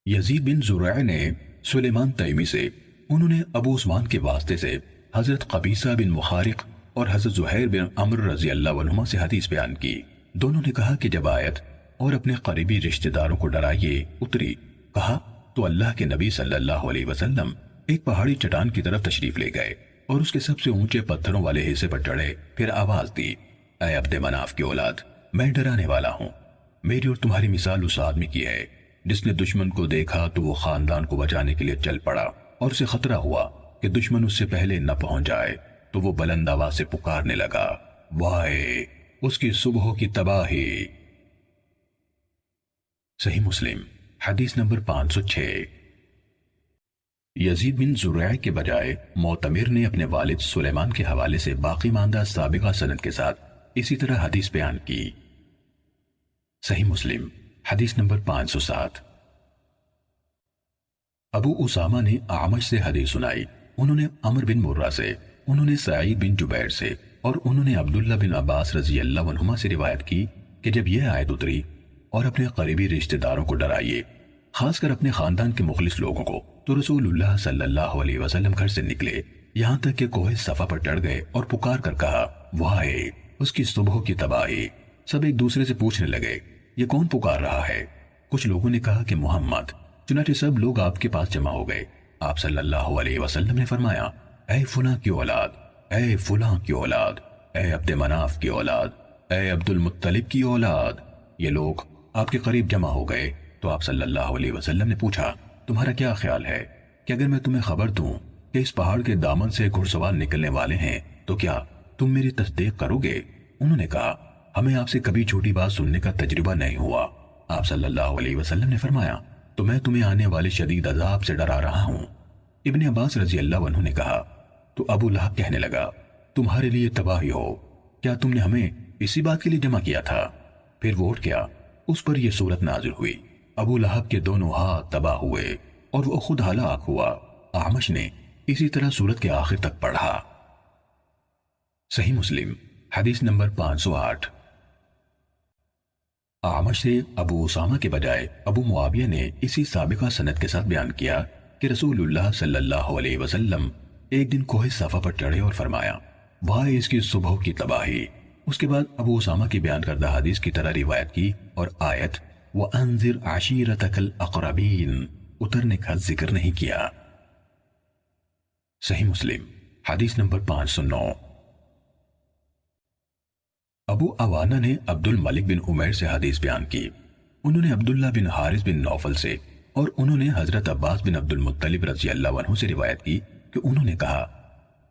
Speaker 1: یزید بن زرع نے سلیمان تیمی سے، انہوں نے ابو عثمان کے واسطے سے حضرت قبیصہ بن مخارق اور حضرت زہیر بن عمرو رضی اللہ عنہما سے حدیث بیان کی۔ دونوں نے کہا کہ جب آیت اور اپنے قریبی رشتہ داروں کو ڈرائیے اتری، کہا تو اللہ کے نبی صلی اللہ علیہ وسلم ایک پہاڑی چٹان کی طرف تشریف لے گئے اور اس کے سب سے اونچے پتھروں والے حصے پر چڑھے، پھر آواز دی، اے عبد مناف کی اولاد، میں ڈرانے والا ہوں۔ میری اور تمہاری مثال اس آدمی کی ہے جس نے دشمن کو دیکھا تو وہ خاندان کو بچانے کے لیے چل پڑا اور اسے خطرہ ہوا کہ دشمن اس سے پہلے نہ پہنچ جائے، تو وہ بلند آواز سے پکارنے لگا، وائے اس کی صبح کی تباہی۔ صحیح مسلم حدیث نمبر 506۔ یزید بن زرع کے بجائے معتمر نے اپنے والد سلیمان کے حوالے سے باقی ماندہ سابقہ سند کے ساتھ اسی طرح حدیث بیان کی۔ صحیح مسلم حدیث نمبر 507۔ ابو اسامہ نے اعمش سے حدیث سنائی، انہوں نے عمر بن مرہ سے، انہوں نے سعید بن جبیر سے اور انہوں نے عبداللہ بن عباس رضی اللہ عنہما سے روایت کی کہ جب یہ آیت اتری اور اپنے قریبی رشتہ داروں کو ڈرائیے، خاص کر اپنے خاندان کے مخلص لوگوں کو، تو رسول اللہ صلی اللہ علیہ وسلم گھر سے نکلے یہاں تک کہ کوہ صفا پر چڑھ گئے اور پکار کر کہا، وائے اس کی صبح کی تباہی۔ سب ایک دوسرے سے پوچھنے لگے، یہ کون پکار رہا ہے؟ کچھ لوگوں نے کہا کہ محمد۔ چنانچہ سب لوگ آپ کے پاس جمع ہو گئے۔ آپ صلی اللہ علیہ وسلم نے فرمایا، اے فلاں کی اولاد، اے فلاں کی اولاد، اے عبد مناف کی اولاد، اے عبد المطلب کی اولاد۔ یہ لوگ آپ کے قریب جمع ہو گئے تو آپ صلی اللہ علیہ وسلم نے پوچھا، تمہارا کیا خیال ہے کہ اگر میں تمہیں خبر دوں کہ اس پہاڑ کے دامن سے گھڑ سوار نکلنے والے ہیں تو کیا تم میری تصدیق کرو گے؟ انہوں نے کہا، ہمیں آپ سے کبھی جھوٹی بات سننے کا تجربہ نہیں ہوا۔ آپ صلی اللہ علیہ وسلم نے فرمایا، تو میں تمہیں آنے والے شدید عذاب سے ڈرا رہا ہوں۔ ابن عباس رضی اللہ عنہ نے کہا، تو ابو لہب کہنے لگا، تمہارے لیے تباہی ہو، کیا تم نے ہمیں اسی بات کے لیے جمع کیا تھا؟ پھر وہ اٹھ گیا، اس پر یہ صورت نازل ہوئی، ابو لہب کے دونوں ہاتھ تباہ ہوئے اور وہ خود ہلاک ہوا۔ اعمش نے اسی طرح صورت کے آخر تک پڑھا۔ صحیح مسلم حدیث نمبر 508۔ اعمش سے ابو اسامہ کے بجائے ابو معاویہ نے اسی سابقہ سند کے ساتھ بیان کیا کہ رسول اللہ صلی اللہ علیہ وسلم ایک دن کوہ صفا پر چڑھے اور فرمایا، وائے اس کی صبح کی تباہی۔ اس کے بعد ابو اسامہ کی بیان کردہ حدیث کی طرح روایت کی اور آیت وَأَنذِرْ عَشِيرَتَكَ الْأَقْرَبِينَ اترنے کا ذکر نہیں کیا۔ صحیح مسلم حدیث نمبر 509۔ ابو عوانہ نے عبد الملک بن عمیر سے حدیث بیان کی، انہوں نے عبداللہ بن حارث بن نوفل سے اور انہوں نے حضرت عباس بن عبد المطلب رضی اللہ عنہ سے روایت کی کہ انہوں نے کہا،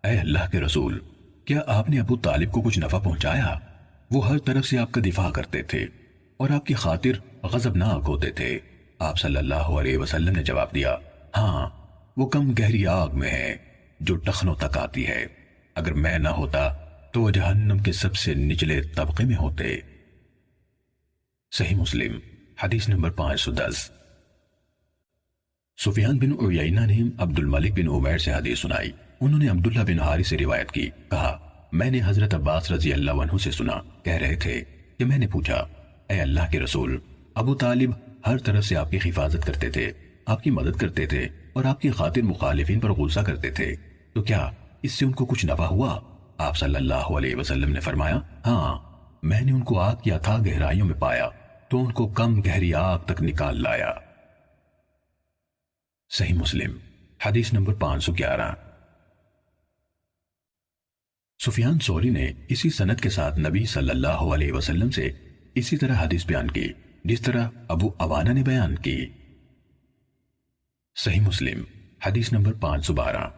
Speaker 1: اے اللہ کے رسول، کیا آپ نے ابو طالب کو کچھ نفع پہنچایا؟ وہ ہر طرف سے آپ کا دفاع کرتے تھے اور آپ کی خاطر غضبناک ہوتے تھے۔ آپ صلی اللہ علیہ وسلم نے جواب دیا، ہاں وہ کم گہری آگ میں ہے جو ٹخنوں تک آتی ہے، اگر میں نہ ہوتا تو وہ جہنم کے سب سے نچلے طبقے میں ہوتے۔ صحیح مسلم حدیث نمبر 510۔ سفیان بن عیینہ نے عبد الملک بن عمیر سے حدیث سنائی، انہوں نے عبداللہ بن حارث سے روایت کی، کہا، میں نے حضرت عباس رضی اللہ عنہ سے سنا، کہہ رہے تھے کہ میں نے پوچھا، اے اللہ کے رسول، ابو طالب ہر طرف سے آپ کی حفاظت کرتے تھے، آپ کی مدد کرتے تھے اور آپ کی خاطر مخالفین پر غصہ کرتے تھے، تو کیا اس سے ان کو کچھ نفع ہوا؟ آپ صلی اللہ علیہ وسلم نے فرمایا، ہاں میں نے ان کو آگ کی اتھاہ گہرائیوں میں پایا تو ان کو کم گہری آگ تک نکال لایا۔ صحیح مسلم حدیث نمبر 511۔ سفیان ثوری نے اسی سند کے ساتھ نبی صلی اللہ علیہ وسلم سے اسی طرح حدیث بیان کی جس طرح ابو عوانہ نے بیان کی۔ صحیح مسلم حدیث نمبر 512۔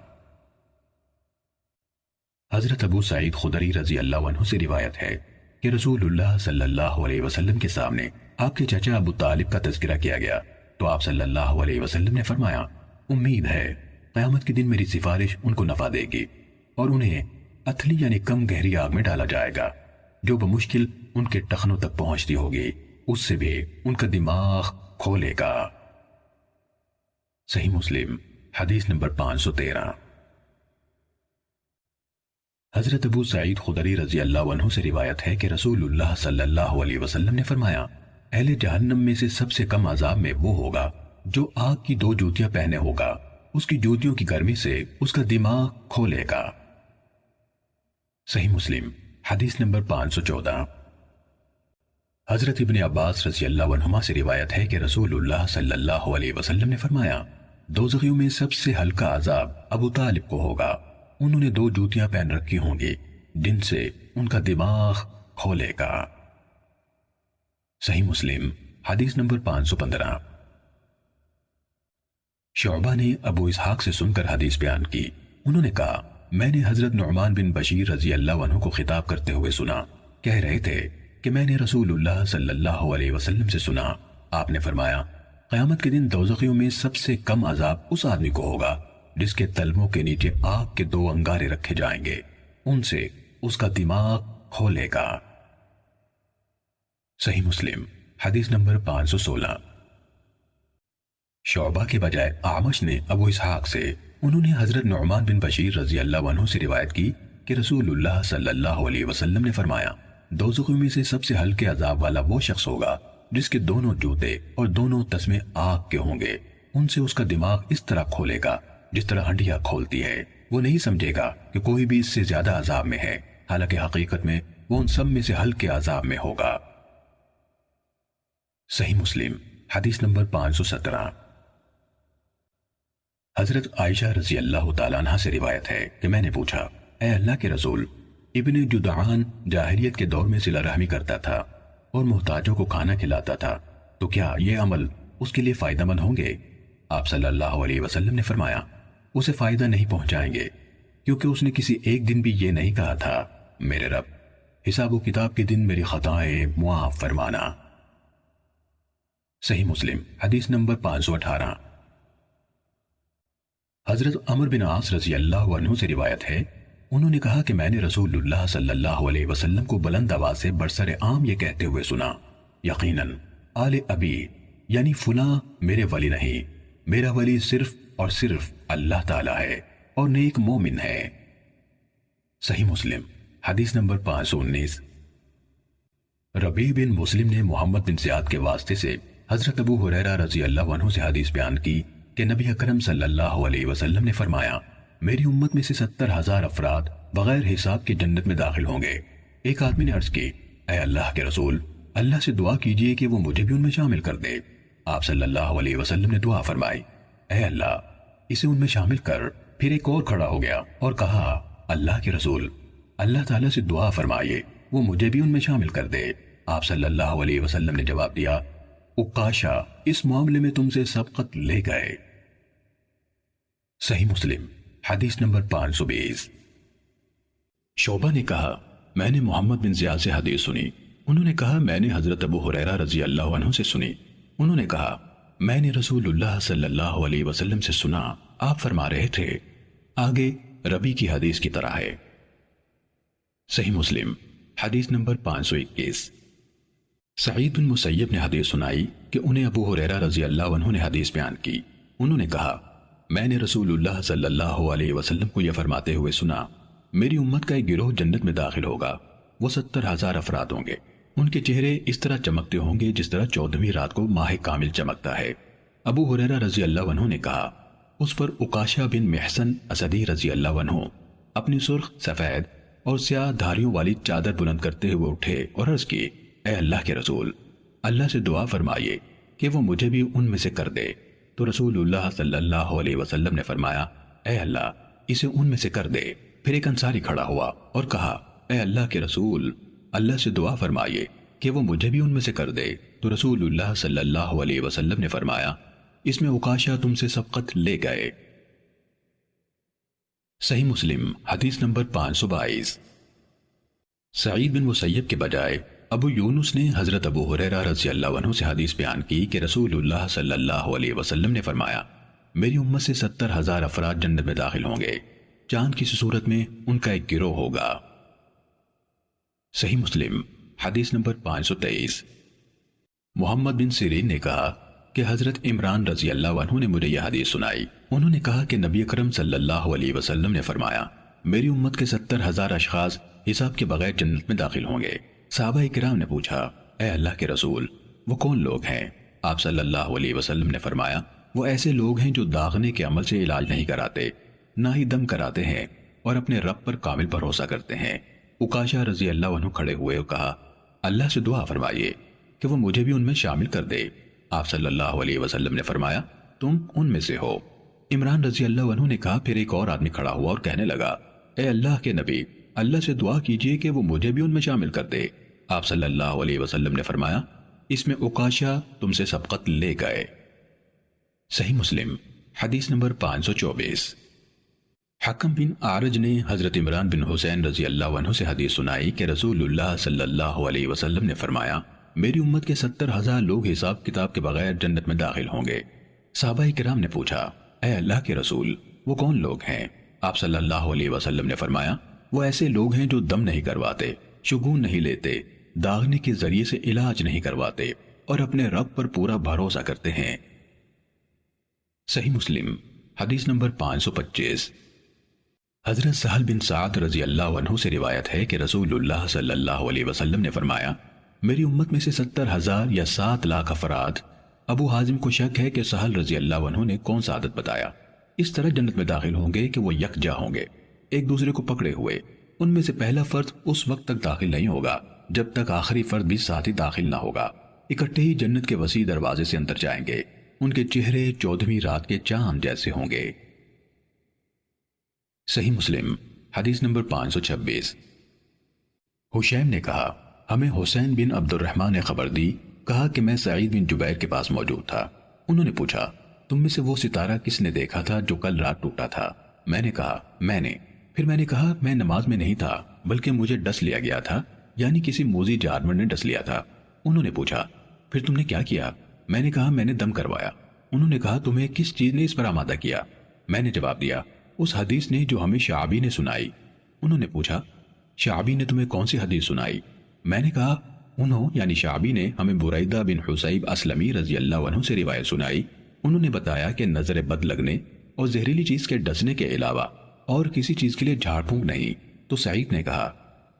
Speaker 1: حضرت ابو سعید خدری رضی اللہ عنہ سے روایت ہے کہ رسول اللہ صلی اللہ علیہ وسلم کے سامنے آپ کے چچا ابو طالب کا تذکرہ کیا گیا تو آپ صلی اللہ علیہ وسلم نے فرمایا امید ہے قیامت کے دن میری سفارش ان کو نفع دے گی اور انہیں اتھلی یعنی کم گہری آگ میں ڈالا جائے گا جو بمشکل ان کے ٹخنوں تک پہنچتی ہوگی، اس سے بھی ان کا دماغ کھولے گا۔ صحیح مسلم حدیث نمبر 513۔ حضرت ابو سعید خدری رضی اللہ عنہ سے روایت ہے کہ رسول اللہ صلی اللہ علیہ وسلم نے فرمایا اہل جہنم میں سے سب سے کم عذاب میں وہ ہوگا جو آگ کی 2 جوتیاں پہنے ہوگا، اس کی جوتیوں کی گرمی سے اس کا دماغ کھولے گا۔ صحیح مسلم حدیث نمبر 514۔ حضرت ابن عباس رضی اللہ عنہما سے روایت ہے کہ رسول اللہ صلی اللہ علیہ وسلم نے فرمایا دوزخیوں میں سب سے ہلکا عذاب ابو طالب کو ہوگا، انہوں نے 2 جوتیاں پہن رکھی ہوں گی جن سے ان کا دماغ کھولے گا۔ صحیح مسلم حدیث نمبر 515۔ شعبہ نے ابو اسحاق سے سن کر حدیث بیان کی، انہوں نے کہا میں نے حضرت نعمان بن بشیر رضی اللہ عنہ کو خطاب کرتے ہوئے سنا، کہہ رہے تھے کہ میں نے رسول اللہ صلی اللہ علیہ وسلم سے سنا، آپ نے فرمایا قیامت کے دن دوزخیوں میں سب سے کم عذاب اس آدمی کو ہوگا جس کے تلووں کے نیچے آگ کے 2 انگارے رکھے جائیں گے، ان سے اس کا دماغ کھولے گا۔ صحیح مسلم حدیث نمبر 516۔ شعبہ کے بجائے اعمش نے ابو اسحاق سے، انہوں نے حضرت نعمان بن بشیر رضی اللہ عنہ سے روایت کی کہ رسول اللہ صلی اللہ علیہ وسلم نے فرمایا دوزخیوں میں سے سب سے ہلکے عذاب والا وہ شخص ہوگا جس کے دونوں جوتے اور دونوں تسمے آگ کے ہوں گے، ان سے اس کا دماغ اس طرح کھولے گا جس طرح ہنڈیا کھولتی ہے، وہ نہیں سمجھے گا کہ کوئی بھی اس سے زیادہ عذاب میں ہے، حالانکہ حقیقت میں وہ ان سب میں سے ہلکے عذاب میں ہوگا۔ صحیح مسلم حدیث نمبر 517۔ حضرت عائشہ رضی اللہ تعالیٰ عنہ سے روایت ہے کہ میں نے پوچھا اے اللہ کے رسول، ابن جدعان جاہلیت کے دور میں صلہ رحمی کرتا تھا اور محتاجوں کو کھانا کھلاتا تھا، تو کیا یہ عمل اس کے لیے فائدہ مند ہوں گے؟ آپ صلی اللہ علیہ وسلم نے فرمایا اسے فائدہ نہیں پہنچائیں گے، کیونکہ اس نے کسی ایک دن بھی یہ نہیں کہا تھا میرے رب حساب و کتاب کے دن میری خطائیں معاف فرمانا۔ صحیح مسلم حدیث نمبر 518۔ حضرت عمر بن عاص رضی اللہ عنہ سے روایت ہے، انہوں نے کہا کہ میں نے رسول اللہ صلی اللہ علیہ وسلم کو بلند آواز سے برسر عام یہ کہتے ہوئے سنا یقیناً آل ابی یعنی فلاں میرے ولی نہیں، میرا ولی صرف اور صرف اللہ تعالیٰ ہے اور نیک مومن ہے۔ صحیح مسلم حدیث نمبر 519۔ ربیع بن مسلم نے محمد بن زیاد کے واسطے سے حضرت ابو ہریرہ رضی اللہ عنہ سے حدیث بیان کی کہ نبی اکرم صلی اللہ علیہ وسلم نے فرمایا میری امت میں سے 70,000 افراد بغیر حساب کے جنت میں داخل ہوں گے۔ ایک آدمی نے عرض کی اے اللہ کے رسول، اللہ سے دعا کیجئے کہ وہ مجھے بھی ان میں شامل کر دے۔ آپ صلی اللہ علیہ وسلم نے دعا فرمائی اے اللہ اسے ان میں شامل کر۔ پھر ایک اور کھڑا ہو گیا اور کہا اللہ کے رسول، اللہ تعالیٰ سے دعا فرمائیے وہ مجھے بھی ان میں شامل کر دے۔ آپ صلی اللہ علیہ وسلم نے جواب دیا اقاشا اس معاملے میں تم سے سبقت لے گئے۔ صحیح مسلم حدیث نمبر 520۔ شعبہ نے کہا میں نے محمد بن زیاد سے حدیث سنی، انہوں نے کہا میں نے حضرت ابو ہریرہ رضی اللہ عنہ سے سنی، انہوں نے کہا میں نے رسول اللہ صلی اللہ علیہ وسلم سے سنا، آپ فرما رہے تھے آگے ربی کی حدیث کی طرح ہے۔ صحیح مسلم حدیث نمبر 521۔ سعید بن مسیب نے حدیث سنائی کہ انہیں ابو ہریرہ رضی اللہ عنہ نے حدیث بیان کی، انہوں نے کہا میں نے رسول اللہ صلی اللہ علیہ وسلم کو یہ فرماتے ہوئے سنا میری امت کا ایک گروہ جنت میں داخل ہوگا، وہ 70,000 افراد ہوں گے، ان کے چہرے اس طرح چمکتے ہوں گے جس طرح 14ویں رات کو ماہ کامل چمکتا ہے۔ ابو ہریرہ رضی اللہ عنہ نے کہا اس پر عکاشہ بن محسن اسدی رضی اللہ عنہ اپنی سرخ سفید اور سیاہ دھاریوں والی چادر بلند کرتے ہوئے اٹھے اور عرض کی اے اللہ کے رسول، اللہ سے دعا فرمائیے کہ وہ مجھے بھی ان میں سے کر دے۔ تو رسول اللہ صلی اللہ علیہ وسلم نے فرمایا اے اللہ اسے ان میں سے کر دے۔ پھر ایک انصاری کھڑا ہوا اور کہا اے اللہ کے رسول، اللہ سے دعا فرمائیے کہ وہ مجھے بھی ان میں سے کر دے۔ تو رسول اللہ صلی اللہ علیہ وسلم نے فرمایا اس میں عکاشہ تم سے سبقت لے گئے۔ صحیح مسلم حدیث نمبر 522۔ سعید بن مسیب کے بجائے ابو یونس نے حضرت ابو ہریرہ رضی اللہ عنہ سے حدیث بیان کی کہ رسول اللہ صلی اللہ علیہ وسلم نے فرمایا، میری امت سے 70,000 افراد جنت میں داخل ہوں گے، چاند کی صورت میں ان کا ایک گروہ ہوگا۔ صحیح مسلم حدیث نمبر 523۔ محمد بن سیرین نے کہا کہ حضرت عمران رضی اللہ عنہ نے مجھے یہ حدیث سنائی۔ انہوں نے کہا کہ نبی اکرم صلی اللہ علیہ وسلم نے فرمایا، میری امت کے 70,000 اشخاص حساب کے بغیر جنت میں داخل ہوں گے۔ صحابہ کرام نے پوچھا، اے اللہ کے رسول، وہ کون لوگ ہیں؟ آپ صلی اللہ علیہ وسلم نے فرمایا، وہ ایسے لوگ ہیں جو داغنے کے عمل سے علاج نہیں کراتے، نہ ہی دم کراتے ہیں، اور اپنے رب پر کامل بھروسہ کرتے ہیں۔ عکاشہ رضی اللہ عنہ کھڑے ہوئے اور کہا، اللہ سے دعا فرمائیے کہ وہ مجھے بھی ان میں شامل کر دے۔ آپ صلی اللہ علیہ وسلم نے فرمایا، تم ان میں سے ہو۔ عمران رضی اللہ عنہ نے کہا، پھر ایک اور آدمی کھڑا ہوا اور کہنے لگا، اے اللہ کے نبی، اللہ سے دعا کیجئے کہ وہ مجھے بھی ان میں شامل کر دے۔ آپ صلی اللہ علیہ وسلم نے فرمایا، اس میں عکاشہ تم سے سبقت لے گئے۔ صحیح مسلم حدیث نمبر 524۔ حکم بن اعرج نے حضرت عمران بن حسین رضی اللہ عنہ سے حدیث سنائی کہ رسول اللہ صلی اللہ علیہ وسلم نے فرمایا، میری امت کے 70,000 لوگ حساب کتاب کے بغیر جنت میں داخل ہوں گے۔ صحابہ کرام نے پوچھا، اے اللہ کے رسول، وہ کون لوگ ہیں؟ آپ صلی اللہ علیہ وسلم نے فرمایا، وہ ایسے لوگ ہیں جو دم نہیں کرواتے، شگون نہیں لیتے، داغنے کے ذریعے سے علاج نہیں کرواتے، اور اپنے رب پر پورا بھروسہ کرتے ہیں۔ صحیح مسلم حدیث نمبر 525۔ حضرت سہل بن سعد رضی اللہ عنہ سے روایت ہے کہ رسول اللہ صلی اللہ علیہ وسلم نے فرمایا، میری امت میں سے 70,000 یا 7 لاکھ افراد، ابو حازم کو شک ہے کہ سہل رضی اللہ عنہ نے کون سا عادت بتایا، اس طرح جنت میں داخل ہوں گے کہ وہ یکجا ہوں گے، ایک دوسرے کو پکڑے ہوئے۔ ان میں سے پہلا فرد اس وقت تک داخل نہیں ہوگا جب تک آخری فرد بھی ساتھ ہی داخل نہ ہوگا۔ اکٹھے ہی جنت کے وسیع دروازے سے اندر جائیں گے، ان کے چہرے 14ویں رات کے چاند جیسے ہوں گے۔ صحیح مسلم حدیث نمبر 526۔ حشیم نے کہا، ہمیں حسین بن عبد الرحمن نے خبر دی، کہا کہ میں سعید بن جبیر کے پاس موجود تھا۔ انہوں نے پوچھا، تم میں سے وہ ستارہ کس نے دیکھا تھا جو کل رات ٹوٹا تھا؟ میں نے کہا، میں نے۔ پھر میں نے کہا، میں نماز میں نہیں تھا بلکہ مجھے ڈس لیا گیا تھا، یعنی کسی موذی جانور نے ڈس لیا تھا۔ انہوں نے پوچھا، پھر تم نے کیا کیا؟ میں نے کہا، میں نے دم کروایا۔ انہوں نے کہا، تمہیں کس چیز نے اس پر آمادہ کیا؟ میں نے جواب دیا، اس حدیث نے جو ہمیں شعبی نے سنائی۔ انہوں نے پوچھا، شعبی نے تمہیں کون سی حدیث سنائی؟ میں نے کہا، انہوں یعنی شعبی نے ہمیں بریدہ بن حصیب اسلمی رضی اللہ عنہ سے روایت سنائی۔ انہوں نے بتایا کہ نظر بد لگنے اور زہریلی چیز کے ڈسنے کے علاوہ اور کسی چیز کے لیے جھاڑ پھونک نہیں۔ تو سعید نے کہا،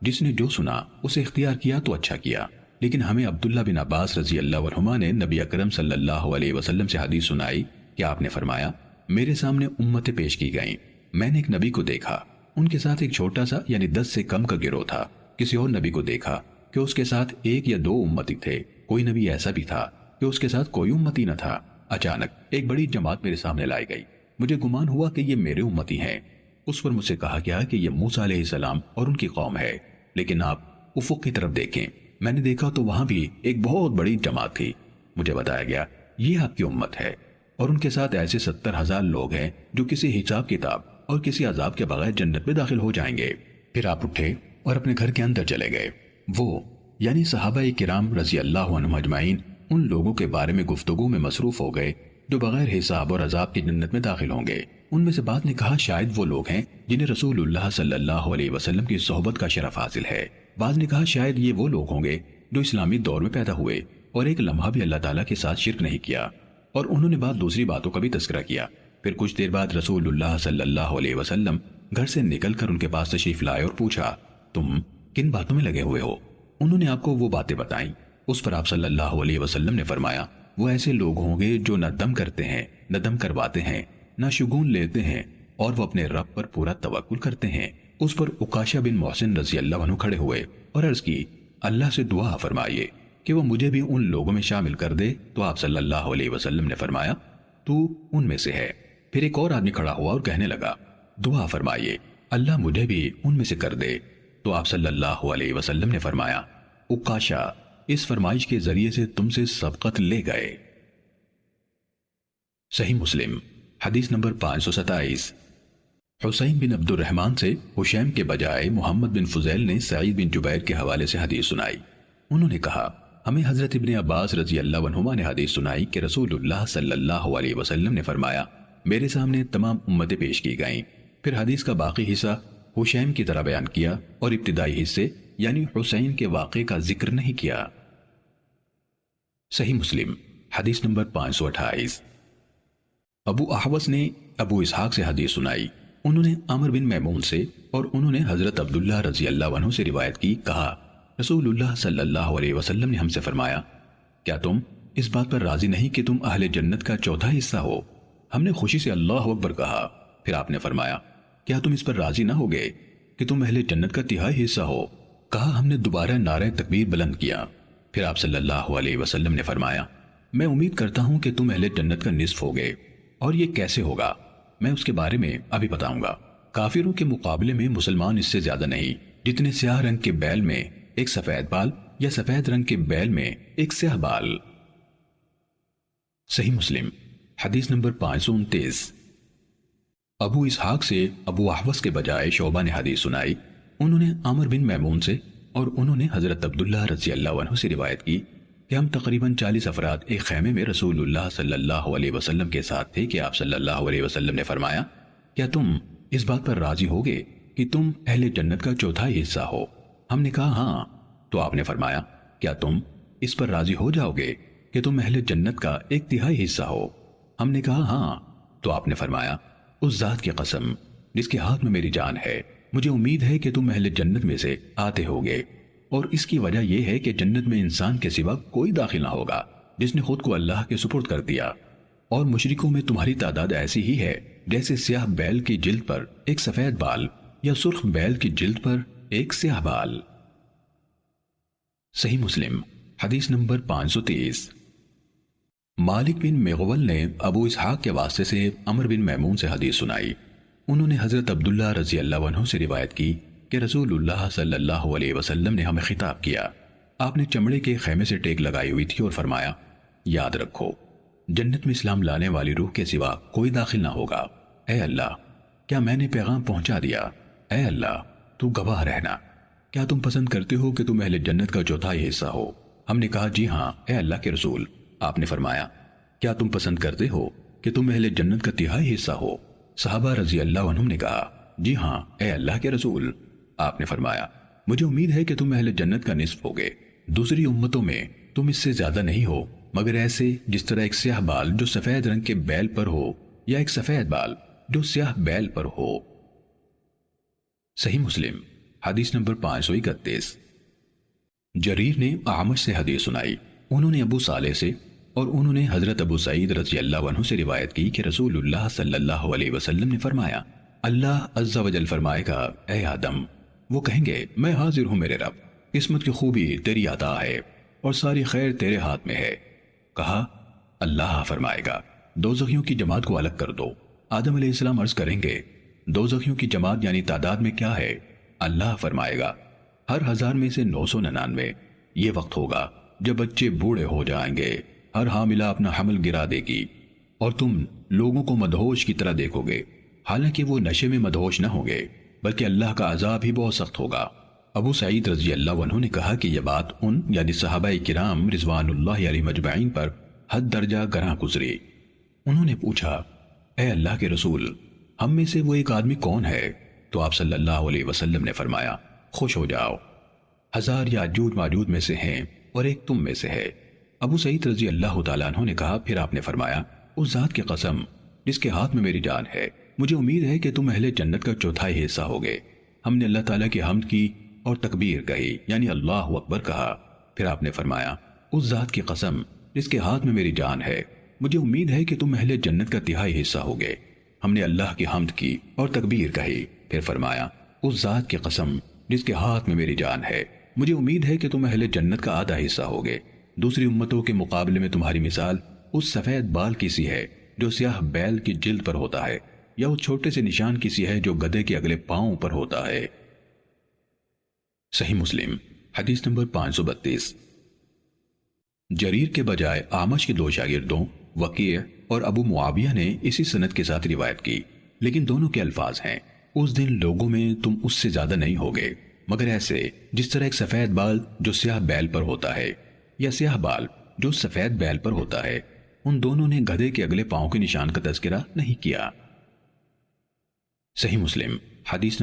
Speaker 1: جس نے جو سنا اسے اختیار کیا تو اچھا کیا، لیکن ہمیں عبداللہ بن عباس رضی اللہ عنہما نے نبی اکرم صلی اللہ علیہ وسلم سے حدیث سنائی کہ آپ نے فرمایا، میرے سامنے امتیں پیش کی گئیں، میں نے ایک نبی کو دیکھا، ان کے ساتھ ایک چھوٹا سا یعنی 10 سے کم کا گروہ تھا۔ کسی اور نبی کو دیکھا کہ اس کے ساتھ 1 یا 2 امتی تھے۔ کوئی نبی ایسا بھی تھا کہ اس کے ساتھ کوئی امتی نہ تھا۔ اچانک ایک بڑی جماعت میرے سامنے لائی گئی، مجھے گمان ہوا کہ یہ میرے امتی ہیں۔ اس پر مجھ سے کہا گیا کہ یہ موسیٰ علیہ السلام اور ان کی قوم ہے، لیکن آپ افق کی طرف دیکھیں۔ میں نے دیکھا تو وہاں بھی ایک بہت بڑی جماعت تھی۔ مجھے بتایا گیا یہ آپ کی امت ہے، اور ان کے ساتھ ایسے 70,000 لوگ ہیں جو کسی حساب کتاب اور کسی عذاب کے بغیر جنت میں داخل ہو جائیں گے۔ پھر آپ اٹھے اور اپنے گھر کے اندر چلے گئے۔ وہ یعنی صحابہ کرام رضی اللہ عنہم اجمعین ان لوگوں کے بارے میں گفتگو میں مصروف ہو گئے جو بغیر حساب اور عذاب کی جنت میں داخل ہوں گے۔ ان میں سے بعض نے کہا، شاید وہ لوگ ہیں جنہیں رسول اللہ صلی اللہ علیہ وسلم کی صحبت کا شرف حاصل ہے۔ بعض نے کہا، شاید یہ وہ لوگ ہوں گے جو اسلامی دور میں پیدا ہوئے اور ایک لمحہ بھی اللہ تعالیٰ کے ساتھ شرک نہیں کیا۔ اور انہوں نے بعض دوسری باتوں کا بھی تذکرہ کیا۔ پھر کچھ دیر بعد رسول اللہ صلی اللہ علیہ وسلم گھر سے نکل کر ان کے پاس تشریف لائے اور پوچھا، تم کن باتوں میں لگے ہوئے ہو؟ انہوں نے آپ کو وہ باتیں بتائیں۔ اس پر آپ صلی اللہ علیہ وسلم نے فرمایا، وہ ایسے لوگ ہوں گے جو نہ دم کرتے ہیں، نہ دم کرواتے ہیں، نہ شگون لیتے ہیں، اور وہ اپنے رب پر پورا توکل کرتے ہیں۔ اس پر عکاشہ بن محسن رضی اللہ عنہ کھڑے ہوئے اور عرض کی، اللہ سے دعا فرمائیے کہ وہ مجھے بھی ان لوگوں میں شامل کر دے۔ تو آپ صلی اللہ علیہ وسلم نے فرمایا، تو ان میں سے ہے۔ پھر ایک اور آدمی کھڑا ہوا اور کہنے لگا، دعا فرمائیے اللہ مجھے بھی ان میں سے کر دے۔ تو آپ صلی اللہ علیہ وسلم نے فرمایا، عکاشہ اس فرمائش کے ذریعے سے تم سے سبقت لے گئے۔ صحیح مسلم حدیث نمبر 527۔ حسین بن عبد الرحمن سے حشیم کے بجائے محمد بن فضیل نے سعید بن جبیر کے حوالے سے حدیث سنائی۔ انہوں نے کہا ہمیں حضرت ابن عباس رضی اللہ عنہما نے حدیث سنائی کہ رسول اللہ صلی اللہ علیہ وسلم نے فرمایا میرے سامنے تمام امتیں پیش کی گئیں، پھر حدیث کا باقی حصہ حشیم کی طرح بیان کیا اور ابتدائی حصے یعنی حسین کے واقعے کا ذکر نہیں کیا۔ صحیح مسلم حدیث نمبر 528۔ ابو احوص نے ابو اسحاق سے حدیث سنائی، انہوں نے عمر بن میمون سے اور انہوں نے حضرت عبداللہ رضی اللہ عنہ سے روایت کی، کہا رسول اللہ صلی اللہ علیہ وسلم نے ہم سے فرمایا کیا تم اس بات پر راضی نہیں کہ تم اہل جنت کا چوتھا حصہ ہو؟ ہم نے خوشی سے اللہ اکبر کہا، پھر آپ نے فرمایا کیا تم اس پر راضی نہ ہوگے کہ تم اہل جنت کا تہائی حصہ ہو؟ کہا ہم نے دوبارہ نعرہ تکبیر بلند کیا، پھر آپ صلی اللہ علیہ وسلم نے فرمایا میں امید کرتا ہوں کہ تم اہل جنت کا نصف ہوگے، اور یہ کیسے ہوگا میں اس کے بارے میں ابھی بتاؤں گا۔ کافروں کے مقابلے میں مسلمان اس سے زیادہ نہیں جتنے سیاہ رنگ کے بیل میں ایک سفید بال یا سفید رنگ کے بیل میں ایک سیاہ بال۔ صحیح مسلم حدیث نمبر 529۔ ابو اسحاق سے ابو احوص کے بجائے شعبہ نے حدیث سنائی، انہوں نے عمر بن میمون سے اور انہوں نے حضرت عبداللہ رضی اللہ عنہ سے روایت کی کہ ہم تقریباً 40 افراد ایک خیمے میں رسول اللہ صلی اللہ علیہ وسلم کے ساتھ تھے کہ آپ صلی اللہ علیہ وسلم نے فرمایا کیا تم اس بات پر راضی ہوگے کہ تم اہل جنت کا چوتھائی حصہ ہو؟ ہم نے کہا ہاں، تو آپ نے فرمایا کیا تم اس پر راضی ہو جاؤ گے کہ تم اہل جنت کا ایک تہائی حصہ ہو؟ ہم نے کہا ہاں، تو آپ نے فرمایا اس ذات کی قسم جس کے ہاتھ میں میری جان ہے مجھے امید ہے کہ تم اہل جنت میں سے آتے ہوگے، اور اس کی وجہ یہ ہے کہ جنت میں انسان کے سوا کوئی داخل نہ ہوگا جس نے خود کو اللہ کے سپرد کر دیا، اور مشرکوں میں تمہاری تعداد ایسی ہی ہے جیسے سیاہ بیل کی جلد پر ایک سفید بال یا سرخ بیل کی جلد پر ایک سیاہ بال۔ صحیح مسلم حدیث نمبر 530۔ مالک بن مغول نے ابو اسحاق کے واسطے سے عمر بن میمون سے حدیث سنائی، انہوں نے حضرت عبداللہ رضی اللہ عنہ سے روایت کی کہ رسول اللہ صلی اللہ علیہ وسلم نے ہمیں خطاب کیا، آپ نے چمڑے کے خیمے سے ٹیک لگائی ہوئی تھی اور فرمایا یاد رکھو جنت میں اسلام لانے والی روح کے سوا کوئی داخل نہ ہوگا، اے اللہ کیا میں نے پیغام پہنچا دیا؟ اے اللہ تو گواہ رہنا، کیا تم پسند کرتے ہو کہ تم اہل جنت کا چوتھائی حصہ ہو؟ ہم نے کہا جی ہاں اے اللہ کے رسول۔ آپ نے فرمایا کیا تم پسند کرتے ہو کہ تم اہل جنت کا تہائی حصہ ہو؟ صحابہ رضی اللہ عنہم نے کہا جی ہاں اے اللہ کے رسول۔ آپ نے فرمایا مجھے امید ہے کہ تم اہل جنت کا نصف ہوگے، دوسری امتوں میں تم اس سے زیادہ نہیں ہو مگر ایسے جس طرح ایک سیاہ بال جو سفید رنگ کے بیل پر ہو یا ایک سفید بال جو سیاہ بیل پر ہو۔ صحیح مسلم حدیث نمبر 531۔ جریر نے اعمش سے حدیث سنائی، انہوں نے ابو صالح سے اور انہوں نے حضرت ابو سعید رضی اللہ عنہ سے روایت کی کہ رسول اللہ صلی اللہ علیہ وسلم نے فرمایا اللہ عز و جل فرمائے گا اے آدم، وہ کہیں گے میں حاضر ہوں میرے رب، قسمت کی خوبی تیری عطا ہے اور ساری خیر تیرے ہاتھ میں ہے۔ کہا اللہ فرمائے گا دوزخیوں کی جماعت کو الگ کر دو۔ آدم علیہ السلام عرض کریں گے دوزخیوں کی جماعت یعنی تعداد میں کیا ہے؟ اللہ فرمائے گا ہر 1000 میں سے 999۔ یہ وقت ہوگا جب بچے بوڑھے ہو جائیں گے، ہر حاملہ اپنا حمل گرا دے گی اور تم لوگوں کو مدہوش کی طرح دیکھو گے، حالانکہ وہ نشے میں مدہوش نہ ہوں گے بلکہ اللہ کا عذاب ہی بہت سخت ہوگا۔ ابو سعید رضی اللہ عنہ نے کہا کہ یہ بات ان یعنی صحابہ کرام رضوان اللہ علیہ مجمعین پر حد درجہ گراں گزری۔ انہوں نے پوچھا اے اللہ کے رسول ہم میں سے وہ ایک آدمی کون ہے؟ تو آپ صلی اللہ علیہ وسلم نے فرمایا خوش ہو جاؤ، 1000 یاجوج ماجوج میں سے ہیں اور ایک تم میں سے ہے۔ ابو سعید رضی اللہ تعالیٰ عنہ نے کہا پھر آپ نے فرمایا اس ذات کی قسم جس کے ہاتھ میں میری جان ہے مجھے امید ہے کہ تم اہل جنت کا چوتھائی حصہ ہوگے۔ ہم نے اللہ تعالیٰ کی حمد کی اور تکبیر کہی یعنی اللہ اکبر کہا، پھر آپ نے فرمایا اس ذات کی قسم جس کے ہاتھ میں میری جان ہے مجھے امید ہے کہ تم اہل جنت کا تہائی حصہ ہوگے۔ ہم نے اللہ کی حمد کی اور تکبیر کہی، پھر فرمایا اس ذات کی قسم جس کے ہاتھ میں میری جان ہے مجھے امید ہے کہ تم اہل جنت کا آدھا حصہ ہوگے۔ دوسری امتوں کے مقابلے میں تمہاری مثال اس سفید بال کی سی ہے جو سیاہ بیل کی جلد پر ہوتا ہے، یا اس چھوٹے سے نشان کی سی ہے جو گدھے کے اگلے پاؤں پر ہوتا ہے۔ صحیح مسلم حدیث نمبر 532۔ جریر کے بجائے اعمش کے 2 شاگردوں وکیع اور ابو معاویہ نے اسی سند کے ساتھ روایت کی، لیکن دونوں کے الفاظ ہیں اس دن لوگوں میں تم اس سے زیادہ نہیں ہوگے مگر ایسے جس طرح ایک سفید بال جو سیاہ بیل پر ہوتا ہے یا سیاہ بال جو سفید بیل پر ہوتا ہے، ان دونوں نے گدھے کے اگلے پاؤں کے نشان کا تذکرہ نہیں کیا۔ صحیح مسلم حدیث